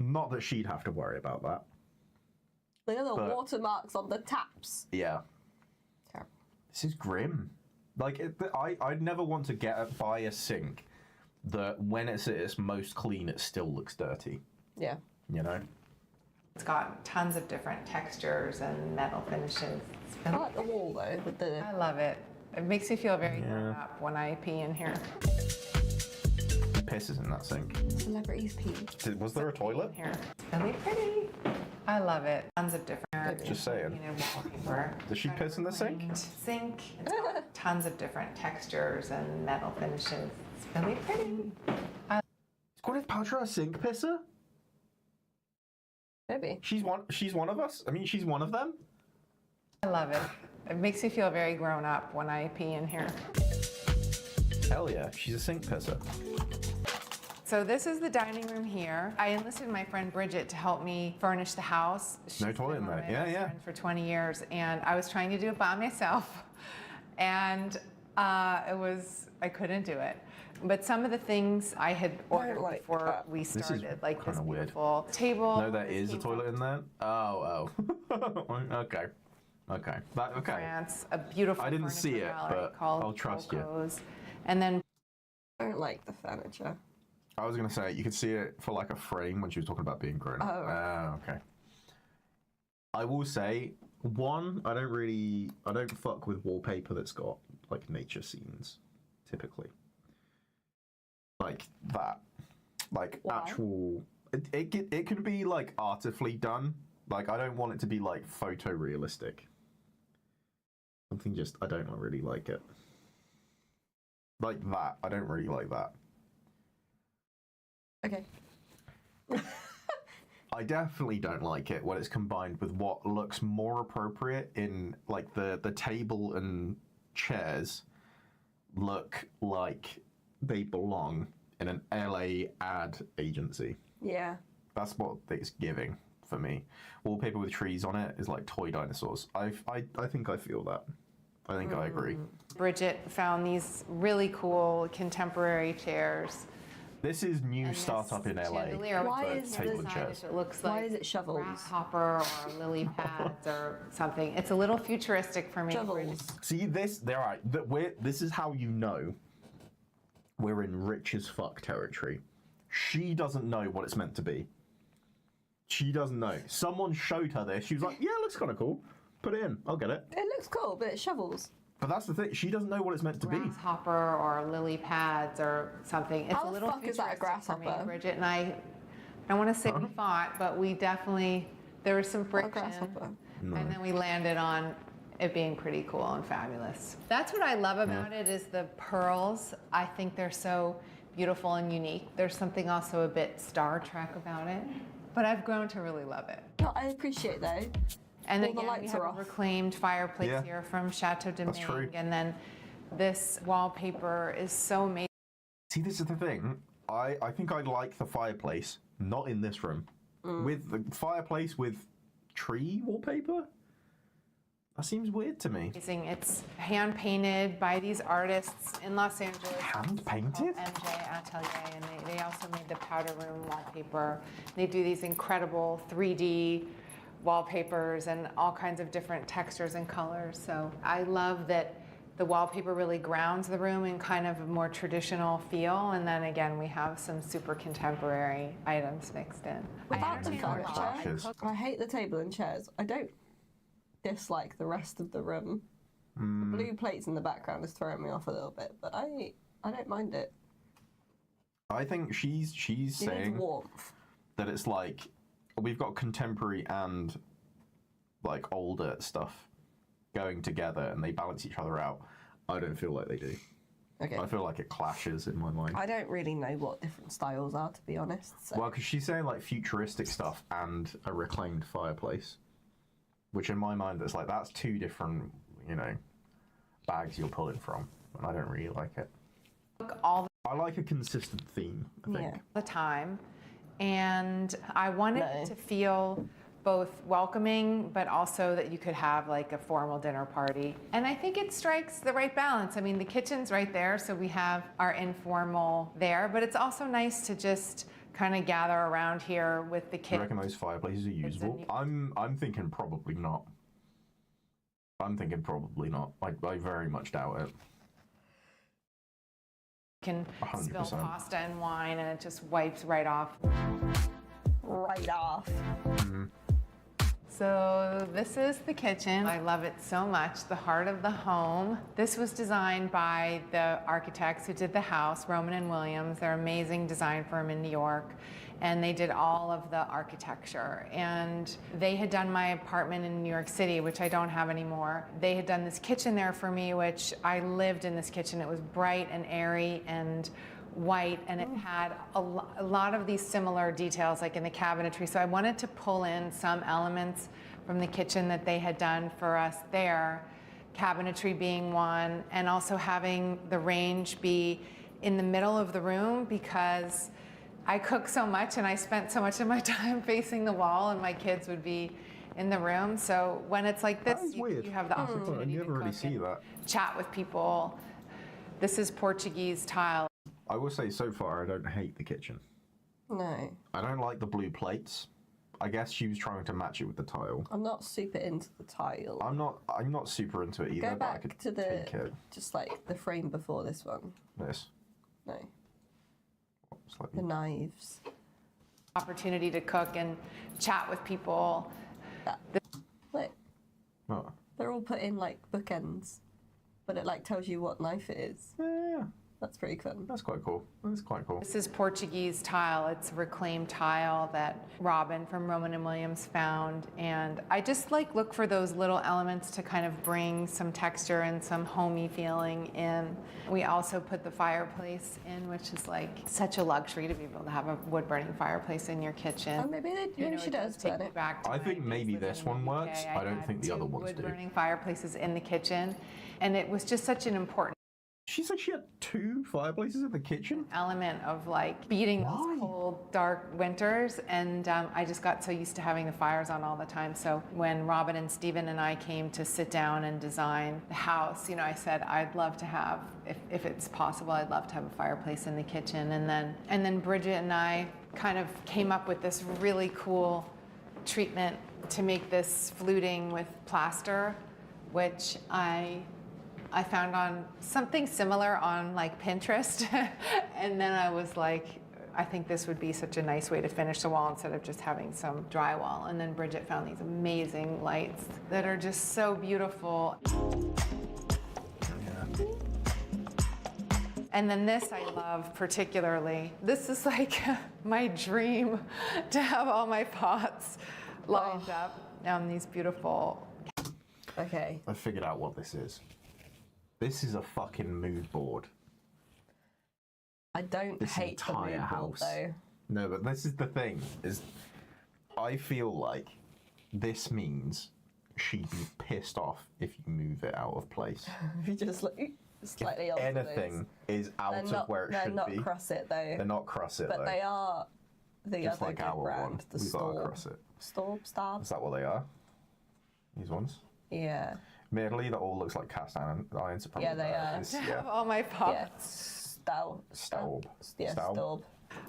Not that she'd have to worry about that. Look at the But- watermarks on the taps. Yeah. Terrible. This is grim. Like, I'd never want to buy a sink that when it's at its most clean, it still looks dirty. Yeah. You know? It's got tons of different textures and metal finishes. It's I really like the wall though, with the. I love it. It makes me feel very grown up when I pee in here. Pisses in that sink. Celebrities pee. Was there a toilet? Here. It's really pretty. I love it. Tons of different Just saying. painted wallpaper. Does she piss in the sink? Sink. It's got tons of different textures and metal finishes. It's really pretty. Is Gwyneth Paltrow a sink pisser? Maybe. She's one of us? I mean, she's one of them? I love it. It makes me feel very grown up when I pee in here. Hell yeah, she's a sink pisser. So this is the dining room here. I enlisted my friend Bridget to help me furnish the house. No toilet in there. Yeah, yeah. For 20 years, and I was trying to do it by myself, and I couldn't do it. But some of the things I had ordered before we started, like this beautiful table. No, there is a toilet in there? Oh. Okay. Okay. Okay. France, a beautiful I didn't see furniture it, gallery but called I'll trust you. Coco's. And then I don't like the furniture. I was going to say, you could see it for like a frame when she was talking about being grown up. Oh. Okay. I will say, I don't fuck with wallpaper that's got like nature scenes, typically. Like that. Like actual, it can be like artfully done. Like I don't want it to be like photorealistic. Something just, I don't really like it. Like that, I don't really like that. Okay. I definitely don't like it when it's combined with what looks more appropriate in like the table and chairs look like they belong in an LA ad agency. Yeah. That's what it's giving for me. Wallpaper with trees on it is like toy dinosaurs. I think I feel that. I think I agree. Bridget found these really cool contemporary chairs. This is new startup in LA. Why for is table and this chairs. It looks Why like is it shovels? grasshopper or lily pads or something. It's a little futuristic for me. Shovels. See this? They're right. This is how you know we're in rich as fuck territory. She doesn't know what it's meant to be. She doesn't know. Someone showed her this. She was like, "Yeah, it looks kind of cool. Put it in. I'll get it." It looks cool, but it's shovels. But that's the thing. She doesn't know what it's meant to be. Grasshopper or lily pads or something. It's How a the little fuck is that a futuristic for me. grasshopper? Bridget and I don't want to say we fought, but we definitely, there was some friction. grasshopper. No. And then we landed on it being pretty cool and fabulous. That's what I love about it is the pearls. I think they're so beautiful and unique. There's something also a bit Star Trek about it, but I've grown to really love it. No, I appreciate though. And All again, the we lights have are a off. reclaimed fireplace Yeah. here from Chateau de That's true. Ming, and then this wallpaper is so amazing. See, this is the thing. I think I like the fireplace, not in this room. With the fireplace with tree wallpaper? That seems weird to me. It's hand painted by these artists in Los Angeles. Hand painted? MJ Atelier, and they also made the powder room wallpaper. They do these incredible 3D wallpapers and all kinds of different textures and colors. So I love that the wallpaper really grounds the room in kind of a more traditional feel. And then again, we have some super contemporary items mixed in. Without the entertain a lot. furniture, I hate the table and chairs. I don't dislike the rest of the room. The blue plates in the background is throwing me off a little bit, but I don't mind it. I think she's It needs saying warmth. that it's like we've got contemporary and like older stuff going together and they balance each other out. I don't feel like they do. Okay. I feel like it clashes in my mind. I don't really know what different styles are, to be honest. So. Well, because she's saying like futuristic stuff and a reclaimed fireplace, which in my mind it's like that's two different, bags you're pulling from, and I don't really like it. All I like a consistent theme, I think. the time, and I wanted it to feel both welcoming, but also that you could have like a formal dinner party. And I think it strikes the right balance. I mean, the kitchen's right there, so we have our informal there, but it's also nice to just kind of gather around here with the Do you kids. reckon those fireplaces are usable? I'm thinking probably not. I very much doubt it. Can 100%. spill pasta and wine, and it just wipes right off. Right off. So this is the kitchen. I love it so much, the heart of the home. This was designed by the architects who did the house, Roman and Williams. They're an amazing design firm in New York, and they did all of the architecture. And they had done my apartment in New York City, which I don't have anymore. They had done this kitchen there for me, which I lived in this kitchen. It was bright and airy and white, and it had a lot of these similar details like in the cabinetry. So I wanted to pull in some elements from the kitchen that they had done for us there, cabinetry being one, and also having the range be in the middle of the room because I cook so much and I spent so much of my time facing the wall and my kids would be in the room. So when it's like this, you have the opportunity You to never really cook see and that. chat with people. This is Portuguese tile. I will say so far I don't hate the kitchen. No. I don't like the blue plates. I guess she was trying to match it with the tile. I'm not super into the tile. I'm not super into it either, Go but I back could to the take it. just like the frame before this one. This. No. Slightly. The knives. Opportunity to cook and chat with people. Look, Oh. they're all put in like bookends, but it like tells you what knife it is. Yeah. That's pretty fun. That's quite cool. That's quite cool. This is Portuguese tile. It's reclaimed tile that Robin from Roman and Williams found. And I just like look for those little elements to kind of bring some texture and some homey feeling in. We also put the fireplace in, which is like such a luxury to be able to have a wood burning fireplace in your kitchen. Oh, maybe she does take burn me it. back to I my think days maybe living this in one the works. UK. I don't had think the other ones wood do. burning fireplaces in the kitchen. And it was just such an important She said she had 2 fireplaces in the kitchen? Element of like beating those cold, dark winters, and I just got so used to having the fires on all the time. So when Robin and Stephen and I came to sit down and design the house, you know, I said I'd love to have, if it's possible, I'd love to have a fireplace in the kitchen. And then Bridget and I kind of came up with this really cool treatment to make this fluting with plaster, which I found on something similar on like Pinterest. And then I was like, I think this would be such a nice way to finish the wall instead of just having some drywall. And then Bridget found these amazing lights that are just so beautiful. Yeah. And then this I love particularly. This is like my dream, to have all my pots lined up on these beautiful. Okay. I figured out what this is. This is a fucking mood board. I don't hate the mood board though. No, but this is the thing, is I feel like this means she'd be pissed off if you move it out of place. If you just like slightly alter Anything is out of where it should be. They're not cross it though. They're not cross it but though. they are the Just other like good our brand, one. the We've got to Storb. cross it. Storb? Is that what they are? These ones? Yeah. Admittedly, that all looks like cast iron. Irons are probably Yeah, they better. are. It's- To have yeah. all my pots Staub. Yeah, Staub. Storb.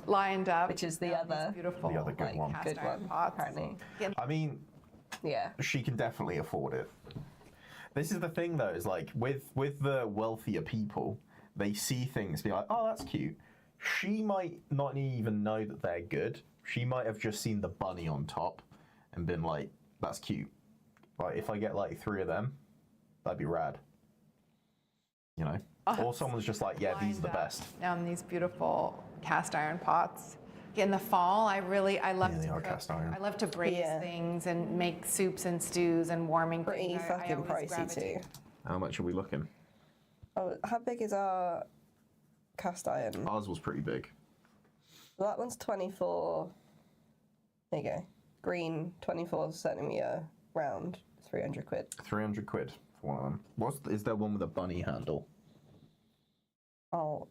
lined up. Which is the other beautiful, The other good like, one. cast Good iron one, pots. apparently. I mean, Yeah. she can definitely afford it. This is the thing though, is like with the wealthier people, they see things, be like, oh, that's cute. She might not even know that they're good. She might have just seen the bunny on top and been like, that's cute. Like, if I get like 3 of them, that'd be rad. You know? Or someone's just like, yeah, these are the best. These beautiful cast iron pots. In the fall, I love Yeah, they to are cook. cast iron. I love to braise Yeah. things and make soups and stews and warming Pretty things. I fucking always pricey gravitate. too. How much are we looking? Oh, how big is our cast iron? Ours was pretty big. Well, that one's 24. There you go. Green, 24 centimeter round, 300 quid. 300 quid for one of them. Is there one with a bunny handle? I'll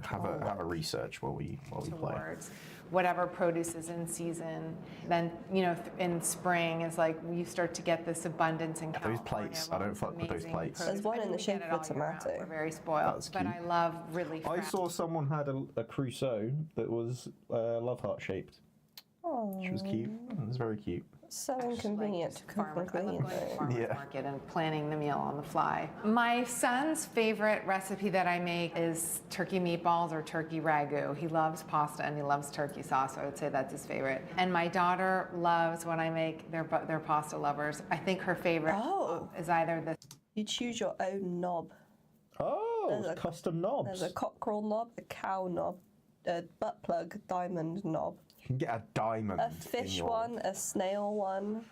Have a research while we play. Towards whatever produce is in season. Then, you know, in spring is like you start to get this abundance in California. Those plates, I don't fuck with those amazing plates. There's one in the shape of a tomato. We're very spoiled, That's but cute. I love really. I fresh. saw someone had a Crusoe that was love heart shaped. Oh, Which was cute. It was very cute. so inconvenient to cook on I love green going to the though. farmer's Yeah. market and planning the meal on the fly. My son's favorite recipe that I make is turkey meatballs or turkey ragu. He loves pasta and he loves turkey sauce, so I would say that's his favorite. And my daughter loves when I make, they're pasta lovers. I think her favorite is either the... You choose your own knob. Oh, There's a custom knobs. There's a cockerel knob, a cow knob, a butt plug diamond knob. You can get a diamond. A fish one, a snail one.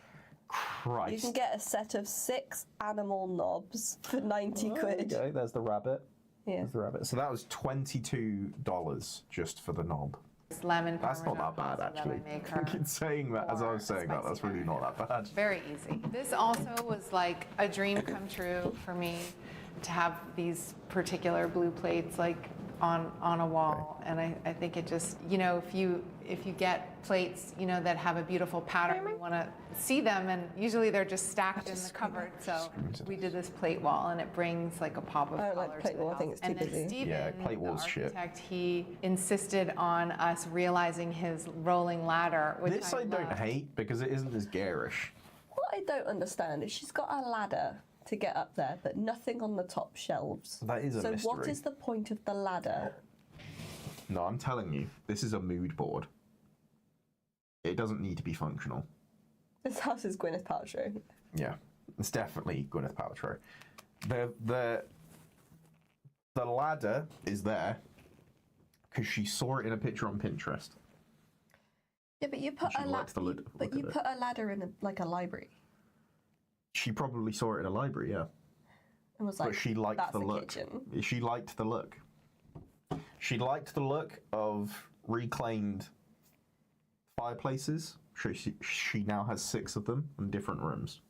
Christ. You can get a set of 6 animal knobs for 90 quid. Okay, there's the rabbit. Yeah. There's the rabbit. So that was $22 just for the knob. lemon That's not Parmesan that bad, pasta that actually. I make her Fucking saying that, as I was saying that, that's really not that bad. Very easy. This also was like a dream come true for me to have these particular blue plates like on a wall. And I think it just, you know, if you get plates, you know, that have a beautiful pattern, you want to see them, and usually they're just stacked in the cupboard. So we did this plate wall, and it brings like a pop of I don't color like plate to the wall, I house. think it's too and then busy. Steven, Yeah, plate wall's the shit. architect, he insisted on us realizing his rolling ladder, which This I don't hate because it isn't as garish. What I don't understand is she's got a ladder to get up there, but nothing on the top shelves. That is a so mystery. what is the point of the ladder? No, I'm telling you, this is a mood board. It doesn't need to be functional. This house is Gwyneth Paltrow. Yeah, it's definitely Gwyneth Paltrow. The ladder is there because she saw it in a picture on Pinterest. Yeah, but you put She a likes the look but you of it. put a ladder in a library She probably saw it in a library, yeah. and was like, But she liked "That's the a look. kitchen." She liked the look. She liked the look of reclaimed fireplaces. She now has 6 of them in different rooms.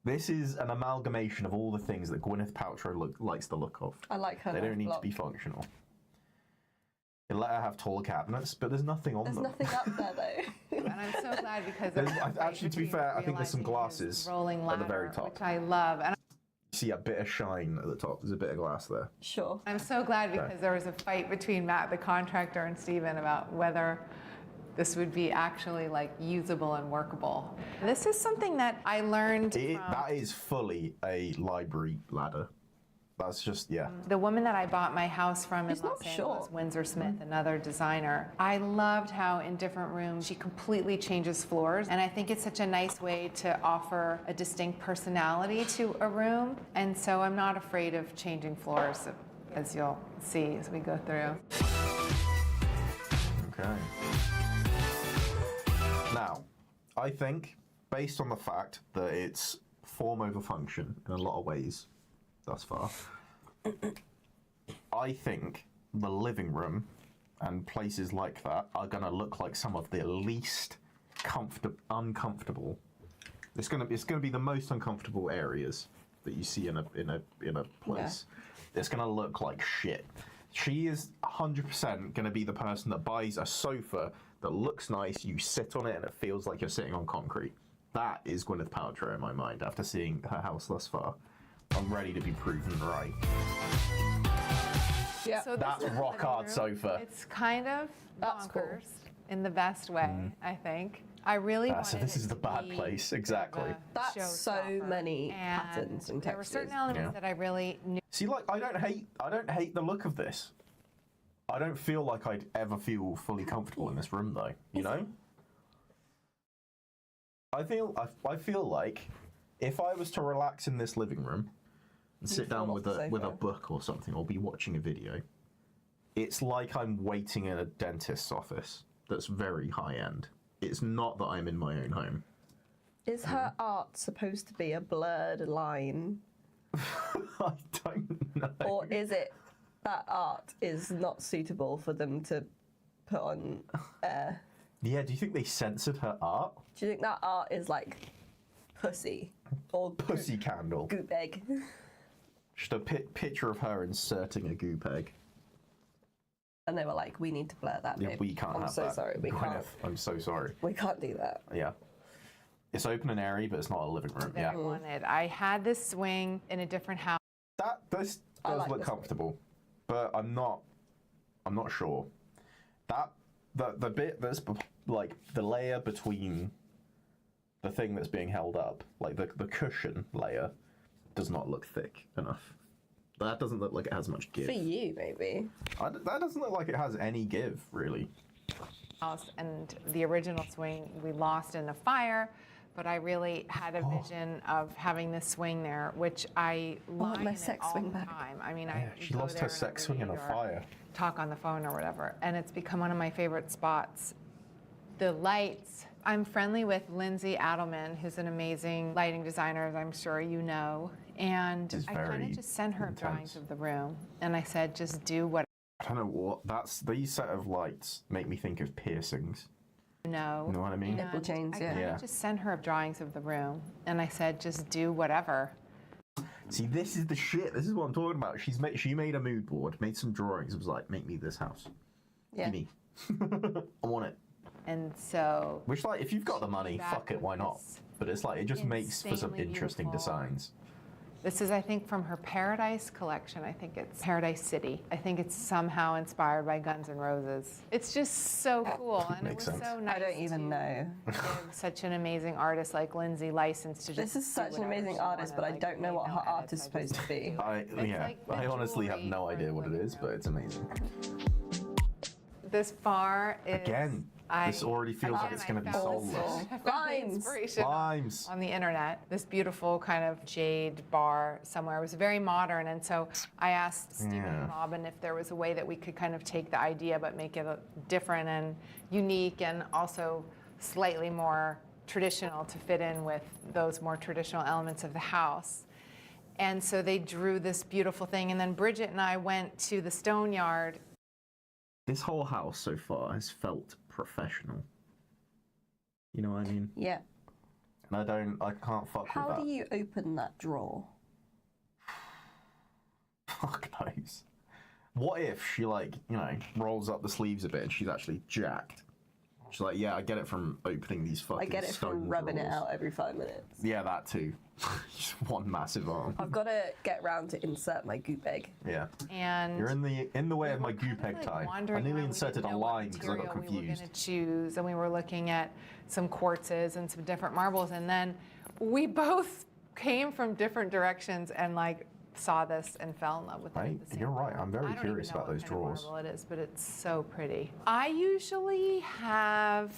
This is an amalgamation of all the things that Gwyneth Paltrow likes the look of. I like her. They don't look need a to lot. be functional. You let her have taller cabinets, but there's nothing on There's them. nothing up there though. And I'm so glad because Actually, to be fair, I think there's some glasses rolling at ladder, the very top. which I love. And You see a bit of shine at the top. There's a bit of glass there. Sure. I'm so glad because there was a fight between Matt, the contractor, and Steven about whether this would be actually like usable and workable. This is something that I learned from That is fully a library ladder. That's just, yeah. the woman that I bought my house from in It's Los not Angeles, short. Windsor Smith, another designer. I loved how in different rooms she completely changes floors. And I think it's such a nice way to offer a distinct personality to a room. And so I'm not afraid of changing floors, as you'll see as we go through. Okay. Now, I think, based on the fact that it's form over function in a lot of ways thus far, I think the living room and places like that are going to look like some of the least uncomfortable. It's going to be the most uncomfortable areas that you see in a place. It's going to look like shit. She is 100% going to be the person that buys a sofa that looks nice, you sit on it and it feels like you're sitting on concrete. That is Gwyneth Paltrow in my mind after seeing her house thus far. I'm ready to be proven right. Yeah. So That's this is rock the hard living room. sofa. It's kind of That's cool. bonkers in the best way, I think. I really wanted So this it is the to bad be place, exactly. That's so showstopper. many And patterns and there were textures. certain elements that I really knew. See, like, I don't hate the look of this. I don't feel like I'd ever feel fully comfortable in this room, though. You know? I feel like if I was to relax in this living room and sit down with a book or something, or be watching a video, it's like I'm waiting in a dentist's office. That's very high end. It's not that I'm in my own home. Is her art supposed to be a blurred line? I don't know. Or is it that art is not suitable for them to put on air? Yeah, do you think they censored her art? Do you think that art is like pussy? Or Pussy candle. goop egg? Just a picture of her inserting a goop egg. And they were like, we need to blur that, Yeah, babe. we can't I'm have so that. sorry, we Gwyneth, can't. I'm so sorry. We can't do that. Yeah. It's open and airy, but it's not a living room. that I wanted. I had this swing in a different house. This does like look this comfortable, but I'm not sure. The bit that's like the layer between the thing that's being held up, like the cushion layer, does not look thick enough. That doesn't look like it has much give. For you, maybe. That doesn't look like it has any give, really. House and the original swing we lost in a fire, but I really had a vision of having this swing there, which I lie my in sex it all swing the back. time. I mean, She I go lost there her and sex I swing in a read or fire. talk on the phone or whatever, and it's become one of my favorite spots. The lights. I'm friendly with Lindsay Adelman, who's an amazing lighting designer, as I'm sure you know. And She's I kind very of just sent her intense. drawings of the room, and I said, just do what I don't know what these set of lights make me think of piercings. you know. You know what I mean? Nipple chains, I yeah. kind of just sent her drawings of the room, and I said, just do whatever. See, this is the shit. This is what I'm talking about. She made a mood board, made some drawings. It was like, make me this house. Yeah. Give me. I want it. And so Which, like, if you've got the money, Back fuck it, with why not? this But it's like, it just makes for some insanely interesting beautiful- designs. this is, I think, from her Paradise collection. I think it's Paradise City. I think it's somehow inspired by Guns N' Roses. It's just so cool, and Makes it was sense. so nice. I don't even know. to give such an amazing artist like Lindsay license to just This is do such an whatever amazing she artist, but I wanted, don't know made what no her art edits, is I supposed just- to be. I honestly have no idea what it is, but it's amazing. This bar is Again, this already feels like it's going to be soulless. I found the Limes. inspiration Limes. on the internet. This beautiful kind of jade bar somewhere. It was very modern, and so I asked Stephen Yeah. and Robin if there was a way that we could kind of take the idea but make it different and unique, and also slightly more traditional to fit in with those more traditional elements of the house. And so they drew this beautiful thing, and then Bridget and I went to the Stone Yard. This whole house so far has felt professional. You know what I mean? Yeah. and I can't fuck How with that. do you open that drawer? Fuck knows. What if she, like, you know, rolls up the sleeves a bit and she's actually jacked? She's like, yeah, I get it from opening these fucking I get it stone from rubbing it drawers. out every 5 minutes. Yeah, that too. Just one massive arm. I've got to get round to insert my goop egg. Yeah. And You're in the way of my goop egg tie. I nearly inserted a line because I got confused. We were going to choose, and we were looking at some quartzes and some different marbles, and then we both came from different directions and like saw this and fell in love with it. Right? You're right. I'm very curious about those drawers. Marble it is, but it's so pretty. I usually have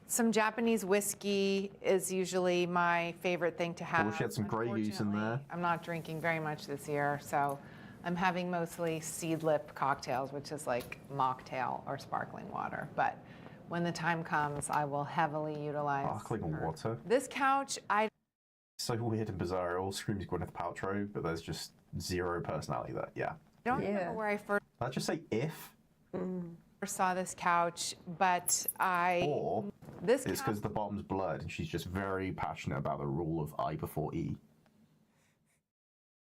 some Japanese whiskey is usually my favorite thing to have. Well, she had some Grey Goose in there. I'm not drinking very much this year, so I'm having mostly seed lip cocktails, which is like mocktail or sparkling water. But when the time comes, I will heavily utilize Sparkling water? This couch, So weird and bizarre. It all screams Gwyneth Paltrow, but there's just zero personality there. Yeah. I don't remember where I first Let's just say if. saw this couch, but Or this it's because the bottom's blurred and she's just very passionate about the rule of I before E.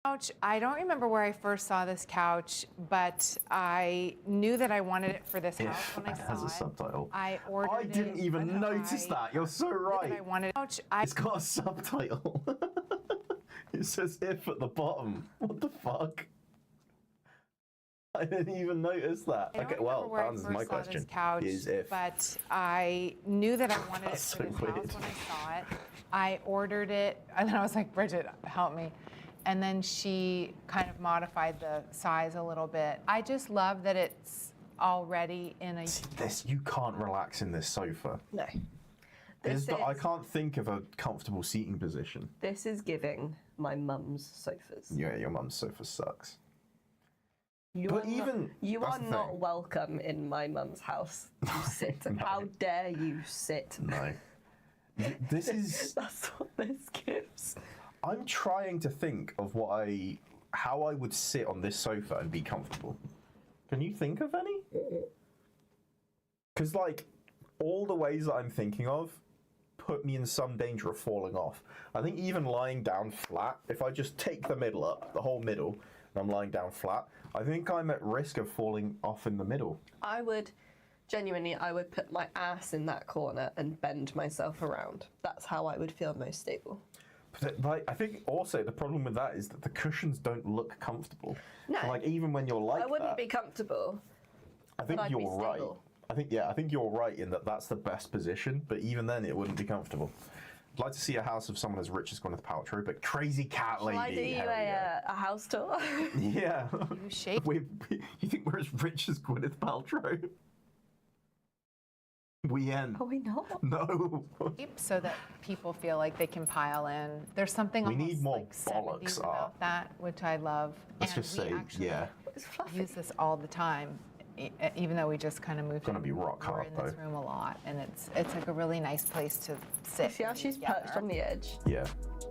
couch, I don't remember where I first saw this couch, but I knew that I wanted it for this house when I It saw has a it. subtitle. I ordered I didn't it, even and notice that. You're so right. I wanted couch. It's got a subtitle. It says if at the bottom. What the fuck? I didn't even notice that. I don't Okay, remember well, where that I answers first my saw question. this couch, Is if. but I knew that I wanted it That's for so this weird. house when I saw it. I ordered it, and then I was like, Bridget, help me. And then she kind of modified the size a little bit. I just love that it's already in a... This, you can't relax in this sofa. No. I can't think of a comfortable seating position. This is giving my mum's sofas. Yeah, your mum's sofa sucks. You But are even- not, you that's are the not thing. welcome in my mum's house. You sit. No. How dare you sit? No. This is... That's what this gives. I'm trying to think of how I would sit on this sofa and be comfortable. Can you think of any? Because, like, all the ways that I'm thinking of put me in some danger of falling off. I think even lying down flat, if I just take the middle up, the whole middle, and I'm lying down flat, I think I'm at risk of falling off in the middle. I would put my ass in that corner and bend myself around. That's how I would feel most stable. But, like, I think also the problem with that is that the cushions don't look comfortable. No. Like, even when you're like I wouldn't that, be comfortable. I think but I'd be you're right. stable. I think you're right in that that's the best position, but even then it wouldn't be comfortable. I'd like to see a house of someone as rich as Gwyneth Paltrow, but crazy cat lady. Shall I do you hell yeah. a house tour? Yeah. shape. You think we're as rich as Gwyneth Paltrow? We end. Are we not? No. So that people feel like they can pile in. There's something We almost need more like bollocks 70s art. about that, which I love. Let's And just we say, actually yeah. use this all the time, even though we just kind of moved. It's gonna be rock We're hard, in this though. room a lot, and it's like a really nice place to sit. See how she's perched on the edge? Yeah.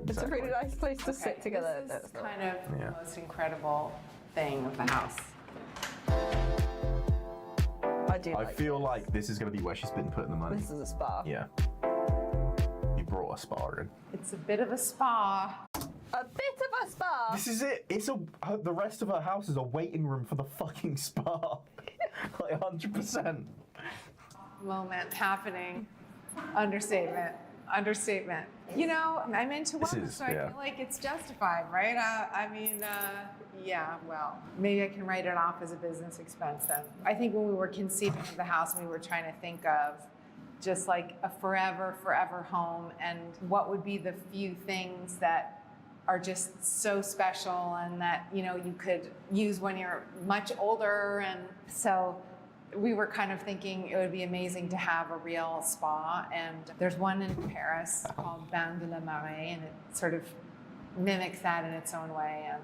It's a really nice place to Okay, sit together. This is That's not- kind of Yeah. the most incredible thing of the house. I feel like this is going to be where she's been putting the money. This is a spa. Yeah. You brought a spa in. It's a bit of a spa. A bit of a spa. This is it. The rest of her house is a waiting room for the fucking spa. Like 100%. Moment happening. Understatement. Understatement. You know, I'm into This wellness, is- so I yeah. feel like it's justified, right? Yeah, well, maybe I can write it off as a business expense then. I think when we were conceiving of the house, we were trying to think of just like a forever home and what would be the few things that are just so special and that, you know, you could use when you're much older. And so we were kind of thinking it would be amazing to have a real spa. And there's one in Paris called Bain de la Marée, and it sort of mimics that in its own way. And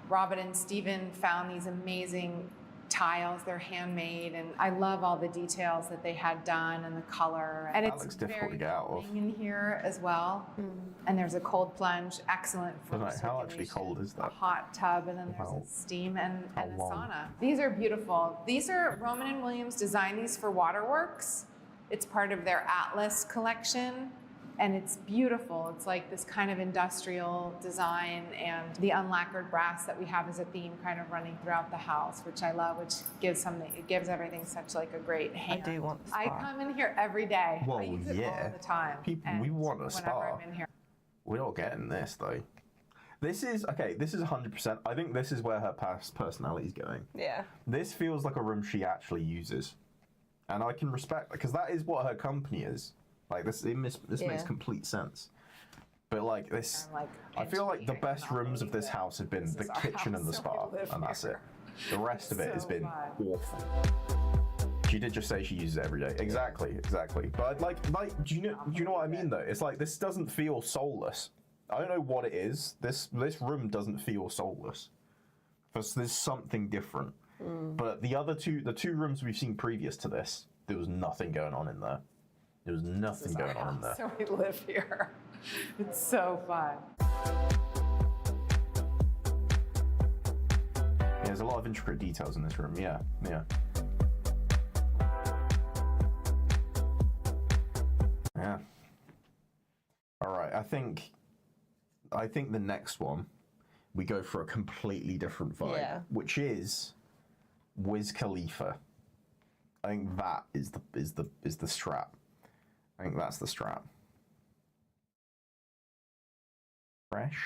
Robin and Steven found these amazing tiles. They're handmade, and I love all the details that they had done and the color. And That it's looks difficult to very get out of. cooling in here as well. And there's a cold plunge, excellent for But like, how actually circulation. cold is A that? hot tub, and then there's How- a steam and a long? sauna. These are beautiful. These are Roman and Williams designed these for Waterworks. It's part of their Atlas collection. And it's beautiful. It's like this kind of industrial design, and the unlacquered brass that we have as a theme kind of running throughout the house, which I love, which gives everything such like a great hand. I do want a spa. I come in here every day. Well, I use it all the time. We want a whenever spa. I'm in here. We're not getting this though. This is 100%. I think this is where her past personality is going. Yeah. This feels like a room she actually uses, and I can respect that because that is what her company is. Like this makes complete sense. But like this, I feel like the best rooms of this house have been the kitchen and the spa, and that's it. The rest of it has been awful. She did just say she uses it every day. Exactly. But like, do you know what I mean though? It's like this doesn't feel soulless. I don't know what it is. This room doesn't feel soulless. There's something different. But the two rooms we've seen previous to this, there was nothing going on in there. There was nothing going on in there. So we live here. It's so fun. Yeah, there's a lot of intricate details in this room. Yeah. All right, I think the next one we go for a completely different vibe, which is Wiz Khalifa. I think that is the strap. I think that's the strap. Fresh.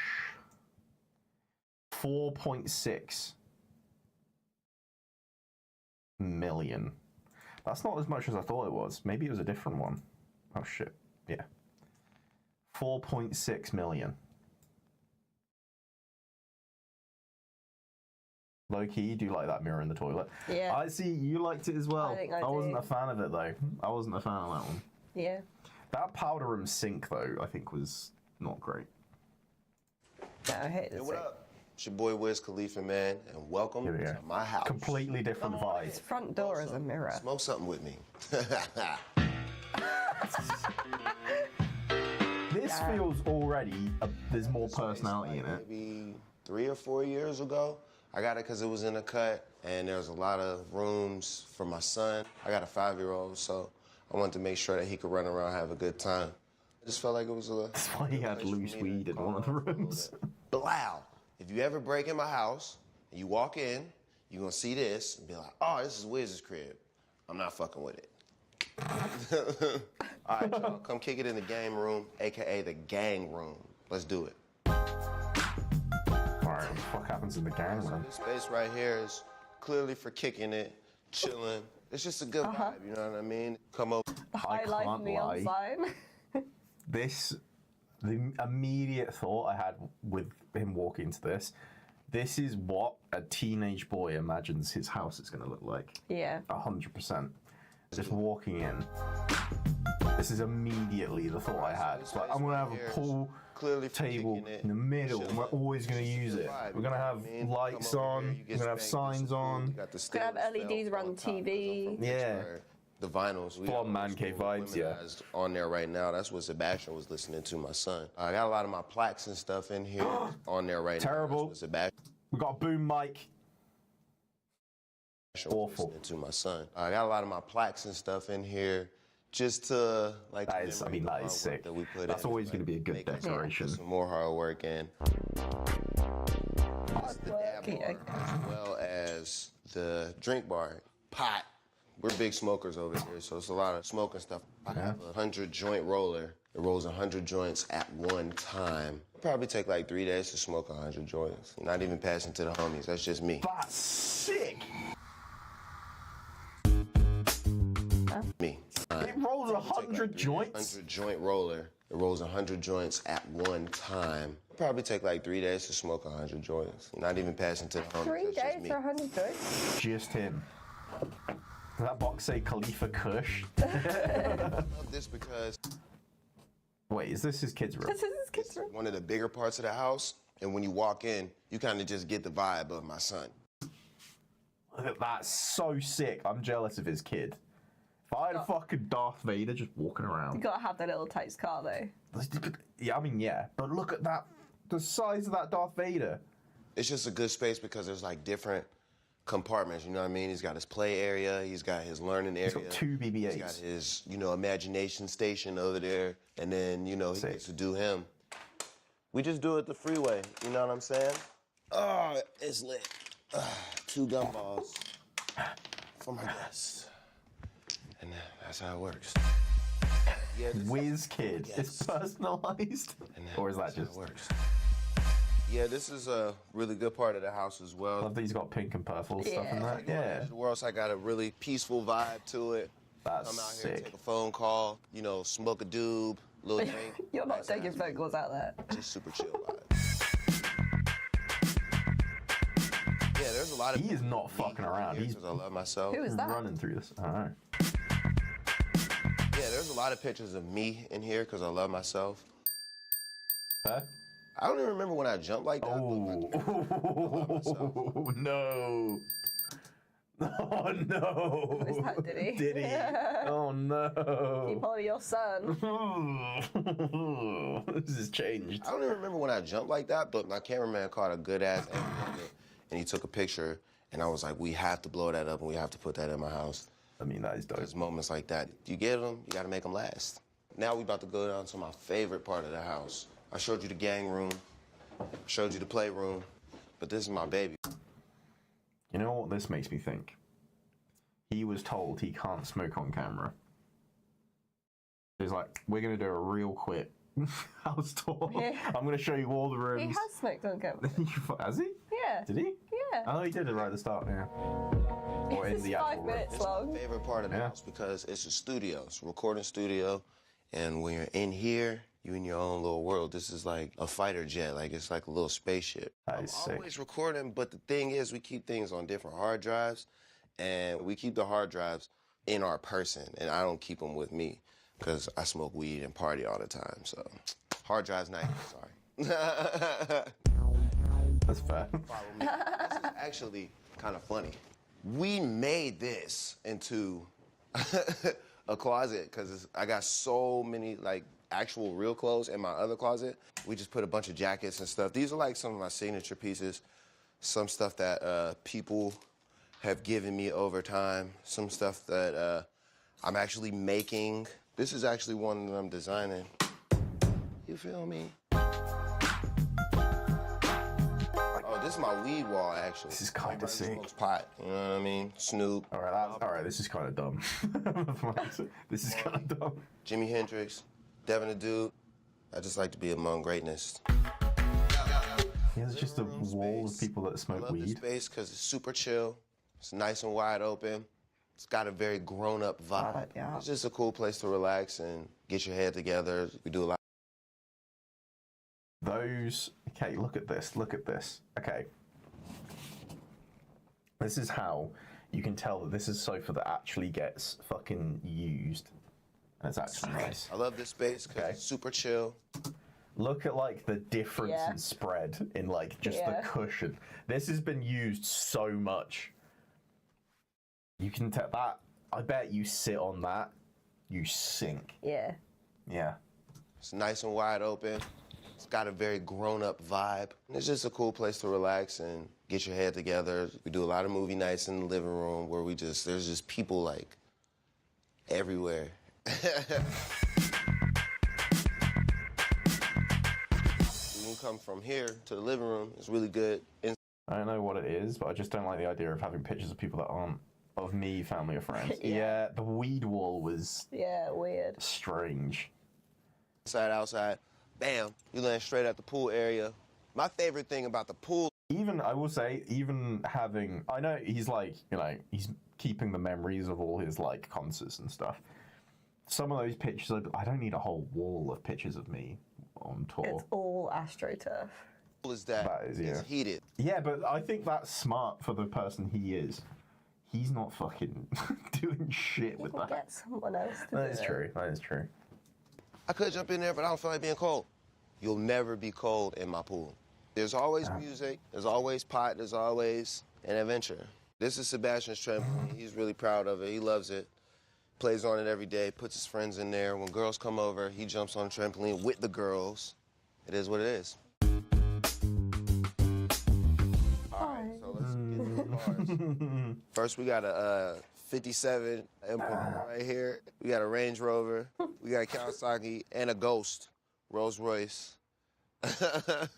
4.6 million. That's not as much as I thought it was. Maybe it was a different one. Oh shit. Yeah. 4.6 million. Low key, you do like that mirror in the toilet. Yeah. I see you liked it as well. I think I wasn't do. a fan of it though. I wasn't a fan of that one. Yeah. That powder room sink though, I think was not great. Yeah, I hate this. What up? It's your boy Wiz Khalifa, man, and welcome to my house. Completely different vibe. His front door is a mirror. Smoke something with me. This feels already, there's more personality in it. Maybe 3 or 4 years ago. I got it because it was in a cut, and there was a lot of rooms for my son. I got a 5-year-old, so I wanted to make sure that he could run around and have a good time. I just felt like it was a... That's why he had loose weed in one of the rooms. Blow! If you ever break in my house, and you walk in, you're going to see this and be like, oh, this is Wiz's crib. I'm not fucking with it. All right, y'all, come kick it in the game room, a.k.a. the gang room. Let's do it. Alright, what the fuck happens in the gang room? This space right here is clearly for kicking it, chilling. It's just a good vibe, you know what I mean? Come over. High life neon sign. The immediate thought I had with him walking into this is what a teenage boy imagines his house is going to look like. Yeah. 100%. Just walking in. This is immediately the thought I had. It's like, I'm going to have a pool table in the middle, and we're always going to use it. We're going to have lights on, we're going to have signs on. We're going to have LEDs run TV. Yeah. The vinyls. We full man cave vibes, yeah. On there right now. That's what Sebastian was listening to, my son. I got a lot of my plaques and stuff in here on there right now. Terrible. We got a boom mic. Awful. To my son. I got a lot of my plaques and stuff in here just to like. That is sick. That we put That's always going to be a good decoration. Some more hard work in. It's the dab bar, as well as the drink bar. Pot. We're big smokers over here, so it's a lot of smoking stuff. I have a 100 joint roller. It rolls 100 joints at one time. It'll probably take like 3 days to smoke 100 joints. Not even passing to the homies. That's just me. That's sick. Me. It rolls 100 joints? 100 joint roller. It rolls 100 joints at one time. It'll probably take like 3 days to smoke 100 joints. Not even passing to the homies. 3 That's days just me. for 100 joints? Just him. Does that box say Khalifa Kush? I love this because... Wait, is this his kid's room? This is his kid's room. One of the bigger parts of the house, and when you walk in, you kind of just get the vibe of my son. Look at that, so sick. I'm jealous of his kid. If I had a fucking Darth Vader just walking You around. gotta have that little Tate's car though. Yeah, I mean, yeah. But look at that, the size of that Darth Vader. It's just a good space because there's like different compartments, you know what I mean? He's got his play area, he's got his learning area. He's got 2 BB-8s. He's got his, you know, imagination station over there, and then, you know, he gets to do him. We just do it the freeway, you know what I'm saying? Oh, it's lit. 2 gumballs for my guests. And that's how it works. Yeah, Whiz Kid. It's personalized? Or is that just... How it works. Yeah, this is a really good part of the house as well. I love that he's got pink and purple stuff in that. Yeah. Where else I got a really peaceful vibe to it. That's Come out sick. here, take a phone call, you know, smoke a doob, little drink. You're not taking phone calls out there. Just super chill vibe. Yeah, there's a lot of. He is not fucking around. He's I love myself. Who is that? running through this. I don't know. Yeah, there's a lot of pictures of me in here because I love myself. Huh? I don't even remember when I jumped like that. Oh, no. Oh, no. Who is that, Diddy? Diddy. Oh, no. Keep hold of your son. This has changed. I don't even remember when I jumped like that, but my cameraman caught a good ass angle of it, and he took a picture, and I was like, we have to blow that up, and we have to put that in my house. I mean, that is dope. There's moments like that. You get them, you gotta make them last. Now we about to go down to my favorite part of the house. I showed you the gang room, showed you the playroom, but this is my baby. You know what this makes me think? He was told he can't smoke on camera. He's like, we're going to do a real quick house tour. Yeah. I'm going to show you all the rooms. He has smoked on camera. Has he? Yeah. Did he? Yeah. Oh, he did it right at the start, yeah. Or in It's the 5 actual room. minutes It's long. my favorite part of the house because it's a studio. It's a recording studio. And when you're in here, you're in your own little world. This is like a fighter jet. Like, it's like a little spaceship. That is sick. Always recording, but the thing is, we keep things on different hard drives. And we keep the hard drives in our person. And I don't keep them with me because I smoke weed and party all the time. So, hard drives, night. Sorry. That's fair. Follow me. This is actually kind of funny. We made this into a closet because I got so many like actual real clothes in my other closet. We just put a bunch of jackets and stuff. These are like some of my signature pieces. Some stuff that people have given me over time. Some stuff that I'm actually making. This is actually one that I'm designing. You feel me? Oh, this is my weed wall, actually. This is kind of sick. Smokes pot, you know what I mean? Snoop. All right, this is kind of dumb. This is kind of dumb. Jimi Hendrix, Devin the Dude. I just like to be among greatness. There's just a wall of people that I smoke love this weed. space because it's super chill. It's nice and wide open. It's got a very grown-up vibe. Yeah. It's just a cool place to relax and get your head together. We do a lot. Those, okay, look at this, okay. This is how you can tell that this is sofa that actually gets fucking used. And it's actually nice. I love this space because it's super chill. Look at like the difference in spread in like just the cushion. This has been used so much. You can tell that, I bet you sit on that, you sink. Yeah. Yeah. It's nice and wide open. It's got a very grown-up vibe. It's just a cool place to relax and get your head together. We do a lot of movie nights in the living room where there's just people like everywhere. You can come from here to the living room. It's really good. I don't know what it is, but I just don't like the idea of having pictures of people that aren't of me, family, or friends. Yeah, the weed wall was weird. Strange. Inside, outside, bam, you land straight at the pool area. My favorite thing about the pool. Even, I will say, even having, I know he's like, you know, he's keeping the memories of all his like concerts and stuff. Some of those pictures, I don't need a whole wall of pictures of me on tour. It's all AstroTurf. Is that is, it's heated. Yeah, but I think that's smart for the person he is. He's not fucking doing shit with that. Get someone else to That do is it. true. That is true. I could jump in there, but I don't feel like being cold. You'll never be cold in my pool. There's always music, there's always pot, there's always an adventure. This is Sebastian's trampoline. He's really proud of it. He loves it. Plays on it every day, puts his friends in there. When girls come over, he jumps on the trampoline with the girls. It is what it is. All right, so let's get cars. First, we got a 57 Impala right here. We got a Range Rover. We got a Kawasaki and a Ghost Rolls Royce.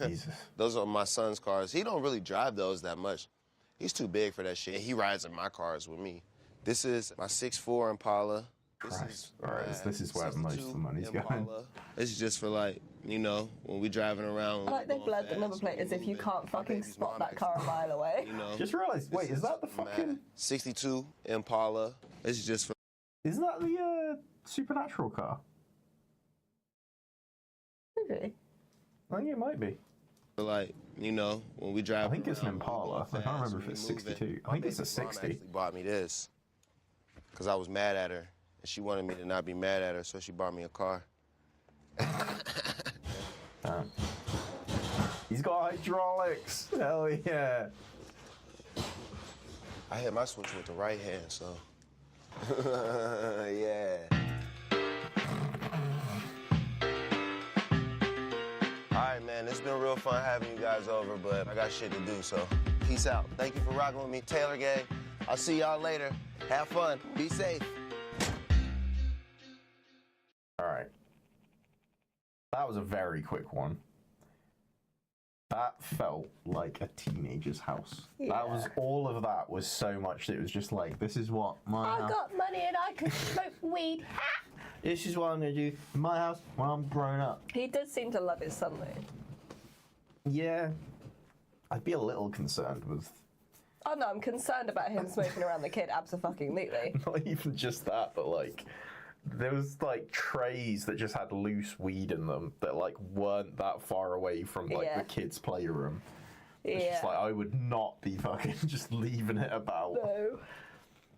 Jesus. Those are my son's cars. He don't really drive those that much. He's too big for that shit. He rides in my cars with me. This is my 6'4" Impala. This is where most of the money's going. This is just for like, you know, when we driving around. I like they blurred the number plate as if you can't fucking spot that car a mile away. You know, just realized, wait, is that the fucking 62 Impala? This is just for. Isn't that the Supernatural car? Maybe. I think it might be. Like, you know, when we drive. I think it's an Impala. I can't remember if it's 62. I think it's a 60. Actually bought me this because I was mad at her. And she wanted me to not be mad at her, so she bought me a car. He's got hydraulics. Hell yeah. I hit my switch with the right hand, so. Yeah. All right, man, it's been real fun having you guys over, but I got shit to do, so peace out. Thank you for rocking with me, Taylor Gang. I'll see y'all later. Have fun. Be safe. All right. That was a very quick one. That felt like a teenager's house. Yeah. That was all of that was so much that it was just like, this is what my I house. got money and I can smoke weed. This is what I'm gonna do in my house when I'm grown up. He does seem to love his son though. Yeah. I'd be a little concerned with Oh no, I'm concerned about him smoking around the kid, abso-fucking-lutely. not even just that, but like there was like trays that just had loose weed in them that like weren't that far away from like the kids' playroom. It's just like I would not be fucking just leaving it about. No.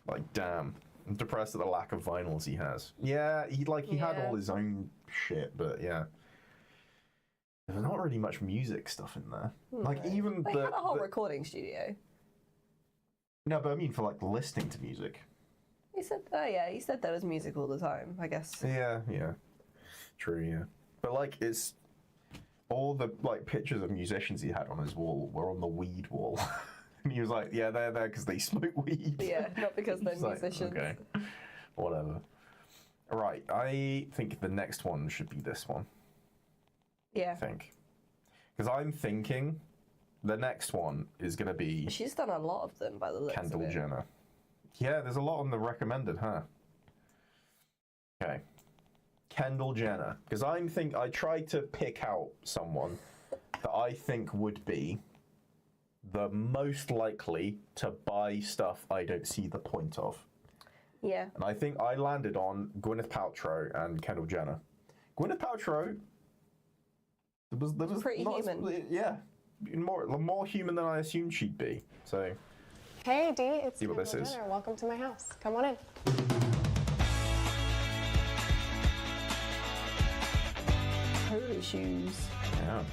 Like damn. I'm depressed at the lack of vinyls he has. Yeah, he had all his own shit, but yeah. There's not really much music stuff in there. Like even they had a whole recording studio. No, but I mean for like listening to music. He said, oh yeah, he said there was music all the time, I guess. Yeah. True, yeah. But like it's all the like pictures of musicians he had on his wall were on the weed wall. And he was like, yeah, they're there because they smoke weed. Yeah, not because they're musicians. Like, okay. Whatever. Right, I think the next one should be this one. Yeah. I think. Because I'm thinking the next one is going to be... She's done a lot of them by the looks Kendall of it. Jenner. Yeah, there's a lot on the recommended, huh? Okay. Kendall Jenner. Because I tried to pick out someone that I think would be the most likely to buy stuff I don't see the point of. Yeah. And I think I landed on Gwyneth Paltrow and Kendall Jenner. Gwyneth Paltrow was pretty human. Yeah. More human than I assumed she'd be. So Hey Dee, it's see what Kendall this is. Jenner. Welcome to my house. Come on in. Holy shoes. Yeah.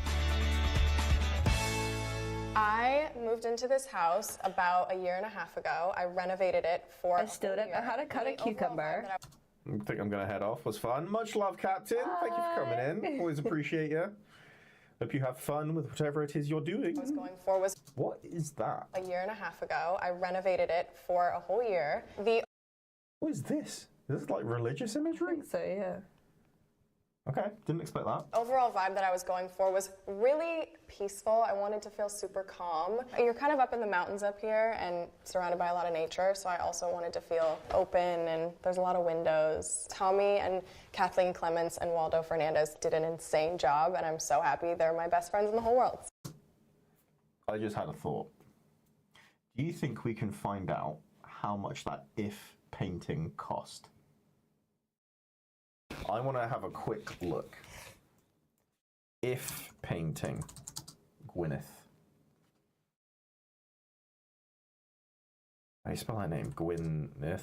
I moved into this house about a year and a half ago. I renovated it for I still don't know how to cut a cucumber. I think I'm going to head off. Was fun. Much love, Captain. Thank you for coming in. Always appreciate you. Hope you have fun with whatever it is you're doing. I was going for was What is that? a year and a half ago. I renovated it for a whole year. What is this? Is this like religious imagery? I think so, yeah. Okay, didn't expect that. Overall vibe that I was going for was really peaceful. I wanted to feel super calm. You're kind of up in the mountains up here and surrounded by a lot of nature, so I also wanted to feel open, and there's a lot of windows. Tommy and Kathleen Clements and Waldo Fernandez did an insane job, and I'm so happy. They're my best friends in the whole world. I just had a thought. Do you think we can find out how much that if painting cost? I want to have a quick look. If painting, Gwyneth. How do you spell her name? Gwyneth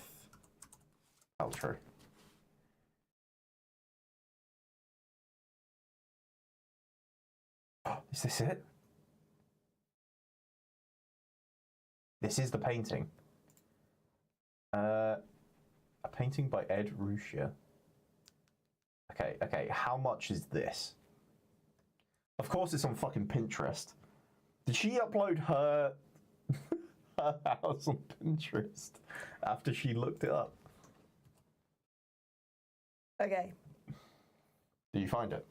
Paltrow. Is this it? This is the painting. A painting by Ed Ruscha. Okay, how much is this? Of course it's on fucking Pinterest. Did she upload her her house on Pinterest after she looked it up. Okay. Do you find it?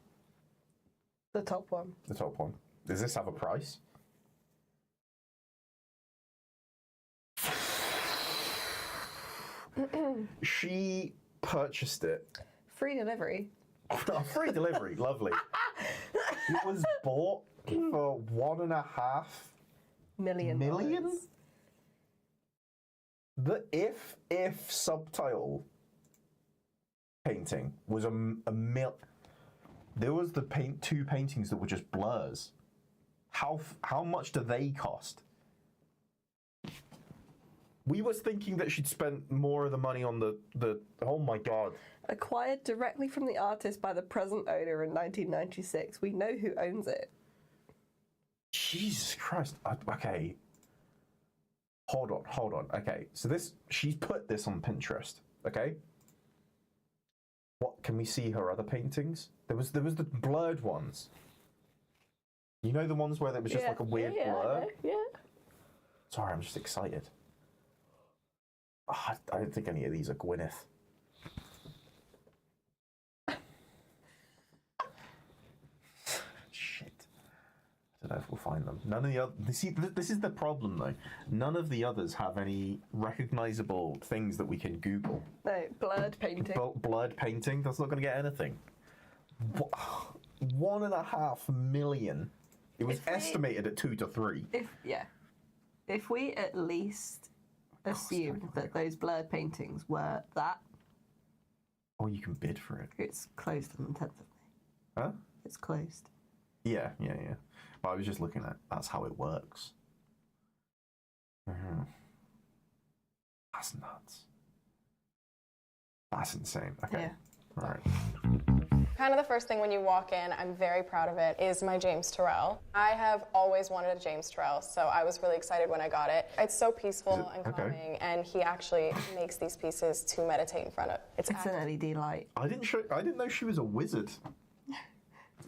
The top one. The top one. Does this have a price? She purchased it. Free delivery. Free delivery, lovely. It was bought for $1.5 million. The if subtitle painting was a mil. There was the two paintings that were just blurs. How much do they cost? We was thinking that she'd spent more of the money on the oh my god. Acquired directly from the artist by the present owner in 1996. We know who owns it. Jesus Christ. Okay. Hold on. Okay. So she's put this on Pinterest, okay? What, can we see her other paintings? There was the blurred ones. You know the ones where there was just like a weird blur? Yeah. Sorry, I'm just excited. Oh, I don't think any of these are Gwyneth. Shit. I don't know if we'll find them. None of the other. See, this is the problem though. None of the others have any recognizable things that we can Google. No, blurred painting. Blurred painting? That's not going to get anything. $1.5 million. It was estimated at 2 to 3. If we at least assumed that those blurred paintings were that. Oh, you can bid for it. It's closed on the 10th of May. Huh? It's closed. Yeah. But I was just looking at that's how it works. That's nuts. That's insane. Okay. Yeah. All right. Kind of the first thing when you walk in, I'm very proud of it, is my James Turrell. I have always wanted a James Turrell, so I was really excited when I got it. It's so peaceful and calming, and he actually makes these pieces to meditate in front of. It's an LED light. I didn't know she was a wizard.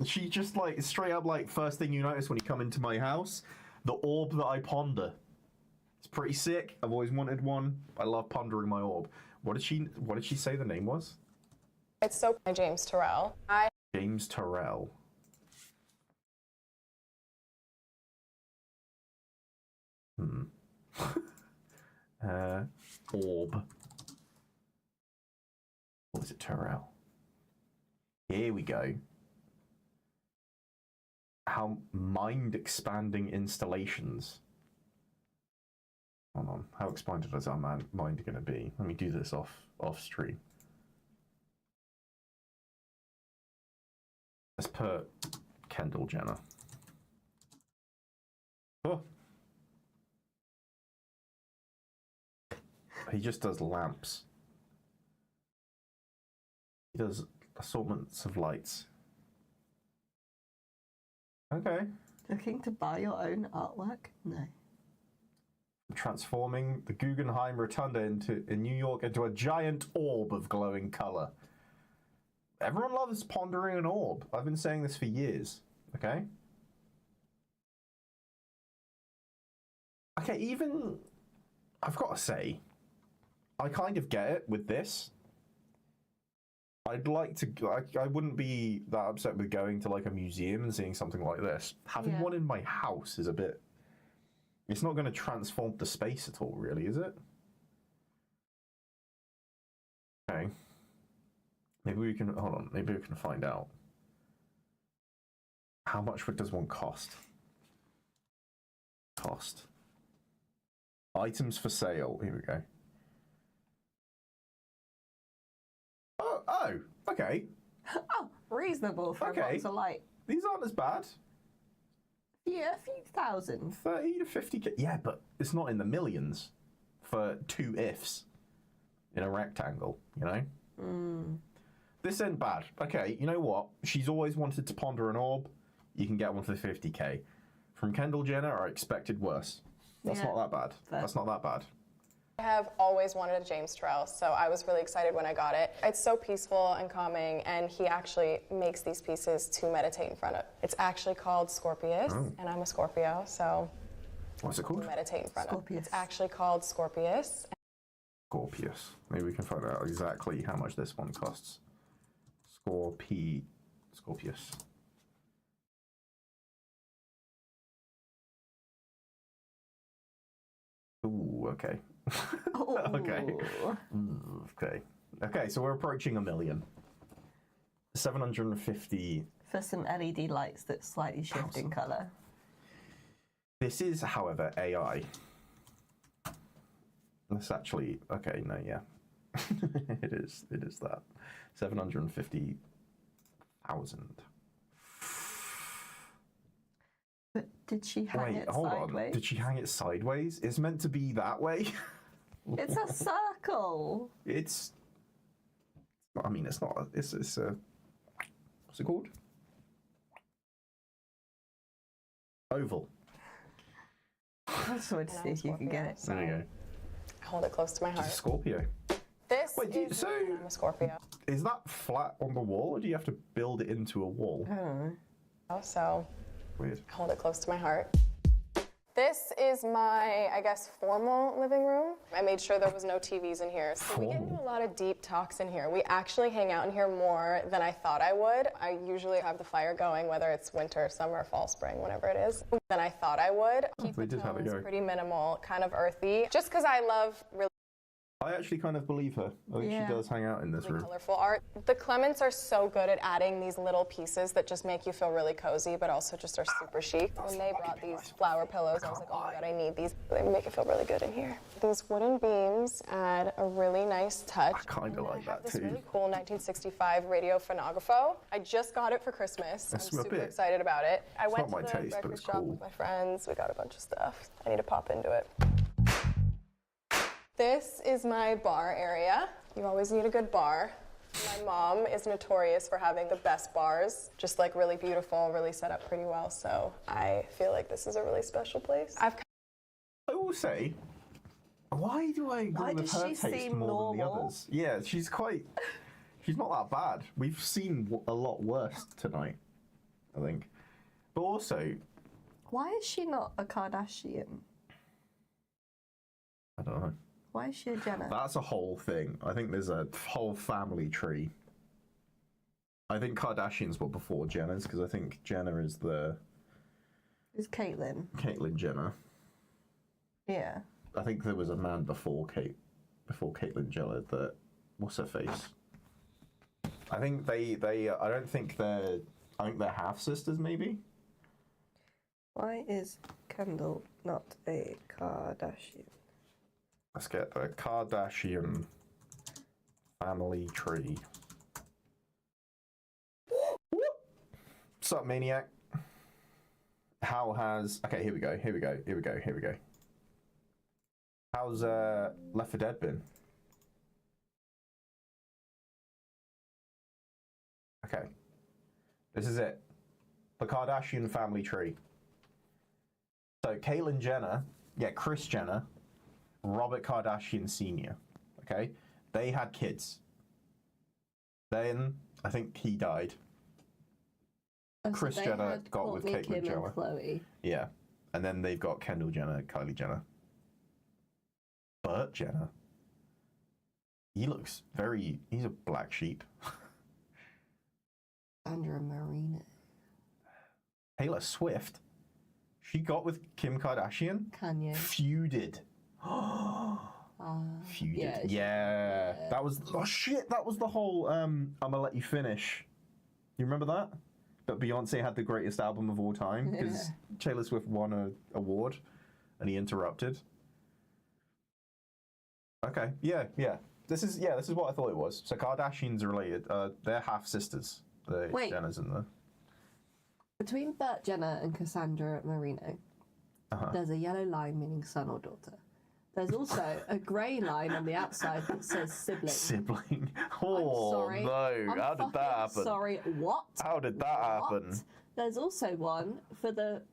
She just like straight up like first thing you notice when you come into my house, the orb that I ponder. It's pretty sick. I've always wanted one. I love pondering my orb. What did she say the name was? It's so my James Turrell. James Turrell. Orb. What was it, Turrell? Here we go. How mind-expanding installations. Hold on. How expanded is our mind going to be? Let me do this off stream. Let's put Kendall Jenner. Oh. He just does lamps. He does assortments of lights. Okay. Looking to buy your own artwork? No. Transforming the Guggenheim Rotunda in New York into a giant orb of glowing color. Everyone loves pondering an orb. I've been saying this for years. Okay? Okay, even... I've got to say, I kind of get it with this. I'd like to... I wouldn't be that upset with going to like a museum and seeing something like this. Having one in my house is a bit... It's not going to transform the space at all, really, is it? Okay. Maybe we can... Hold on. Maybe we can find out. How much does one cost? Cost. Items for sale. Here we go. Oh, okay. Oh, reasonable for a box of light. These aren't as bad. Yeah, a few thousand. 30 to 50k. Yeah, but it's not in the millions for 2 ifs in a rectangle, you know? This ain't bad. Okay, you know what? She's always wanted to ponder an orb. You can get one for 50k. From Kendall Jenner, I expected worse. That's not that bad. That's not that bad. I have always wanted a James Turrell, so I was really excited when I got it. It's so peaceful and calming, and he actually makes these pieces to meditate in front of. It's actually called Scorpius, and I'm a Scorpio, so What's it called? Meditate in front of. Scorpius. It's actually called Scorpius. Scorpius. Maybe we can find out exactly how much this one costs. Scorpius. Ooh, okay. Okay. Okay, so we're approaching $1 million. 750. For some LED lights that slightly shift in colour. This is, however, AI. That's actually, okay, no, yeah. It is that. 750,000. But did she hang it hold sideways? on. Did she hang it sideways? It's meant to be that way. It's a circle. It's, I mean, it's not, it's a, what's it called? Oval. I just wanted to see if you can get it. There you go. I hold it close to my heart. It's a Scorpio. This Wait, is I'm a Scorpio. Is that flat on the wall, or do you have to build it into a wall? I don't know. So Weird. I hold it close to my heart. This is my, I guess, formal living room. I made sure there was no TVs in here. So we get into a lot of deep talks in here. We actually hang out in here more than I thought I would. I usually have the fire going, whether it's winter, summer, fall, spring, whenever it is, than I thought I would. Keep the tones pretty minimal, kind of earthy, just because I love really I actually kind of believe her. I think she does hang out in this room. colorful art. The Clements are so good at adding these little pieces that just make you feel really cozy, but also just are super chic. When they brought these flower pillows, I was like, oh my god, I need these. They make it feel really good in here. These wooden beams add a really nice touch. I kind of like that This too. really cool 1965 radio phonographo. I just got it for Christmas. I'm super excited about it. I went to the record shop with my friends. We got a bunch of stuff. I need to pop into it. This is my bar area. You always need a good bar. My mom is notorious for having the best bars, just like really beautiful, really set up pretty well. So I feel like this is a really special place. I will say, why do I go with her taste more than the others? Yeah, she's not that bad. We've seen a lot worse tonight, I think. But also, Why is she not a Kardashian? I don't know. Why is she a Jenner? That's a whole thing. I think there's a whole family tree. I think Kardashians were before Jenners, because I think Jenner is the... Is Caitlyn. Caitlyn Jenner. Yeah. I think there was a man before Caitlyn Jenner that... What's her face? I think I don't think they're... I think they're half-sisters, maybe? Why is Kendall not a Kardashian? Let's get the Kardashian family tree. What's up, Maniac? How has... Okay, here we go. How's Left 4 Dead been? Okay. This is it. The Kardashian family tree. So, Caitlyn Jenner, Kris Jenner, Robert Kardashian Sr., okay? They had kids. Then, I think he died. Kris Jenner got with Caitlyn Jenner. And Khloe. Yeah. And then they've got Kendall Jenner, Kylie Jenner. Burt Jenner. He's a black sheep. Sandra Marino. Taylor Swift. She got with Kim Kardashian. Kanye. Feuded. Feuded. Yeah. That was... Oh, shit. That was the whole... I'm gonna let you finish. You remember that? That Beyonce had the greatest album of all time? Because Taylor Swift won an award and he interrupted. Okay. Yeah. This is what I thought it was. So Kardashians are related. They're half-sisters. The Jenners and the... Between Burt Jenner and Cassandra Marino, there's a yellow line meaning son or daughter. There's also a grey line on the outside that says sibling. Sibling? Oh, sorry. no. How did that happen? Sorry, what? How did that happen? There's also one for the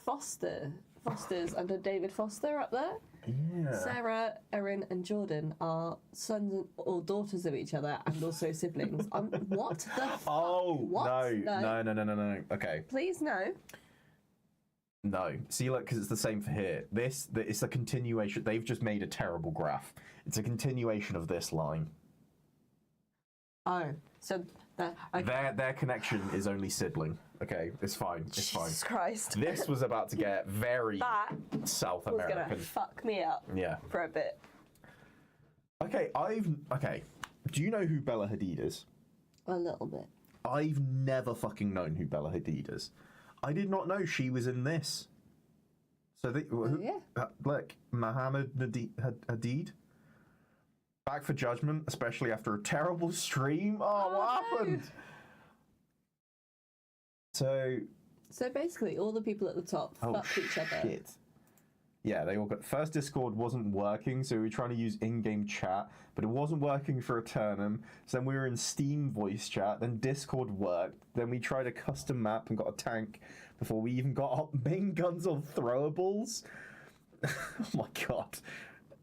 Fosters under David Foster up there. Yeah. Sarah, Erin, and Jordan are sons or daughters of each other and also siblings. What the fuck? Oh, what? No. Okay. Please no. No. See, look, because it's the same for here. It's a continuation. They've just made a terrible graph. It's a continuation of this line. Oh, so okay. Their connection is only sibling. Okay, it's fine. It's fine. Jesus Christ. This was about to get very that South was American. gonna fuck me up. Yeah. For a bit. Okay, do you know who Bella Hadid is? A little bit. I've never fucking known who Bella Hadid is. I did not know she was in this. So look, Muhammad Hadid. Back for Judgment, especially after a terrible stream. Oh, what happened? So basically, all the people at the top fuck each other. Shit. Yeah, they all got. First, Discord wasn't working, so we were trying to use in-game chat, but it wasn't working for Eternum. So then we were in Steam voice chat. Then Discord worked. Then we tried a custom map and got a tank before we even got our main guns on throwables. Oh my god!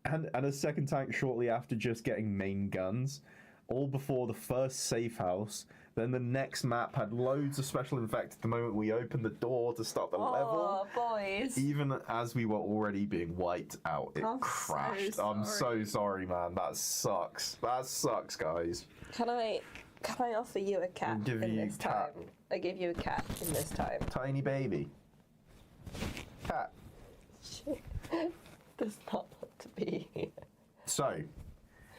And a second tank shortly after just getting main guns, all before the first safe house. Then the next map had loads of special effects the moment we opened the door to start the level. Oh, boys. Even as we were already being wiped out, it crashed. So I'm so sorry, man. That sucks. That sucks, guys. Can I offer you a cat in this time? I give you a cat in this time. Tiny baby. Cat. Does not want to be here. So,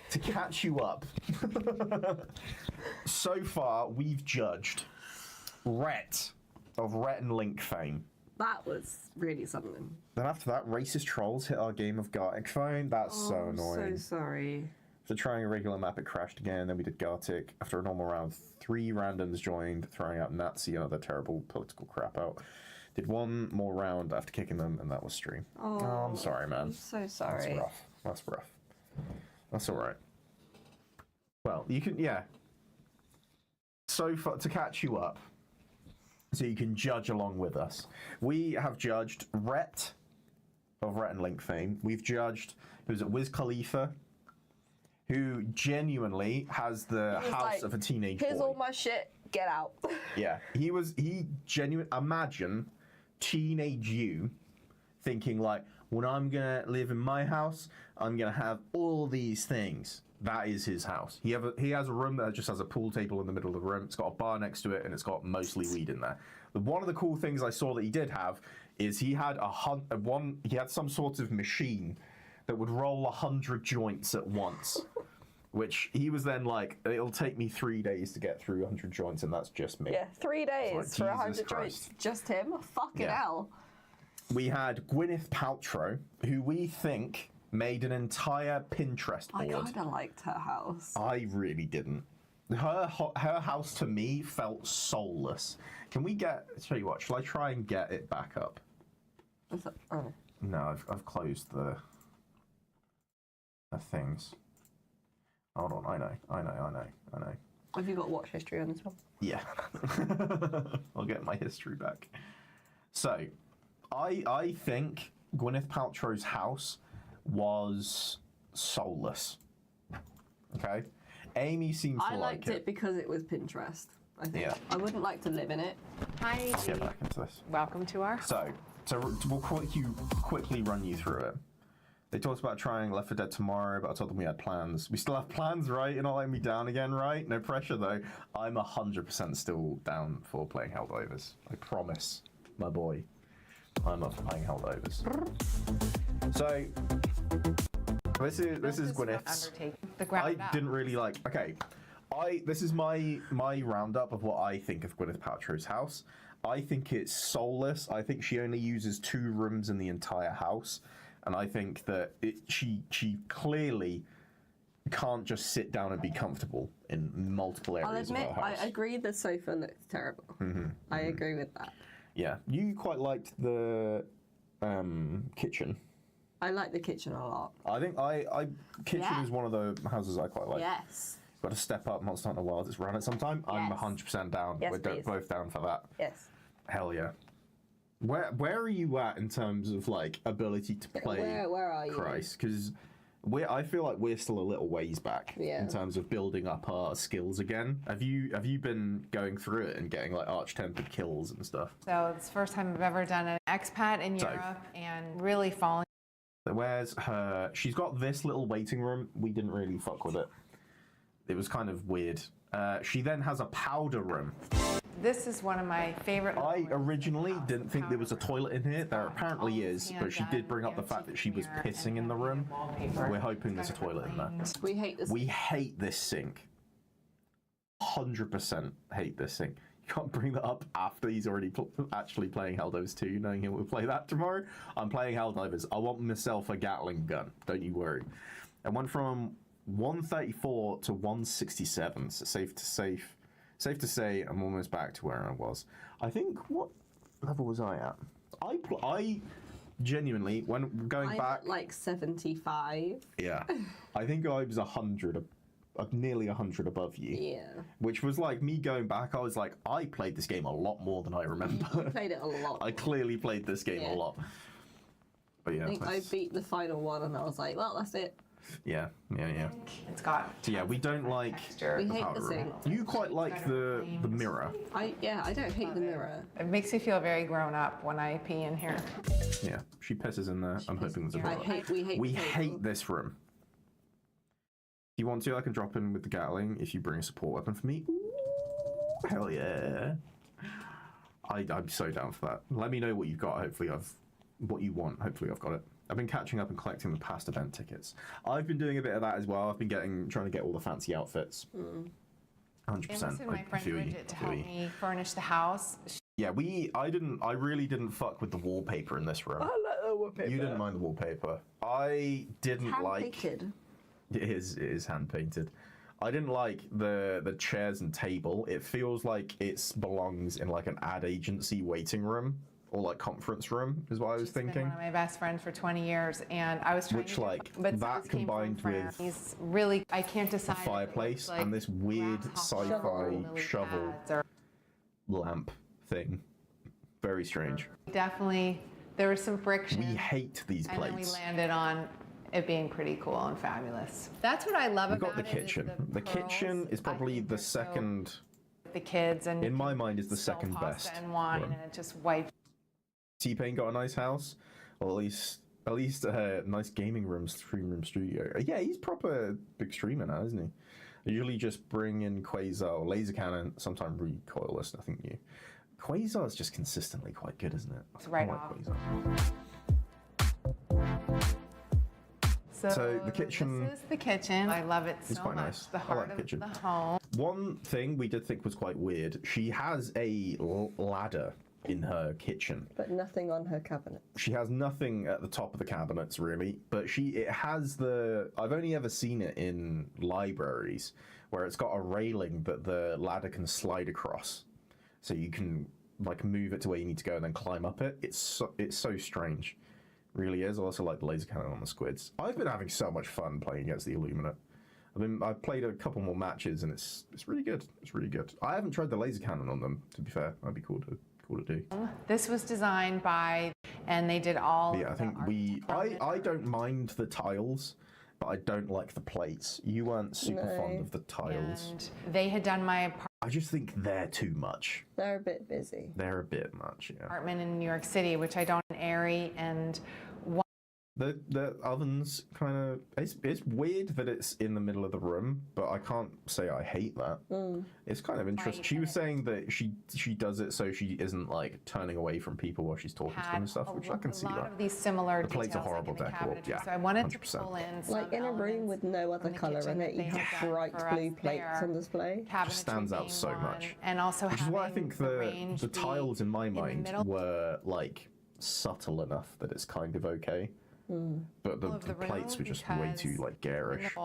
to catch you up, so far we've judged Rhett of Rhett and Link fame. That was really something. Then after that, racist trolls hit our game of Gartic phone. That's so annoying. I'm so sorry. So trying a regular map, it crashed again. Then we did Gartic. After a normal round, 3 randoms joined, throwing out Nazi and other terrible political crap out. Did one more round after kicking them, and that was stream. Oh, I'm sorry, man. I'm so sorry. That's rough. That's rough. That's all right. Well, you can, yeah. So far, to catch you up, so you can judge along with us, we have judged Rhett of Rhett and Link fame. We've judged, who's it, Wiz Khalifa, who genuinely has the house of a teenage boy. Here's all my shit, get out. Yeah, he genuinely, imagine teenage you thinking like, when I'm gonna live in my house, I'm gonna have all these things. That is his house. He has a room that just has a pool table in the middle of the room. It's got a bar next to it, and it's got mostly weed in there. But one of the cool things I saw that he did have is he had he had some sort of machine that would roll 100 joints at once. Which he was then like, it'll take me 3 days to get through 100 joints, and that's just me. Yeah, 3 days like, for 100 joints. Just him? Fucking hell. We had Gwyneth Paltrow, who we think made an entire Pinterest board. I kind of liked her house. I really didn't. Her house to me felt soulless. Can we tell you what, shall I try and get it back up? No, I've closed the things. Hold on, I know. Have you got watch history on this one? Yeah. I'll get my history back. So, I think Gwyneth Paltrow's house was soulless. Okay? Amy seems to like it. I liked it because it was Pinterest, I think. Yeah. I wouldn't like to live in it. Hi. Let's get back into this. Welcome to our... So we'll quickly run you through it. They talked about trying Left 4 Dead tomorrow, but I told them we had plans. We still have plans, right? You're not letting me down again, right? No pressure, though. I'm 100% still down for playing Helldivers. I promise, my boy. I'm up for playing Helldivers. So, this is Gwyneth's. I didn't really like... Okay, this is my roundup of what I think of Gwyneth Paltrow's house. I think it's soulless. I think she only uses 2 rooms in the entire house. And I think that she clearly can't just sit down and be comfortable in multiple areas of her house. I agree the sofa looks terrible. I agree with that. Yeah. You quite liked the kitchen. I like the kitchen a lot. I think kitchen is one of the houses I quite like. Yes. Got to step up Monster Hunter Wilds. It's run it sometime. Yes. I'm 100% down. Yes, We're both down for that. Yes. Hell yeah. Where are you at in terms of like ability to play? Where are you? Christ, because I feel like we're still a little ways back in terms of building up our skills again. Have you been going through it and getting like arch-tempered kills and stuff? So it's the first time I've ever done an expat in Europe and really falling. Where's her? She's got this little waiting room. We didn't really fuck with it. It was kind of weird. She then has a powder room. This is one of my favorite. I originally didn't think there was a toilet in here. There apparently is, but she did bring up the fact that she was pissing in the room. We're hoping there's a toilet in there. We hate this. We hate this sink. 100% hate this sink. You can't bring that up after he's already actually playing Helldivers 2, knowing he will play that tomorrow. I'm playing Helldivers. I want myself a Gatling gun. Don't you worry. I went from 134 to 167, so safe to say I'm almost back to where I was. I think, what level was I at? I genuinely, when going back... at like 75. Yeah. I think I was 100, nearly 100 above you. Yeah. Which was like, me going back, I was like, I played this game a lot more than I remember. You played it a lot. I clearly played this game a lot. But yeah. I think I beat the final one and I was like, well, that's it. Yeah. It's got. So yeah, we don't like. We the hate powder the room. sink. You quite like the mirror. I don't hate the mirror. It makes me feel very grown up when I pee in here. Yeah, she pisses in there. I'm hoping there's a toilet. We hate this room. If you want to, I can drop in with the Gatling if you bring a support weapon for me. Ooh, hell yeah. I'm so down for that. Let me know what you've got. Hopefully what you want. Hopefully I've got it. I've been catching up and collecting the past event tickets. I've been doing a bit of that as well. I've been trying to get all the fancy outfits. 100%. I enlisted my friend Bridget to help me furnish the house. Yeah, I really didn't fuck with the wallpaper in this room. I like the wallpaper. You didn't mind the wallpaper. I didn't like... Hand-painted. It is hand painted. I didn't like the chairs and table. It feels like it belongs in like an ad agency waiting room or like conference room is what I was thinking. Been one of my best friends for 20 years, and I was trying but that combined with he's really I can't decide. The fireplace like and this weird sci-fi shovel lamp thing. Very strange. Definitely, there was some friction. We hate these plates. And then we landed on it being pretty cool and fabulous. That's what I love about it. We got the kitchen. The kitchen is probably the second. The kids and in my mind is the second best. And wine, and it just wiped. T-Pain got a nice house, or at least a nice gaming room, stream room studio. Yeah, he's proper big streamer now, isn't he? I usually just bring in Quasar, laser cannon, sometimes recoilless, nothing new. Quasar is just consistently quite good, isn't it? It's right off. So the kitchen. This is the kitchen. I love it so quite much. Nice. The heart I like the kitchen. of the home. One thing we did think was quite weird. She has a ladder in her kitchen, but nothing on her cabinet. She has nothing at the top of the cabinets really, but it has I've only ever seen it in libraries where it's got a railing that the ladder can slide across, so you can like move it to where you need to go and then climb up it. It's so strange, really is. I also like the laser cannon on the squids. I've been having so much fun playing against the Illuminate. I've played a couple more matches and it's really good. It's really good. I haven't tried the laser cannon on them, to be fair. That'd be cool to do. This was designed by, and they did all. Yeah, I think I don't mind the tiles, but I don't like the plates. You weren't super fond of the tiles. And they had done my I just think they're too much. They're a bit busy. They're a bit much, yeah. Apartment in New York City, which I don't airy and. The oven's kind of it's weird that it's in the middle of the room, but I can't say I hate that. It's kind of interesting. She was saying that she does it so she isn't like turning away from people while she's talking to them and stuff, which I can see that. A lot of these similar the plates are horrible decor. Yeah, so I wanted 100%. to pull in some like in a room with no other colour in it, you have bright blue plates on display. Just stands out so much. And also which is why I think the tiles in my mind were like subtle enough that it's kind of okay. But the plates were just way too like garish.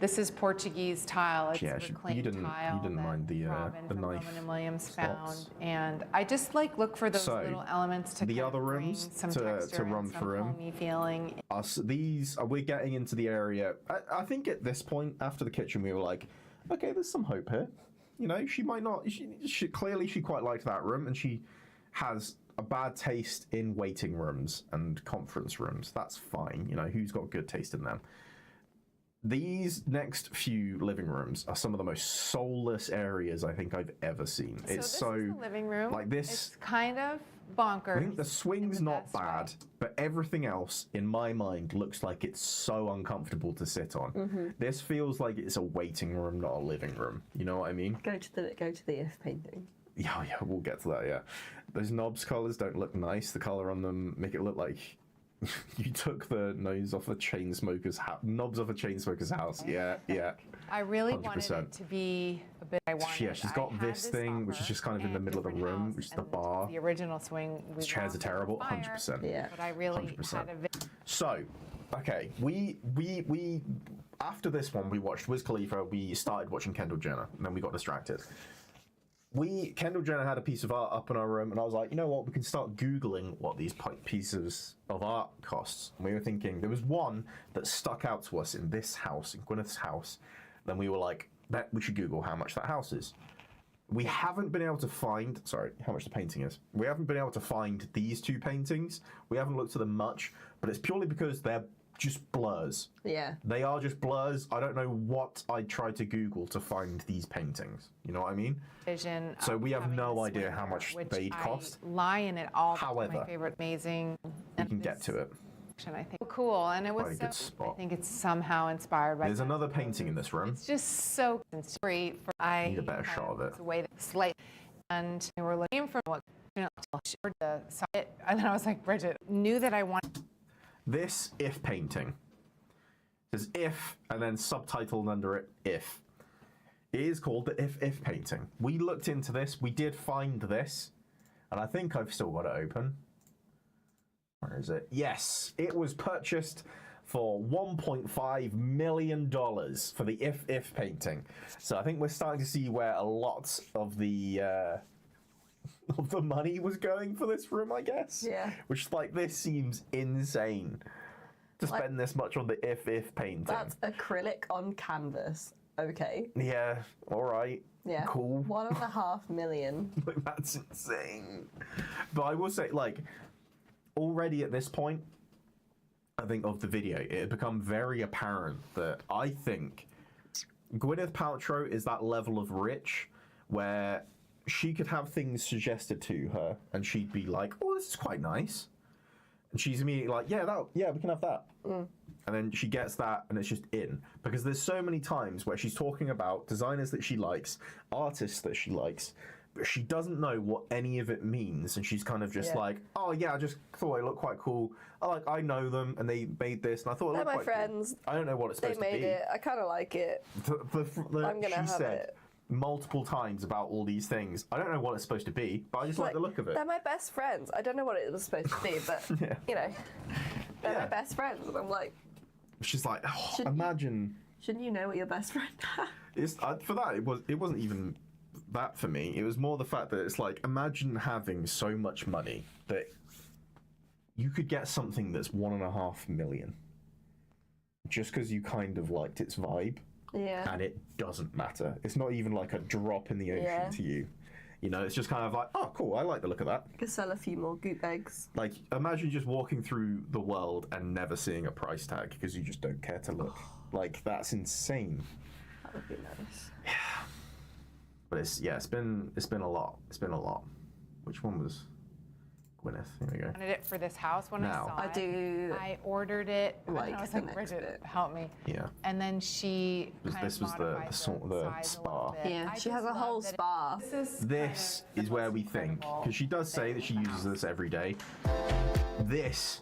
This is Portuguese tile. It's a reclaimed tile. You didn't mind the knife. Roman and Williams found, and I just like look for those little elements to the other rooms some to run through them. Homey feeling. We're getting into the area. I think at this point after the kitchen we were like, okay, there's some hope here. You know, she might not. She clearly she quite liked that room, and she has a bad taste in waiting rooms and conference rooms. That's fine. You know, who's got good taste in them? These next few living rooms are some of the most soulless areas I think I've ever seen. So It's this so is the living room. like this. It's kind of bonkers. I think the swing's not bad, but everything else in my mind looks like it's so uncomfortable to sit on. This feels like it's a waiting room, not a living room. You know what I mean? Go to the if painting. Yeah, we'll get to that. Yeah, those knobs collars don't look nice. The color on them make it look like you took the nose off a chain smoker's knobs off a chain smoker's house. Yeah. I really 100%. wanted it to be a bit. She's got this thing, which is just kind of in the middle of the room, which is the bar. The original swing. These chairs are terrible. 100%. Yeah. But I really 100%. had a. So, okay, we after this one we watched Wiz Khalifa. We started watching Kendall Jenner, and then we got distracted. Kendall Jenner had a piece of art up in our room, and I was like, you know what, we can start Googling what these pieces of art costs. And we were thinking, there was one that stuck out to us in this house, in Gwyneth's house. Then we were like, we should Google how much that house is. We haven't been able to find, how much the painting is. We haven't been able to find these two paintings. We haven't looked at them much, but it's purely because they're just blurs. Yeah. They are just blurs. I don't know what I tried to Google to find these paintings. You know what I mean? Vision. So we have no idea how much they'd cost. Lie in it all. However, my favorite, amazing. We can get to it. I think cool, and it was Quite a good spot. I think it's somehow inspired by. There's another painting in this room. It's just so great. I need a better shot of it. The way that slate, and we were looking for what the side, and then I was like, Bridget knew that I wanted. This if painting. There's if, and then subtitled under it, if. It is called the if painting. We looked into this, we did find this, and I think I've still got it open. Where is it? Yes, it was purchased for $1.5 million for the if painting. So I think we're starting to see where a lot of the money was going for this room, I guess. Yeah. Which, like, this seems insane to spend this much on the if painting. That's acrylic on canvas. Okay. Yeah, alright. Yeah. Cool. $1.5 million. Like, that's insane. But I will say, like, already at this point, I think, of the video, it had become very apparent that I think Gwyneth Paltrow is that level of rich where she could have things suggested to her and she'd be like, oh, this is quite nice. And she's immediately like, yeah, we can have that. And then she gets that and it's just in. Because there's so many times where she's talking about designers that she likes, artists that she likes, but she doesn't know what any of it means. And she's kind of just like, oh yeah, I just thought it looked quite cool. I know them and they made this and I thought it They're looked my quite friends. cool. I don't know what it's supposed They to be. made it. I kind of like it. I'm gonna have it. Multiple times about all these things. I don't know what it's supposed to be, but I just like the look of it. They're my best friends. I don't know what it was supposed to be, but you know, they're my best friends. And I'm like, she's like, oh, imagine. Shouldn't you know what your best friend has? It's for that. It wasn't even that for me. It was more the fact that it's like, imagine having so much money that you could get something that's $1.5 million just because you kind of liked its vibe. Yeah. And it doesn't matter. It's not even like a drop in the ocean to you. You know, it's just kind of like, oh, cool, I like the look of that. I could sell a few more goop eggs. Like, imagine just walking through the world and never seeing a price tag because you just don't care to look. Like, that's insane. That would be nice. Yeah. But it's been a lot. It's been a lot. Which one was Gwyneth? Here we go. I wanted it for this house when I saw it. I ordered it. Like I was the like, next Bridget, help me. Yeah. And then she This was the spa. Yeah, she has a whole spa. This is where we think, because she does say that she uses this every day. This,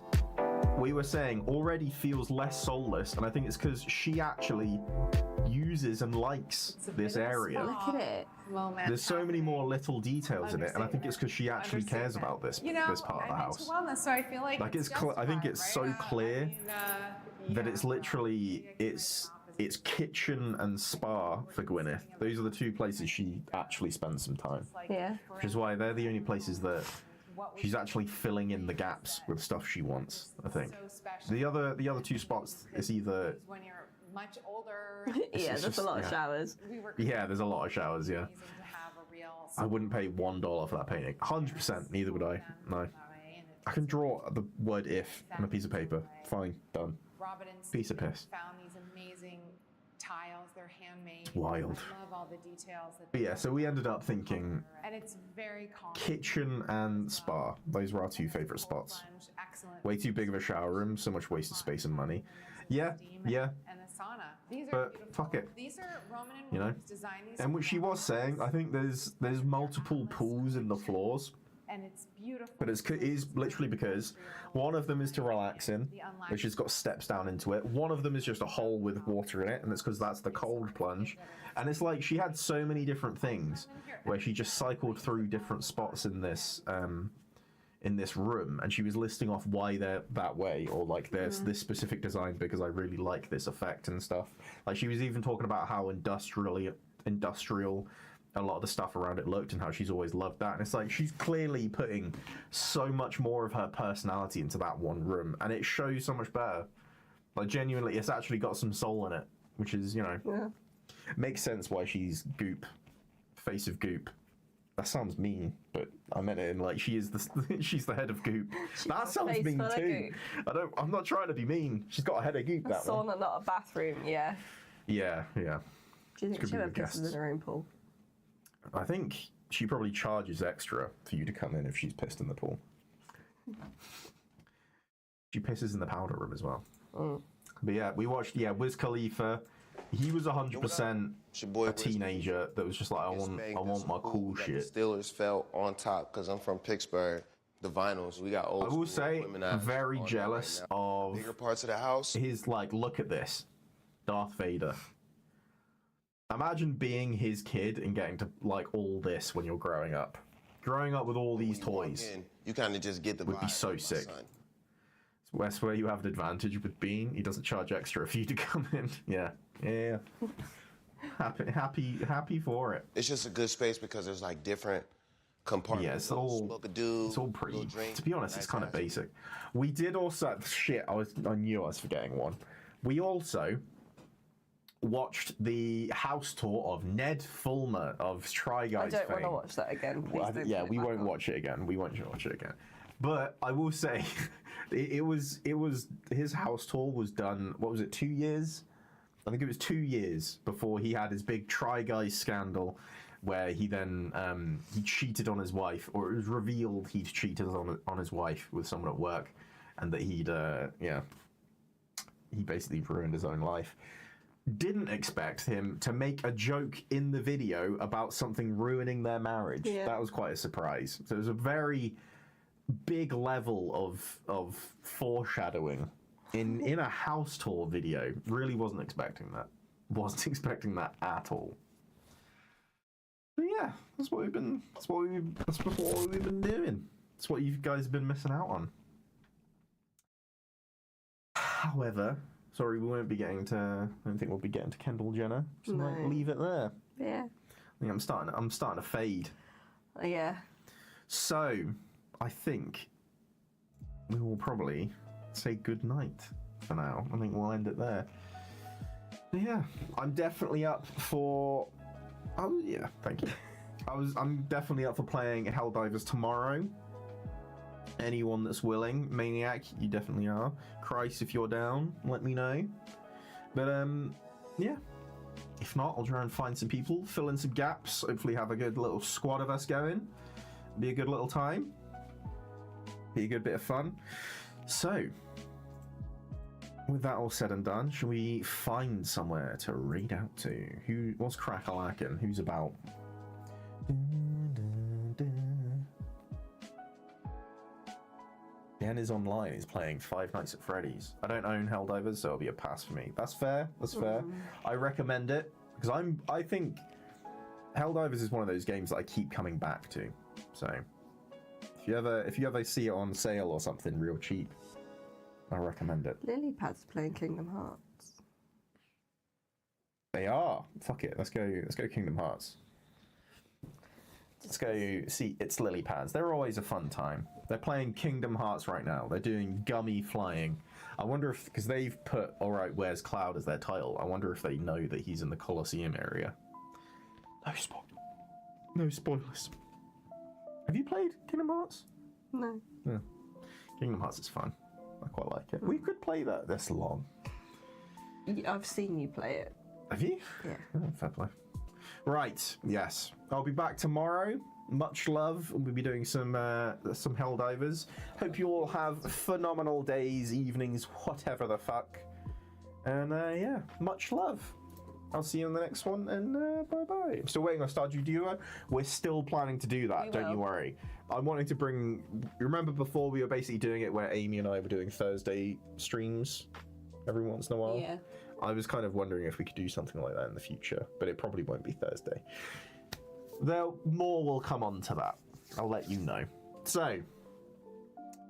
we were saying, already feels less soulless, and I think it's because she actually uses and likes this area. Look at it. There's so many more little details in it, and I think it's because she actually cares about this this part of the house. Wellness, so I feel like Like I think it's so clear that it's literally it's kitchen and spa for Gwyneth. Those are the two places she actually spends some time. Yeah. Which is why they're the only places that she's actually filling in the gaps with stuff she wants, I think. The other two spots is either when you're much older. Yeah, there's a lot of showers. Yeah, there's a lot of showers, yeah. To have real. I wouldn't pay $1 for that painting. 100%, neither would I. No. I can draw the word if on a piece of paper. Fine, done. Robin and Piece of Steve piss. found these amazing tiles. They're handmade. It's wild. I love all the details. That But yeah, so we ended up thinking and it's very calm. kitchen and spa. Those were our two favorite spots. Excellent. Way too big of a shower room, so much wasted space and money. Yeah, yeah. And a sauna. These are But beautiful. fuck it. These are Roman and You know? designed these. And what she was saying, I think there's multiple pools in the floors. And it's beautiful. But it is literally because one of them is to relax in, which has got steps down into it. One of them is just a hole with water in it, and it's because that's the cold plunge. And it's like she had so many different things where she just cycled through different spots in this room, and she was listing off why they're that way, or like there's this specific design because I really like this effect and stuff. Like she was even talking about how industrial a lot of the stuff around it looked and how she's always loved that. And it's like she's clearly putting so much more of her personality into that one room, and it shows so much better. Like genuinely, it's actually got some soul in it, which is, you know, makes sense why she's Goop, face of Goop. That sounds mean, but I meant it in like she is she's the head of Goop. That sounds mean too. I'm not trying to be mean. She's got a head of Goop. That one. Sauna, not a bathroom. Yeah. Yeah, yeah. Do you think she ever pisses in her own pool? I think she probably charges extra for you to come in if she's pissed in the pool. She pisses in the powder room as well. But yeah, we watched Wiz Khalifa. He was 100% a teenager that was just like, I want my cool shit. The Steelers fell on top because I'm from Pittsburgh. The vinyls, we got old. I will say, I'm very jealous of bigger parts of the house. His like, look at this, Darth Vader. Imagine being his kid and getting to like all this when you're growing up. Growing up with all these toys, you kind of just get the would be so sick. That's where you have an advantage with Bean. He doesn't charge extra for you to come in. Yeah. Happy for it. It's just a good space because there's like different compartments. Yeah, it's all pretty. To be honest, it's kind of basic. We did also I knew I was forgetting one. We also watched the house tour of Ned Fulmer of Try Guys I don't fame. want to watch that again. We won't watch it again. We won't watch it again. But I will say, it was his house tour was done. What was it? 2 years? I think it was 2 years before he had his big Try Guys scandal, where he then he cheated on his wife, or it was revealed he'd cheated on his wife with someone at work, and that he basically ruined his own life. Didn't expect him to make a joke in the video about something ruining their marriage. Yeah. That was quite a surprise. So it was a very big level of foreshadowing in a house tour video. Really wasn't expecting that. Wasn't expecting that at all. But yeah, that's what we've been doing. That's what you guys have been missing out on. However, sorry, we won't be getting to. I don't think we'll be getting to Kendall Jenner. Just No. like leave it there. Yeah. I think I'm starting to fade. Yeah. So, I think we will probably say good night for now. I think we'll end it there. But yeah, I'm definitely up for. Oh yeah, thank you. I'm definitely up for playing Helldivers tomorrow. Anyone that's willing, Maniac, you definitely are. Christ, if you're down, let me know. But yeah. If not, I'll try and find some people, fill in some gaps. Hopefully, have a good little squad of us going. Be a good little time. Be a good bit of fun. So, with that all said and done, shall we find somewhere to raid out to? What's crack-a-lackin'? Who's about? Dan is online. He's playing Five Nights at Freddy's. I don't own Helldivers, so it'll be a pass for me. That's fair. That's fair. I recommend it because I think Helldivers is one of those games that I keep coming back to. So if you ever see it on sale or something real cheap, I recommend it. Lilypad's playing Kingdom Hearts. They are. Fuck it. Let's go Kingdom Hearts. Let's go see It's Lilypads. They're always a fun time. They're playing Kingdom Hearts right now. They're doing Gummy Flying. I wonder if, because they've put Alright, Where's Cloud as their title, I wonder if they know that he's in the Colosseum area. No spot. No spoilers. Have you played Kingdom Hearts? No. Yeah. Kingdom Hearts is fun. I quite like it. We could play that this long. I've seen you play it. Have you? Yeah. Oh, fair play. Right. Yes. I'll be back tomorrow. Much love. We'll be doing some Helldivers. Hope you all have phenomenal days, evenings, whatever the fuck. And yeah, much love. I'll see you in the next one, and bye-bye. I'm still waiting on Stardew Duo. We're still planning to do that, don't you worry. I'm wanting to bring... Remember before we were basically doing it where Amy and I were doing Thursday streams every once in a while? Yeah. I was kind of wondering if we could do something like that in the future, but it probably won't be Thursday. More will come on to that. I'll let you know. So,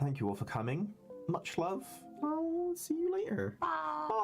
thank you all for coming. Much love. I'll see you later. Bye.